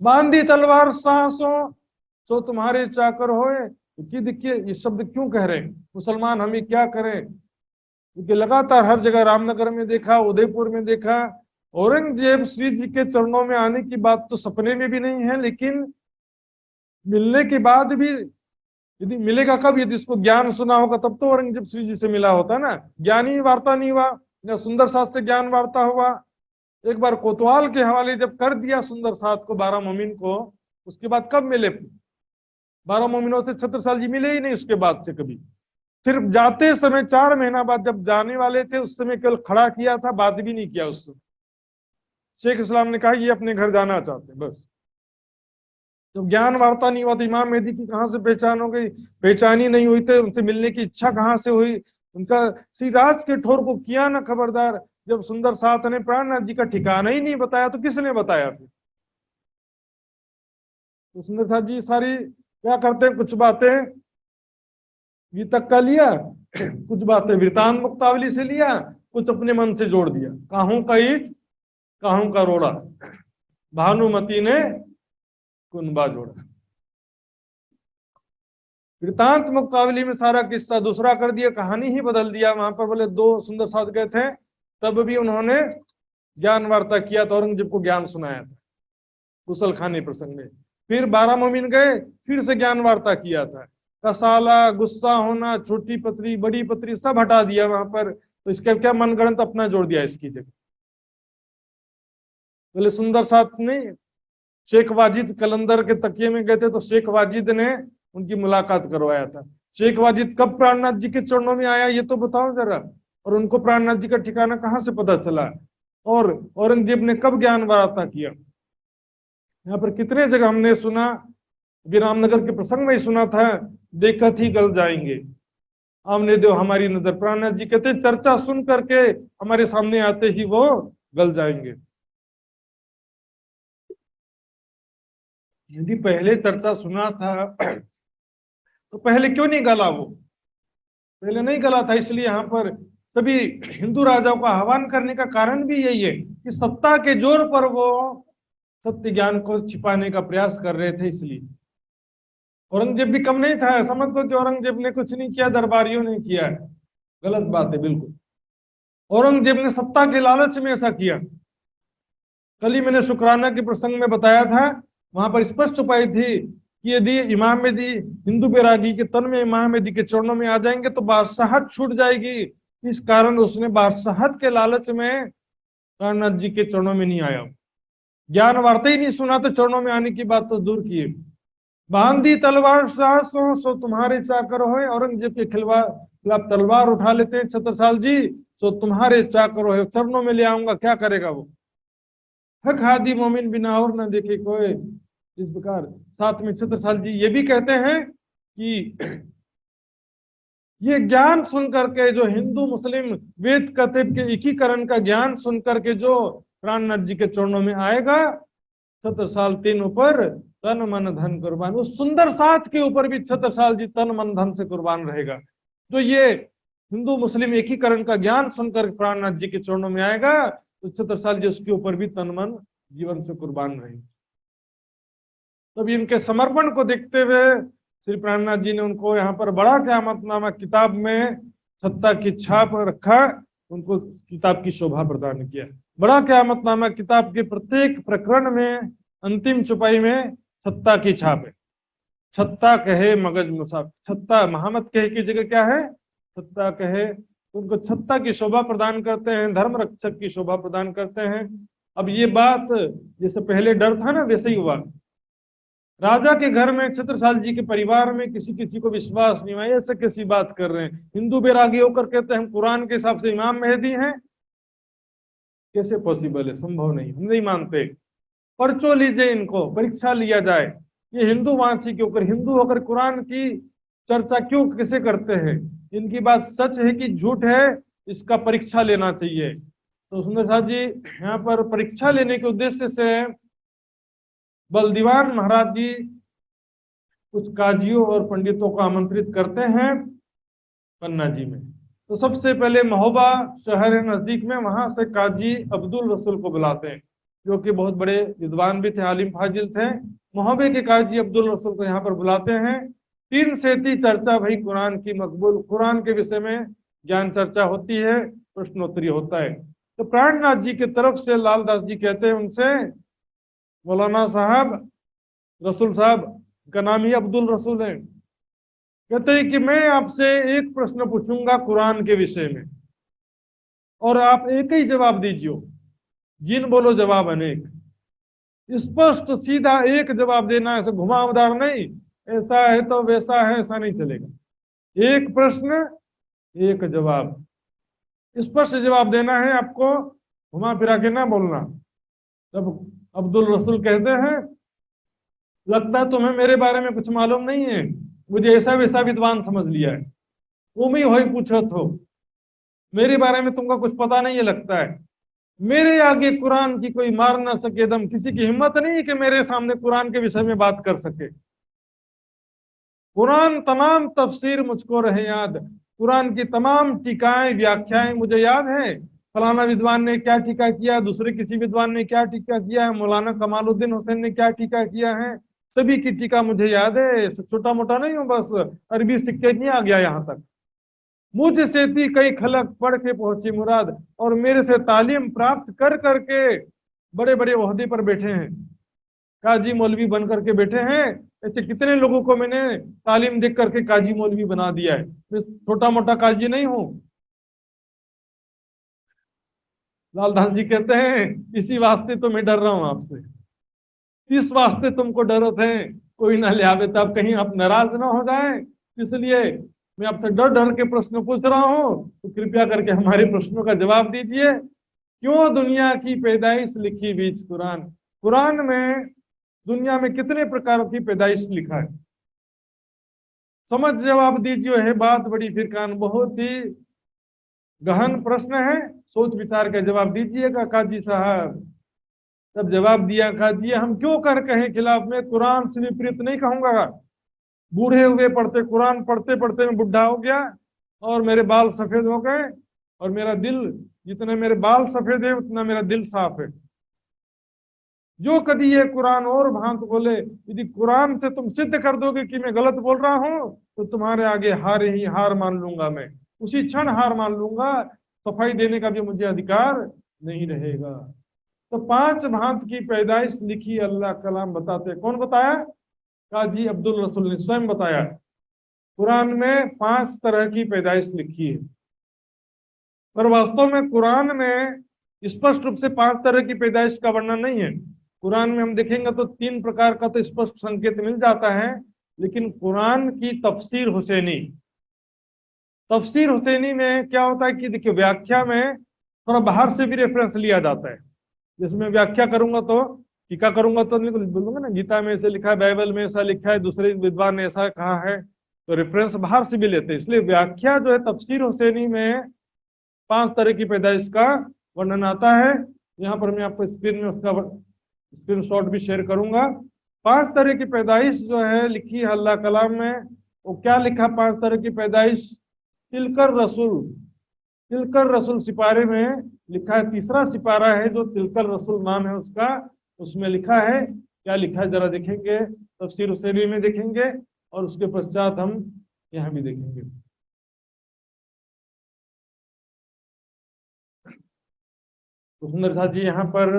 S1: बांधी तलवार साहसों सो तुम्हारे चाकर होए, कि देखिए ये शब्द क्यों कह रहे हैं, मुसलमान हमें क्या करें? क्योंकि लगातार हर जगह, रामनगर में देखा, उदयपुर में देखा, औरंगजेब श्री जी के चरणों में आने की बात तो सपने में भी नहीं है, लेकिन मिलने के बाद भी, यदि मिलेगा कब? यदि इसको ज्ञान सुना होगा तब तो औरंगजेब श्री जी से मिला होता ना। ज्ञानी वार्ता नहीं हुआ, या सुंदर साथ से ज्ञान वार्ता हुआ। एक बार कोतवाल के हवाले जब कर दिया सुंदर साथ को, 12 मोमिन को, उसके बाद कब मिले? 12 मोमिनों से छत्रसाल जी मिले ही नहीं उसके बाद से कभी। सिर्फ जाते समय 4 महीना बाद जब जाने वाले थे उस समय केवल खड़ा किया था, बात भी नहीं किया। उस समय शेख इस्लाम ने कहा ये अपने घर जाना चाहते, बस। जब ज्ञान वार्ता नहीं हुआ तो इमाम मेहदी की कहां से पहचान हो गई? पहचान ही नहीं हुई तो उनसे मिलने की इच्छा कहां से हुई? उनका श्री राज के ठोर को किया ना खबरदार। जब सुंदर साथ ने प्राणनाथ जी का ठिकाना ही नहीं बताया तो किसने बताया फिर? तो सुंदर साथ जी सारी क्या करते हैं, कुछ बातें वितक का लिया, कुछ बातें वृतांत मुक्तावली से लिया, कुछ अपने मन से जोड़ दिया। काहू का ईट काहू का रोड़ा, भानुमती ने कुनबा जोड़ा। वृतांत मुक्तावली में सारा किस्सा दूसरा कर दिया, कहानी ही बदल दिया। वहां पर बोले 2 सुंदर साथ गए थे, तब भी उन्होंने ज्ञान वार्ता किया था, औरंगजेब को ज्ञान सुनाया था गुसल खाने प्रसंग में। फिर 12 मोमिन गए, फिर से ज्ञान वार्ता किया था। कसाला, गुस्सा होना, छोटी पत्री, बड़ी पत्री सब हटा दिया वहां पर। तो इसका क्या मनगढ़ंत अपना जोड़ दिया इसकी जगह। बोले सुंदर साथ ने शेख वाजिद कलंदर के तकिए में गए थे, तो शेख वाजिद ने उनकी मुलाकात करवाया था। शेख वाजिद कब प्राणनाथ जी के चरणों में आया ये तो बताओ जरा, और उनको प्राणनाथ जी का ठिकाना कहाँ से पता चला, और औरंगजेब ने कब ज्ञान वार्ता किया। यहाँ पर कितने जगह हमने सुना, अभी रामनगर के प्रसंग में ही सुना था, देखत ही गल जाएंगे आमने दो हमारी नजर। प्राणनाथ जी कहते चर्चा सुन करके हमारे सामने आते ही वो गल जाएंगे। यदि पहले चर्चा सुना था तो पहले क्यों नहीं गला वो, पहले नहीं गला था। इसलिए यहाँ पर सभी हिंदू राजाओं का आह्वान करने का कारण भी यही है कि सत्ता के जोर पर वो सत्य ज्ञान को छिपाने का प्रयास कर रहे थे। इसलिए औरंगजेब भी कम नहीं था, समझ लो कि औरंगजेब ने कुछ नहीं किया, दरबारियों ने किया है, गलत बात है बिल्कुल। औरंगजेब ने सत्ता के लालच में ऐसा किया। कल ही मैंने शुक्राना के प्रसंग में बताया था, वहां पर स्पष्ट उपाय थी कि यदि इमाम मेहदी हिंदू बैरागी के तन में इमाम मेहदी के चरणों में आ जाएंगे तो बादशाहत छूट जाएगी। इस कारण उसने बादशाहत के लालच में प्राणनाथ जी के चरणों में नहीं आया। ज्ञान वार्ता ही नहीं सुना तो चरणों में आने की बात तो दूर की। बांधी तलवार साहसों सो तुम्हारे चाकर होए, औरंगजेब के खिलाफ तलवार उठा लेते हैं छत्रसाल जी, सो तुम्हारे चाकर होए, चरणों में ले आऊंगा, क्या करेगा वो। हक हादी मोमिन बिना और न देखे कोई। इस प्रकार साथ में छत्रसाल जी ये भी कहते हैं कि ये ज्ञान सुन करके जो हिंदू मुस्लिम वेद कतिब के एकीकरण का ज्ञान सुन करके जो प्राणनाथ जी के चरणों में आएगा, 70 साल तीनों पर तन मन धन कुर्बान। उस सुंदर साथ के ऊपर भी 70 साल जी तन मन धन से कुर्बान रहेगा। तो ये हिंदू मुस्लिम एकीकरण का ज्ञान सुनकर प्राणनाथ जी के चरणों में आएगा तो 70 साल जी उसके ऊपर भी तन मन जीवन से कुर्बान रहेंगे। तब इनके समर्पण को देखते हुए श्री प्राणनाथ जी ने उनको यहाँ पर बड़ा क़यामतनामा किताब में सत्ता की छाप रखा, उनको किताब की शोभा प्रदान किया। बड़ा क़यामतनामा किताब के प्रत्येक प्रकरण में अंतिम चौपाई में सत्ता की छाप है। छत्ता कहे मगज मुसाफ, छत्ता महामत कहे की जगह क्या है, छत्ता कहे, उनको छत्ता की शोभा प्रदान करते हैं, धर्म रक्षक की शोभा प्रदान करते हैं। अब ये बात जैसे पहले डर था ना वैसे ही हुआ। राजा के घर में छत्रसाल जी के परिवार में किसी को विश्वास नहीं हुआ, ऐसे कैसी बात कर रहे हैं, हिंदू बैरागी होकर कहते हैं हम कुरान के हिसाब से इमाम मेहदी हैं, कैसे पॉसिबल है, संभव नहीं, हम नहीं मानते। पर्चो लीजिए, इनको परीक्षा लिया जाए, ये हिंदू वांसी के ऊपर हिंदू होकर कुरान की चर्चा क्यों कैसे करते हैं, इनकी बात सच है कि झूठ है, इसका परीक्षा लेना चाहिए। तो सुंदर साहब जी यहाँ पर परीक्षा लेने के उद्देश्य से बलदीवान महाराज जी कुछ काजियों और पंडितों को आमंत्रित करते हैं पन्ना जी में। तो सबसे पहले महोबा शहर है नजदीक में, वहां से काजी अब्दुल रसूल को बुलाते हैं, जो कि बहुत बड़े विद्वान भी थे, आलिम फाजिल थे। मोहबे के काजी अब्दुल रसूल को यहाँ पर बुलाते हैं। 3 सेती चर्चा भाई कुरान की मकबूल, कुरान के विषय में ज्ञान चर्चा होती है, प्रश्नोत्तरी होता है। तो प्राणनाथ जी की तरफ से लालदास जी कहते हैं उनसे, मौलाना साहब, रसूल साहब का नाम ही अब्दुल रसूल है, कहते हैं कि मैं आपसे एक प्रश्न पूछूंगा कुरान के विषय में और आप एक ही जवाब दीजिए, जिन बोलो जवाब अनेक, स्पष्ट सीधा एक जवाब देना, ऐसे घुमावदार नहीं, ऐसा है तो वैसा है, ऐसा नहीं चलेगा। एक प्रश्न एक जवाब, स्पष्ट जवाब देना है आपको, घुमा फिरा के ना बोलना। तब अब्दुल रसूल कहते हैं, लगता है तुम्हें मेरे बारे में कुछ मालूम नहीं है, मुझे ऐसा वैसा विद्वान समझ लिया है, तुम ही हो पूछो तो, मेरे बारे में तुमको कुछ पता नहीं है लगता है। मेरे आगे कुरान की कोई मार ना सके दम, किसी की हिम्मत नहीं है कि मेरे सामने कुरान के विषय में बात कर सके। कुरान तमाम तफसीर मुझको रहे याद, कुरान की तमाम टीकाएं व्याख्याएं मुझे याद है, फलाना विद्वान ने क्या टीका किया, दूसरे किसी विद्वान ने क्या टीका किया है, मौलाना कमालुद्दीन हुसैन ने क्या टीका किया है, सभी की टीका मुझे याद है, छोटा मोटा नहीं हूँ, बस अरबी सिक्के नहीं आ गया यहाँ तक। मुझ से थी कई खलक पढ़ के पहुंची मुराद, और मेरे से तालीम प्राप्त कर करके बड़े बड़े ओहदे पर बैठे हैं, काजी मौलवी बन करके बैठे हैं। ऐसे कितने लोगों को मैंने तालीम देख करके काजी मौलवी बना दिया है, मैं छोटा मोटा काजी नहीं हूँ। लालदास जी कहते हैं, इसी वास्ते तो मैं डर रहा हूं आपसे, इस वास्ते तुमको डरत है, कोई ना ले आवे तब कहीं आप नाराज ना हो जाए, इसलिए मैं आपसे डर डर के प्रश्न पूछ रहा हूँ, तो कृपया करके हमारे प्रश्नों का जवाब दीजिए। क्यों दुनिया की पैदाइश लिखी बीच कुरान? कुरान में दुनिया में कितने प्रकार की पैदाइश लिखा है? समझ जवाब दीजिए। है बात बड़ी फिर कान, बहुत ही गहन प्रश्न है, सोच विचार के जवाब दीजिएगा काजी साहब। तब जवाब दिया काजी, हम क्यों कर कहें खिलाफ में, कुरान से विपरीत नहीं कहूंगा। बूढ़े हुए पढ़ते, कुरान पढ़ते पढ़ते मैं बुढ़ा हो गया और मेरे बाल सफेद हो गए, और मेरा दिल, जितने मेरे बाल सफेद है उतना मेरा दिल साफ है। जो कभी ये कुरान और भांत बोले, यदि कुरान से तुम सिद्ध कर दोगे कि मैं गलत बोल रहा हूं, तो तुम्हारे आगे हार ही हार मान लूंगा, मैं उसी क्षण हार मान लूंगा। सफाई देने का भी मुझे अधिकार नहीं रहेगा। तो 5 भांत की पैदाइश लिखी अल्लाह कलाम बताते। कौन बताया? काजी अब्दुल रसूल ने स्वयं बताया। कुरान में 5 तरह की पैदाइश लिखी है, पर वास्तव में कुरान में स्पष्ट रूप से 5 तरह की पैदाइश का वर्णन नहीं है। कुरान में हम देखेंगे तो 3 प्रकार का तो स्पष्ट संकेत मिल जाता है, लेकिन कुरान की तफसीर हुसैनी में क्या होता है कि देखिए, व्याख्या में थोड़ा बाहर से भी रेफरेंस लिया जाता है। जैसे मैं व्याख्या करूंगा तो, टीका करूंगा तो बोलूंगा ना, गीता में ऐसे लिखा है, बाइबल में ऐसा लिखा है, दूसरे विद्वान ने ऐसा कहा है, तो रेफरेंस बाहर से भी लेते हैं। इसलिए व्याख्या जो है तफसीर हुसैनी में 5 तरह की पैदाइश का वर्णन आता है। यहाँ पर मैं आपको स्क्रीन में उसका स्क्रीनशॉट भी शेयर करूंगा। 5 तरह की पैदाइश जो है लिखी है अल्लाह कलाम में। वो क्या लिखा 5 तरह की पैदाइश? तिलकर रसूल सिपारे में लिखा है। तीसरा सिपारा है जो तिलकर रसूल नाम है उसका, उसमें लिखा है। क्या लिखा है जरा देखेंगे, तफसीर हुसैनी में देखेंगे, और उसके पश्चात हम यहाँ भी देखेंगे। तो सुंदर साथ जी, यहाँ पर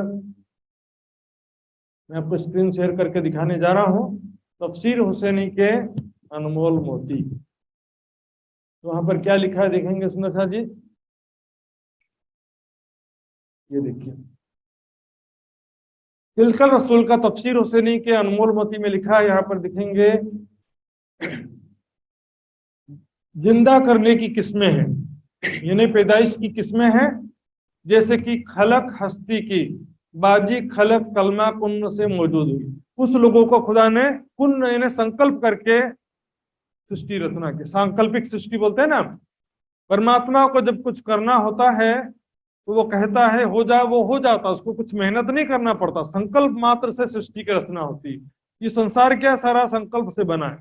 S1: मैं आपको स्क्रीन शेयर करके दिखाने जा रहा हूँ तफसीर हुसैनी के अनमोल मोती। तो वहां पर क्या लिखा है देखेंगे सुंदर साथ जी, ये देखिए। तिलकर रसूल का तफसीर हुसैनी के अनमोल मोती में लिखा है, यहाँ पर दिखेंगे, जिंदा करने की किस्में हैं, यानी पैदाइश की किस्में हैं। जैसे कि खलक हस्ती की, बाजी खलक कलमा कुन्न से मौजूद हुई। कुछ लोगों को खुदा ने कुन्न यानी संकल्प करके सृष्टि रचना की। सांकल्पिक सृष्टि बोलते हैं ना, परमात्मा को जब कुछ करना होता है तो वो कहता है हो जा, वो हो जाता, उसको कुछ मेहनत नहीं करना पड़ता, संकल्प मात्र से सृष्टि की रचना होती है। ये संसार क्या सारा संकल्प से बना है।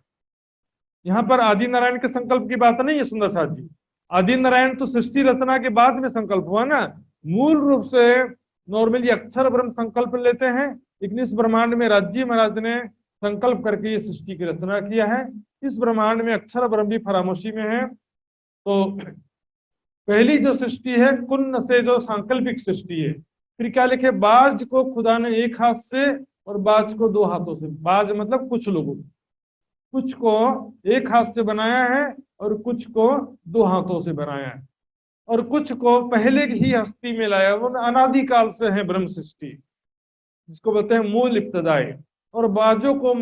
S1: यहाँ पर आदि नारायण के संकल्प की बात नहीं है सुंदर साथ जी। आदि नारायण तो सृष्टि रचना के बाद में संकल्प हुआ ना। मूल रूप से नॉर्मली अक्षर ब्रह्म संकल्प लेते हैं, लेकिन इस ब्रह्मांड में राजी महाराज ने संकल्प करके ये सृष्टि की रचना किया है। इस ब्रह्मांड में अक्षर ब्रह्म भी फरामोशी में है। तो पहली जो सृष्टि है कुन्न से, जो सांकल्पिक सृष्टि है। फिर क्या लिखे, बाज को खुदा ने एक हाथ से और बाज को 2 हाथों से। बाज मतलब कुछ लोगों, कुछ को एक हाथ से बनाया है और कुछ को 2 हाथों से बनाया है, और कुछ को पहले ही हस्ती में लाया। वो अनादिकाल से है ब्रह्म सृष्टि, जिसको बोलते हैं मूल इब्तदाई। और बाजों को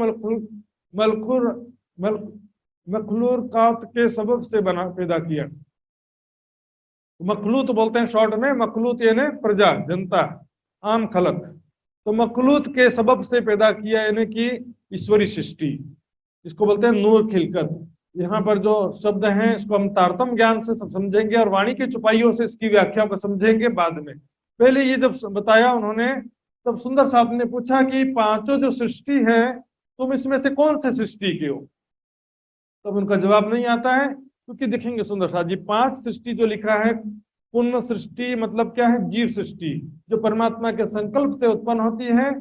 S1: मखलूकात के सबब से बना पैदा किया। मखलूत बोलते हैं शॉर्ट में, मखलूत यानी प्रजा, जनता, आम खलक। तो मखलूत के सबब से पैदा किया यानी कि ईश्वरी सृष्टि, इसको बोलते हैं नूर खिलकत। यहाँ पर जो शब्द हैं इसको हम तारतम ज्ञान से सब समझेंगे और वाणी की चुपाइयों से इसकी व्याख्या को समझेंगे बाद में। पहले ये जब बताया उन्होंने, तब सुंदर साहब ने पूछा कि 5 जो सृष्टि है तुम इसमें से कौन से सृष्टि के हो? तब उनका जवाब नहीं आता है, क्योंकि देखेंगे सुंदर साहब जी, 5 सृष्टि जो लिखा है, पूर्ण सृष्टि मतलब क्या है? जीव सृष्टि, जो परमात्मा के संकल्प से उत्पन्न होती है।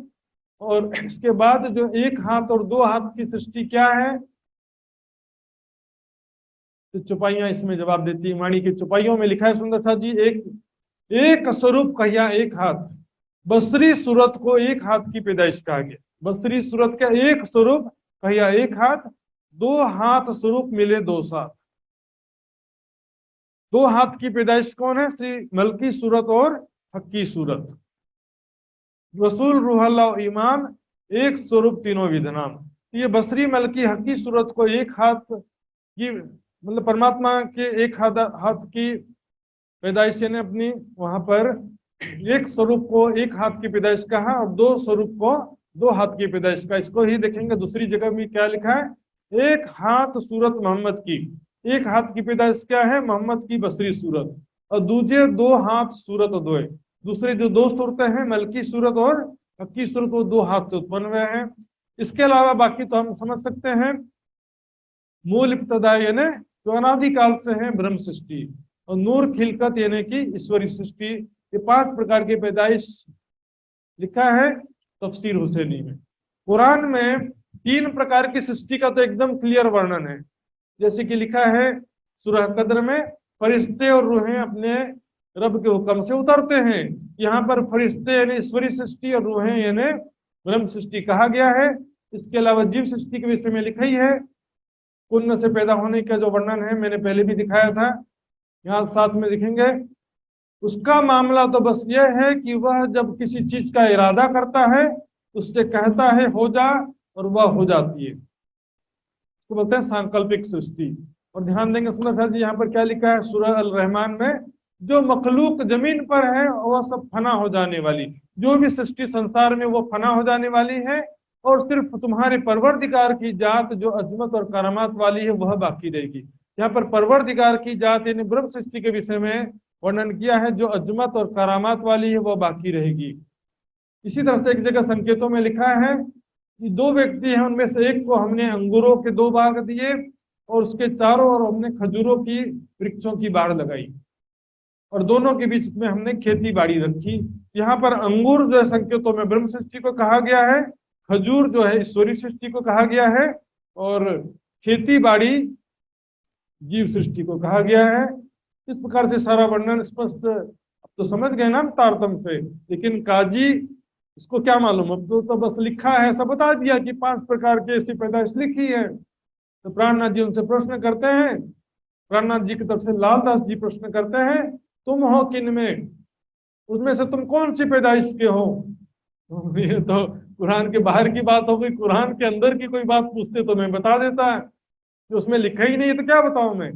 S1: और इसके बाद जो 1 हाथ और 2 हाथ की सृष्टि क्या है, तो चुपाइयां इसमें जवाब देती है। वाणी की चुपाइयों में लिखा है सुंदर साहब जी, एक स्वरूप कहिया 1 हाथ, बसरी सूरत को 1 हाथ की पैदाइश कहा गया। बसरी सूरत का 1 स्वरूप कहिया 1 हाथ, 2 हाथ स्वरूप मिले 2 साथ। 2 हाथ की पैदाइश कौन है? श्री मलकी सूरत और हक्की सूरत। रसूल रूहल्ला ईमान 1 स्वरूप तीनों विधनाम। ये बसरी मलकी हक्की सूरत को 1 हाथ कि मतलब परमात्मा के एक हाथ की पैदाइश ने अपनी वहां पर एक स्वरूप को एक हाथ की पैदाइश कहा और दो स्वरूप को दो हाथ की पैदाइश का। इसको ही देखेंगे दूसरी जगह में क्या लिखा है, एक हाथ सूरत मोहम्मद की। एक हाथ की पैदाइश क्या है, मोहम्मद की बसरी सूरत, और दूसरे दो हाथ सूरत दोए। दूसरे जो दो सूरतें हैं मलकी सूरत और हक्की सूरत, वो दो हाथ से उत्पन्न हुए हैं। इसके अलावा बाकी तो हम समझ सकते हैं मूल इब्तदा यानी जो अनादिकाल से है ब्रह्म सृष्टि, और नूर खिलकत यानी कि ईश्वरी सृष्टि। ये 5 प्रकार की पैदाइश लिखा है तफसीर हुसैनी में। कुरान में 3 प्रकार की सृष्टि का तो एकदम क्लियर वर्णन है, जैसे कि लिखा है सूरह कद्र में फरिश्ते और रूहें अपने रब के हुक्म से उतरते हैं। यहाँ पर फरिश्ते यानी ईश्वरी सृष्टि और रूहें यानी ब्रह्म सृष्टि कहा गया है। इसके अलावा जीव सृष्टि के विषय में लिखा ही है, पुण्य से पैदा होने का जो वर्णन है मैंने पहले भी दिखाया था, यहाँ साथ में दिखेंगे। उसका मामला तो बस यह है कि वह जब किसी चीज का इरादा करता है उससे कहता है हो जा, और वह हो जाती है, तो बोलते हैं सांकल्पिक सृष्टि। और ध्यान देंगे सुना जी यहाँ पर क्या लिखा है सूरह अल रहमान में, जो मखलूक जमीन पर है वह सब फना हो जाने वाली, जो भी सृष्टि संसार में वो फना हो जाने वाली है, और सिर्फ तुम्हारे परवरदिगार की जात जो अजमत और करामात वाली है वह बाकी रहेगी। यहाँ पर परवरदिगार की जात यानी ब्रह्म सृष्टि के विषय में वर्णन किया है, जो अजमत और करामात वाली है वह बाकी रहेगी। इसी तरह से एक जगह संकेतों में लिखा है कि 2 व्यक्ति हैं, उनमें से एक को हमने अंगूरों के 2 बाग दिए और उसके चारों ओर हमने खजूरों की वृक्षों की बाड़ लगाई, और दोनों के बीच में हमने खेती बाड़ी रखी। यहाँ पर अंगूर जो है संकेतों में ब्रह्म सृष्टि को कहा गया है, खजूर जो है ईश्वरी सृष्टि को कहा गया है, और खेती बाड़ी जीव सृष्टि को कहा गया है। इस प्रकार से सारा वर्णन स्पष्ट अब तो समझ गए ना तारतम से, लेकिन काजी इसको क्या मालूम, अब तो बस लिखा है, ऐसा बता दिया कि 5 प्रकार की ऐसी पैदाइश लिखी है। तो प्राणनाथ जी उनसे प्रश्न करते हैं, प्राणनाथ जी की तरफ से लालदास जी प्रश्न करते हैं, तुम हो किन में, उसमें से तुम कौन सी पैदाइश के हो। ये तो कुरान के बाहर की बात हो गई, कुरान के अंदर की कोई बात पूछते तो मैं बता देता, कि उसमें लिखा ही नहीं है तो क्या बताऊं मैं।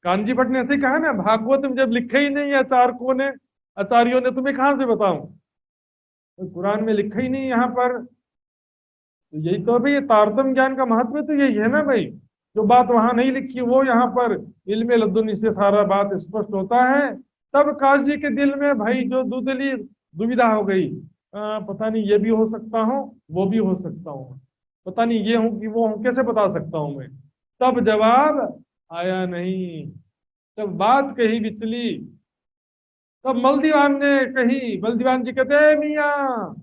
S1: कांजी भट्ट ने ऐसे कहा ना, भागवत में जब लिखा ही नहीं है आचार्यों ने तुम्हें कहां से बताऊं, तो कुरान में लिखा ही नहीं यहाँ पर। तो यही तो भाई तारतम ज्ञान का महत्व तो यही है ना भाई, जो बात वहां नहीं लिखी वो यहाँ पर इल्मे लदुनी से सारा बात स्पष्ट होता है। तब काजी के दिल में भाई जो दुधली दुविधा हो गई, पता नहीं ये भी हो सकता हूँ वो भी हो सकता हूँ, पता नहीं ये हूँ कि वो हूँ, कैसे बता सकता हूँ मैं। तब जवाब आया नहीं, जब बात कही बिचली, तब मलदीवान ने कही, मलदीवान जी कहते हैं मियाँ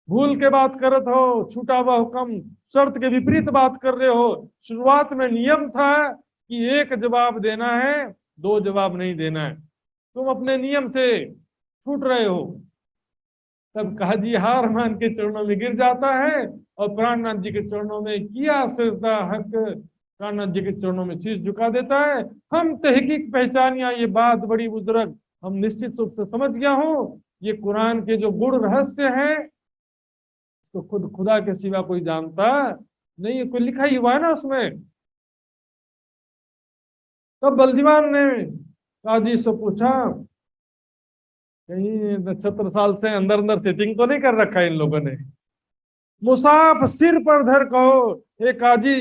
S1: भूल के बात करत हो, छूटा हुआ हुक्म, शर्त के विपरीत बात कर रहे हो। शुरुआत में नियम था कि 1 जवाब देना है, 2 जवाब नहीं देना है, तुम अपने नियम से छूट रहे हो। तब काजी हार मान के चरणों में गिर जाता है और प्राणनाथ जी के चरणों में किया सिजदा हक, प्राणनाथ जी के चरणों में शीश झुका देता है। हम तहकीक पहचानिया ये बात बड़ी बुजुर्ग, हम निश्चित रूप से समझ गया हूँ ये कुरान के जो गुण रहस्य है तो खुद खुदा के सिवा कोई जानता नहीं है, कोई लिखा ही हुआ है ना उसमें। तब बलदीवान ने काजी से पूछा, कहीं 70 साल से अंदर अंदर सेटिंग तो नहीं कर रखा है इन लोगों ने। मुसाफ सिर पर धर कहो, हे काजी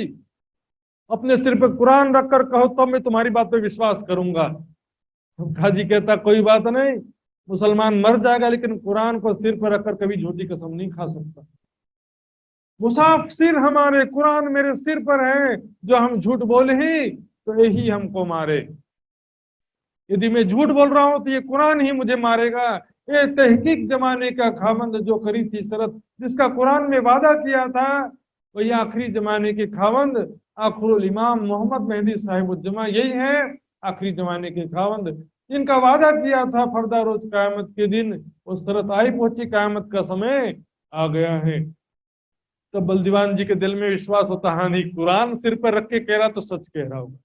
S1: अपने सिर पर कुरान रख कर कहो तब मैं तुम्हारी बात पे विश्वास करूंगा। काजी कहता कोई बात नहीं, मुसलमान मर जाएगा लेकिन कुरान को सिर पर रखकर कभी झूठी कसम नहीं खा सकता। मुसाफ सिर हमारे, कुरान मेरे सिर पर है, जो हम झूठ बोले ही तो यही हमको मारे। यदि मैं झूठ बोल रहा हूं तो ये कुरान ही मुझे मारेगा। ये तहकीक जमाने का खावंद जो करी थी शरत, जिसका कुरान में वादा किया था वही आखिरी जमाने के खावंद आखिरुल इमाम मोहम्मद मेहदी साहिबुज्जमा, यही है आखिरी जमाने के खावंद, जिनका वादा किया था फरदा रोज कयामत के दिन वो शरत आई पहुंची, कयामत का समय आ गया है। तो बलदीवान जी के दिल में विश्वास होता, हाँ नहीं कुरान सिर पर रख के कह रहा तो सच कह रहा होगा।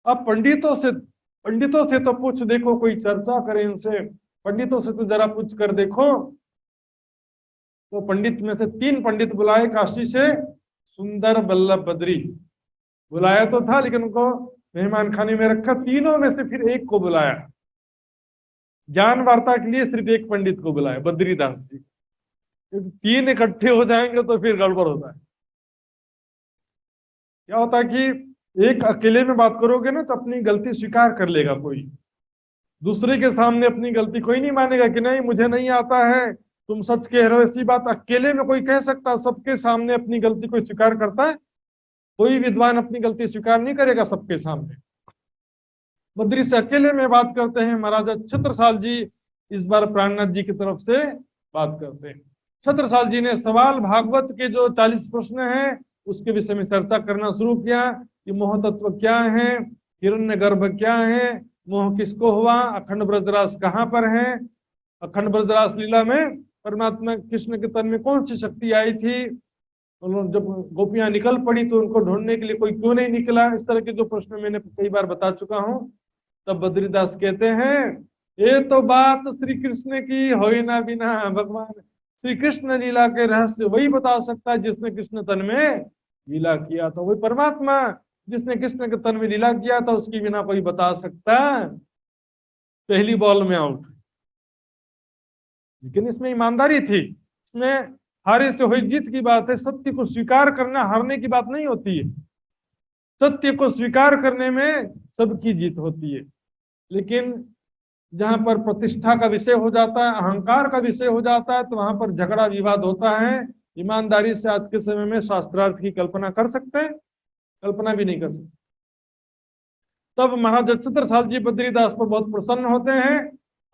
S1: अब पंडितों से तो पूछ देखो, कोई चर्चा करे इनसे, पंडितों से तो जरा पूछ कर देखो। तो पंडित में से 3 पंडित बुलाए काशी से, सुंदर बल्लभ बद्री, बुलाया तो था लेकिन उनको मेहमान खाने में रखा, तीनों में से फिर एक को बुलाया, ज्ञान वार्ता के लिए सिर्फ एक पंडित को बुलाया, बद्रीदास जी। क्योंकि तीन इकट्ठे हो जाएंगे तो फिर गड़बड़ होता है। क्या होता है कि एक अकेले में बात करोगे ना तो अपनी गलती स्वीकार कर लेगा कोई, दूसरे के सामने अपनी गलती कोई नहीं मानेगा कि नहीं मुझे नहीं आता है, तुम सच कह रहे हो। ऐसी बात अकेले में कोई कह सकता है, सबके सामने अपनी गलती कोई स्वीकार करता है? कोई विद्वान अपनी गलती स्वीकार नहीं करेगा सबके सामने। बद्री से अकेले में बात करते हैं महाराजा छत्रसाल जी। इस बार प्राणनाथ जी की तरफ से बात करते हैं। छत्रसाल जी ने सवाल भागवत के जो 40 प्रश्न हैं उसके विषय में चर्चा करना शुरू किया कि मोह तत्व क्या है, हिरण्यगर्भ क्या है, मोह किसको हुआ, अखंड ब्रजरास कहाँ पर है, अखंड ब्रजरास लीला में परमात्मा कृष्ण के तन में कौन सी शक्ति आई थी, जब गोपियां निकल पड़ी तो उनको ढूंढने के लिए कोई क्यों नहीं निकला। इस तरह के जो प्रश्न मैंने कई बार बता चुका हूं। तब बद्रीदास कहते हैं ये तो बात श्री कृष्ण की होई ना बिना भगवान, श्री कृष्ण लीला के रहस्य वही बता सकता है जिसने कृष्ण तन में लीला किया था, वही परमात्मा जिसने कृष्ण के तन में लीला किया था, उसकी बिना कोई बता सकता। पहली बॉल में आउट। लेकिन इसमें ईमानदारी थी, इसमें हारे से हुई जीत की बात है। सत्य को स्वीकार करना हारने की बात नहीं होती है, सत्य को स्वीकार करने में सबकी जीत होती है। लेकिन जहां पर प्रतिष्ठा का विषय हो जाता है, अहंकार का विषय हो जाता है, तो वहां पर झगड़ा विवाद होता है। ईमानदारी से आज के समय में शास्त्रार्थ की कल्पना कर सकते हैं? कल्पना भी नहीं कर सकते। तब महाराज छत्रसाल जी बद्रीदास पर बहुत प्रसन्न होते हैं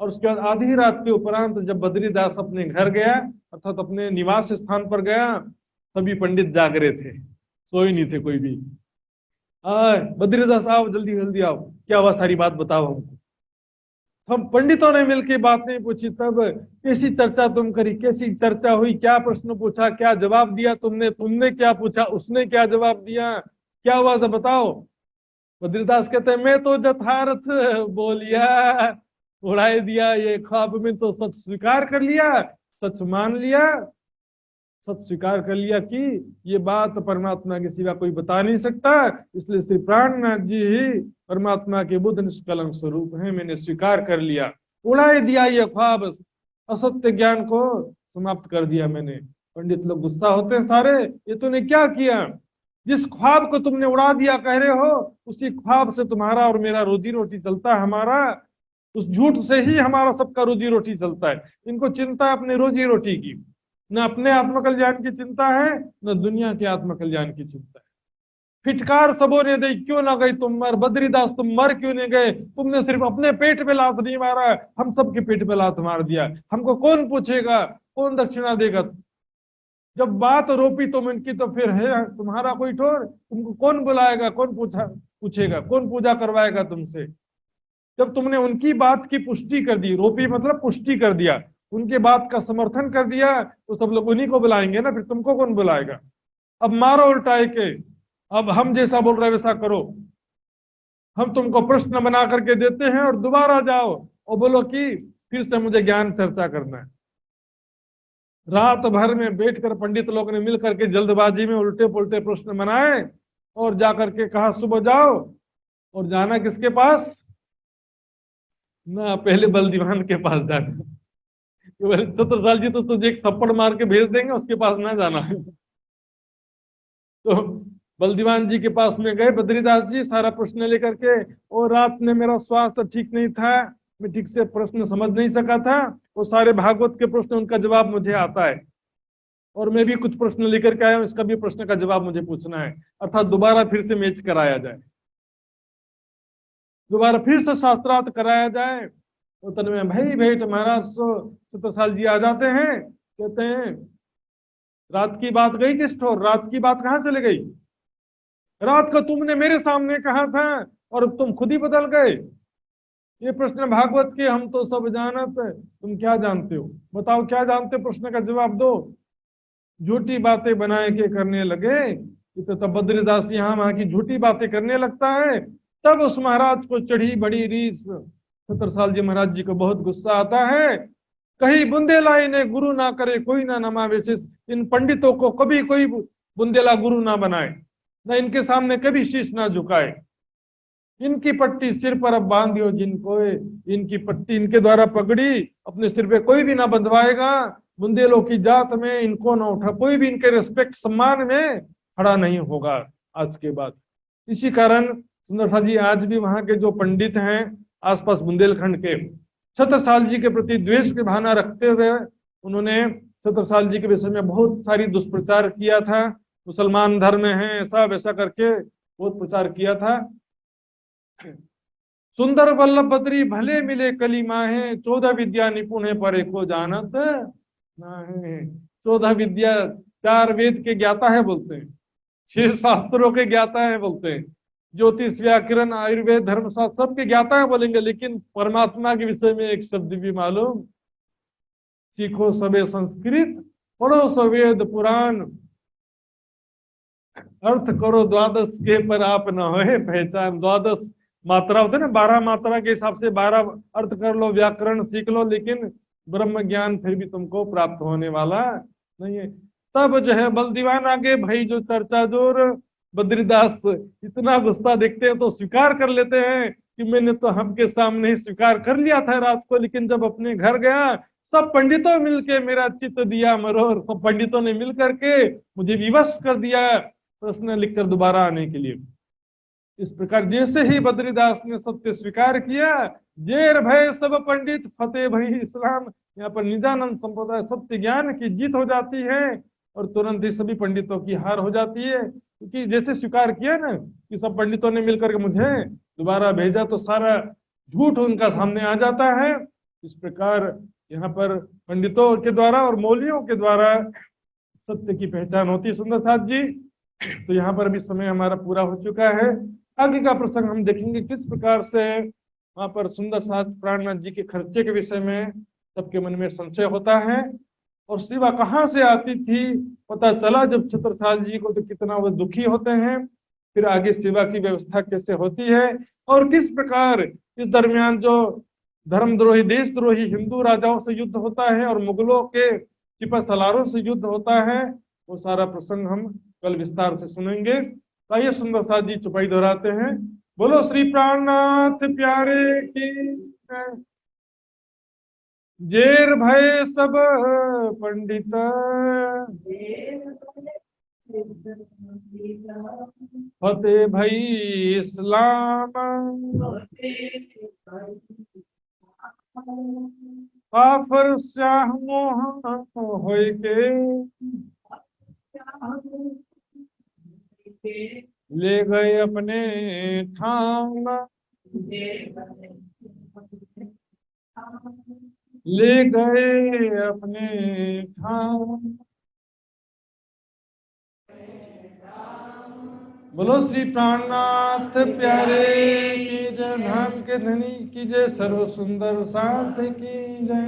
S1: और उसके बाद आधी रात के उपरांत जब बद्रीदास अपने घर गया अर्थात अपने निवास स्थान पर गया, सभी पंडित जाग रहे थे, सोए नहीं थे कोई भी। बद्रीदास आओ, जल्दी जल्दी आओ, क्या हुआ सारी बात बताओ हमको। हम पंडितों ने मिलकर बात नहीं पूछी। तब कैसी चर्चा तुम करी, कैसी चर्चा हुई, क्या प्रश्न पूछा, क्या जवाब दिया तुमने, तुमने क्या पूछा, उसने क्या जवाब दिया, क्या हुआ जब बताओ। बद्रीदास कहते हैं मैं तो यथार्थ बोलिया, उड़ाई दिया ये ख्वाब में, तो सच स्वीकार कर लिया, सच मान लिया, सच स्वीकार कर लिया कि ये बात परमात्मा के सिवा कोई बता नहीं सकता, इसलिए श्री प्राणनाथ जी ही परमात्मा के बुद्ध निष्कलंक स्वरूप हैं, मैंने स्वीकार कर लिया। उड़ाई दिया ये ख्वाब, असत्य ज्ञान को समाप्त कर दिया मैंने। पंडित लोग गुस्सा होते हैं सारे, ये तूने क्या किया, जिस ख्वाब को तुमने उड़ा दिया कह रहे हो, उसी ख्वाब से तुम्हारा और मेरा रोजी रोटी चलता है, हमारा उस झूठ से ही हमारा सबका रोजी रोटी चलता है। इनको चिंता है अपने रोजी रोटी की, न अपने आत्मकल्याण की चिंता है, न दुनिया के आत्मकल्याण की चिंता है। फिटकार सबों ने दी, क्यों ना गई तुम मर, बद्रीदास तुम मर क्यों नहीं गए, तुमने सिर्फ अपने पेट पे लात नहीं मारा, हम सबके पेट पे लात मार दिया, हमको कौन पूछेगा, कौन दक्षिणा देगा। जब बात रोपी तुम इनकी तो फिर है तुम्हारा कोई ठोर, तुमको कौन बुलाएगा, कौन पूछेगा, कौन पूजा करवाएगा तुमसे। जब तुमने उनकी बात की पुष्टि कर दी, रोपी मतलब पुष्टि कर दिया, उनके बात का समर्थन कर दिया, तो सब लोग उन्हीं को बुलाएंगे ना, फिर तुमको कौन बुलाएगा। अब मारो उल्टाए के, अब हम जैसा बोल रहे वैसा करो, हम तुमको प्रश्न बना करके देते हैं और दोबारा जाओ और बोलो कि फिर से मुझे ज्ञान चर्चा करना है। रात भर में बैठकर पंडित लोगों ने मिल करके जल्दबाजी में उल्टे पुल्टे प्रश्न बनाए और जाकर के कहा सुबह जाओ, और जाना किसके पास, ना पहले बलदीवान के पास जाना। छत्रसाल जी तो तुझे एक थप्पड़ मार के भेज देंगे, उसके पास ना जाना। तो बलदीवान जी के पास में गए बद्रीदास जी सारा प्रश्न लेकर के, और रात में मेरा स्वास्थ्य ठीक नहीं था, मैं ठीक से प्रश्न समझ नहीं सका था, वो सारे भागवत के प्रश्न उनका जवाब मुझे आता है, और मैं भी कुछ प्रश्न लेकर के आया हूं, इसका भी प्रश्न का जवाब मुझे पूछना है, अर्थात दोबारा फिर से मैच कराया जाए, दोबारा फिर से शास्त्रार्थ कराया जाए। तो तन में भाई भेंट महाराज छत्रसाल जी आ जाते हैं, कहते हैं रात की बात गई किस ठोर, रात की बात कहाँ चले गई, रात को तुमने मेरे सामने कहा था और तुम खुद ही बदल गए। ये प्रश्न भागवत के हम तो सब जानत, तुम क्या जानते हो, बताओ क्या जानते हो, प्रश्न का जवाब दो। झूठी बातें बनाए के करने लगे, तो तब बद्रीदास यहाँ वहां की झूठी बातें करने लगता है। तब उस महाराज को चढ़ी बड़ी रीस, छत्रसाल जी महाराज जी को बहुत गुस्सा आता है। कहीं बुंदेला इन्हें गुरु ना करे कोई ना नमावे, इन पंडितों को कभी कोई बुंदेला गुरु ना बनाए। न इनके सामने कभी शीश ना झुकाए। इनकी पट्टी सिर पर अब बांधियो जिनको, इनकी पट्टी, इनके द्वारा पगड़ी अपने सिर पे कोई भी ना बंधवाएगा। बुंदेलों की जात में इनको ना उठा, कोई भी इनके रिस्पेक्ट सम्मान में खड़ा नहीं होगा आज के बाद। इसी कारण सुंदरसा जी आज भी वहां के जो पंडित हैं आसपास बुंदेलखंड के, छत्रसाल जी के प्रति द्वेष की भावना रखते हुए उन्होंने छत्रसाल जी के विषय में बहुत सारी दुष्प्रचार किया था। मुसलमान धर्म है ऐसा वैसा करके बहुत प्रचार किया था। सुंदर वल्लभ बद्री भले मिले कली माहे, 14 विद्या निपुण है पर एको जानत नाहे। 14 विद्या, 4 वेद के ज्ञाता है बोलते हैं, 6 शास्त्रों के ज्ञाता है बोलते हैं, ज्योतिष व्याकरण आयुर्वेद धर्मशास्त्र सबके ज्ञाता है बोलेंगे, लेकिन परमात्मा के विषय में एक शब्द भी मालूम। सीखो सबे संस्कृत, पढ़ो सवेद पुराण, अर्थ करो द्वादश के पर आप न होए पहचान। द्वादश मात्रा होते ना, 12 मात्रा के हिसाब से 12 अर्थ कर लो, व्याकरण सीख लो, लेकिन ब्रह्म ज्ञान फिर भी तुमको प्राप्त होने वाला नहीं है। तब जो है बल दीवान आगे भाई जो चर्चा जोर, बद्रीदास इतना गुस्सा देखते हैं तो स्वीकार कर लेते हैं कि मैंने तो हमके सामने ही स्वीकार कर लिया था रात को, लेकिन जब अपने घर गया सब पंडितों मिलके मेरा चित्त दिया मरोर। सब पंडितों ने मिल करके मुझे विवश कर दिया प्रश्न लिखकर दोबारा आने के लिए। इस प्रकार जैसे ही बद्रीदास ने सत्य स्वीकार किया, जेर भय सब पंडित फतेह भई इस्लाम। यहाँ पर निजानंद संप्रदाय सत्य ज्ञान की जीत हो जाती है और तुरंत ही सभी पंडितों की हार हो जाती है, क्योंकि जैसे स्वीकार किया ना कि सब पंडितों ने मिलकर के मुझे दोबारा भेजा, तो सारा झूठ उनका सामने आ जाता है। इस प्रकार यहाँ पर पंडितों के द्वारा और मौलियों के द्वारा सत्य की पहचान होती है। सुंदर साथ जी, तो यहाँ पर अभी समय हमारा पूरा हो चुका है। आगे का प्रसंग हम देखेंगे किस प्रकार से वहां पर सुंदर साथ प्राणनाथ जी के खर्चे के विषय में सबके मन में संशय होता है, और सेवा कहाँ से आती थी पता चला जब छत्रसाल जी को, तो कितना वो दुखी होते हैं। फिर आगे सेवा की व्यवस्था कैसे होती है और किस प्रकार इस दरमियान जो धर्मद्रोही देशद्रोही हिंदू राजाओं से युद्ध होता है और मुगलों के सिपह सलारों से युद्ध होता है, वो सारा प्रसंग हम कल विस्तार से सुनेंगे। तो आइए सुंदर साथ जी चुपाई दोहराते हैं। बोलो श्री प्राणनाथ प्यारे की जय। जेर भय सब पंडित फतेह भई इस्लाम, काफर स्याह मोह होय के ले गए अपने ठाम, ले गए अपने ठाम। बोलो श्री प्राणनाथ प्यारे की जय, धाम के धनी की जय, सर्व सुंदर साथ की जय।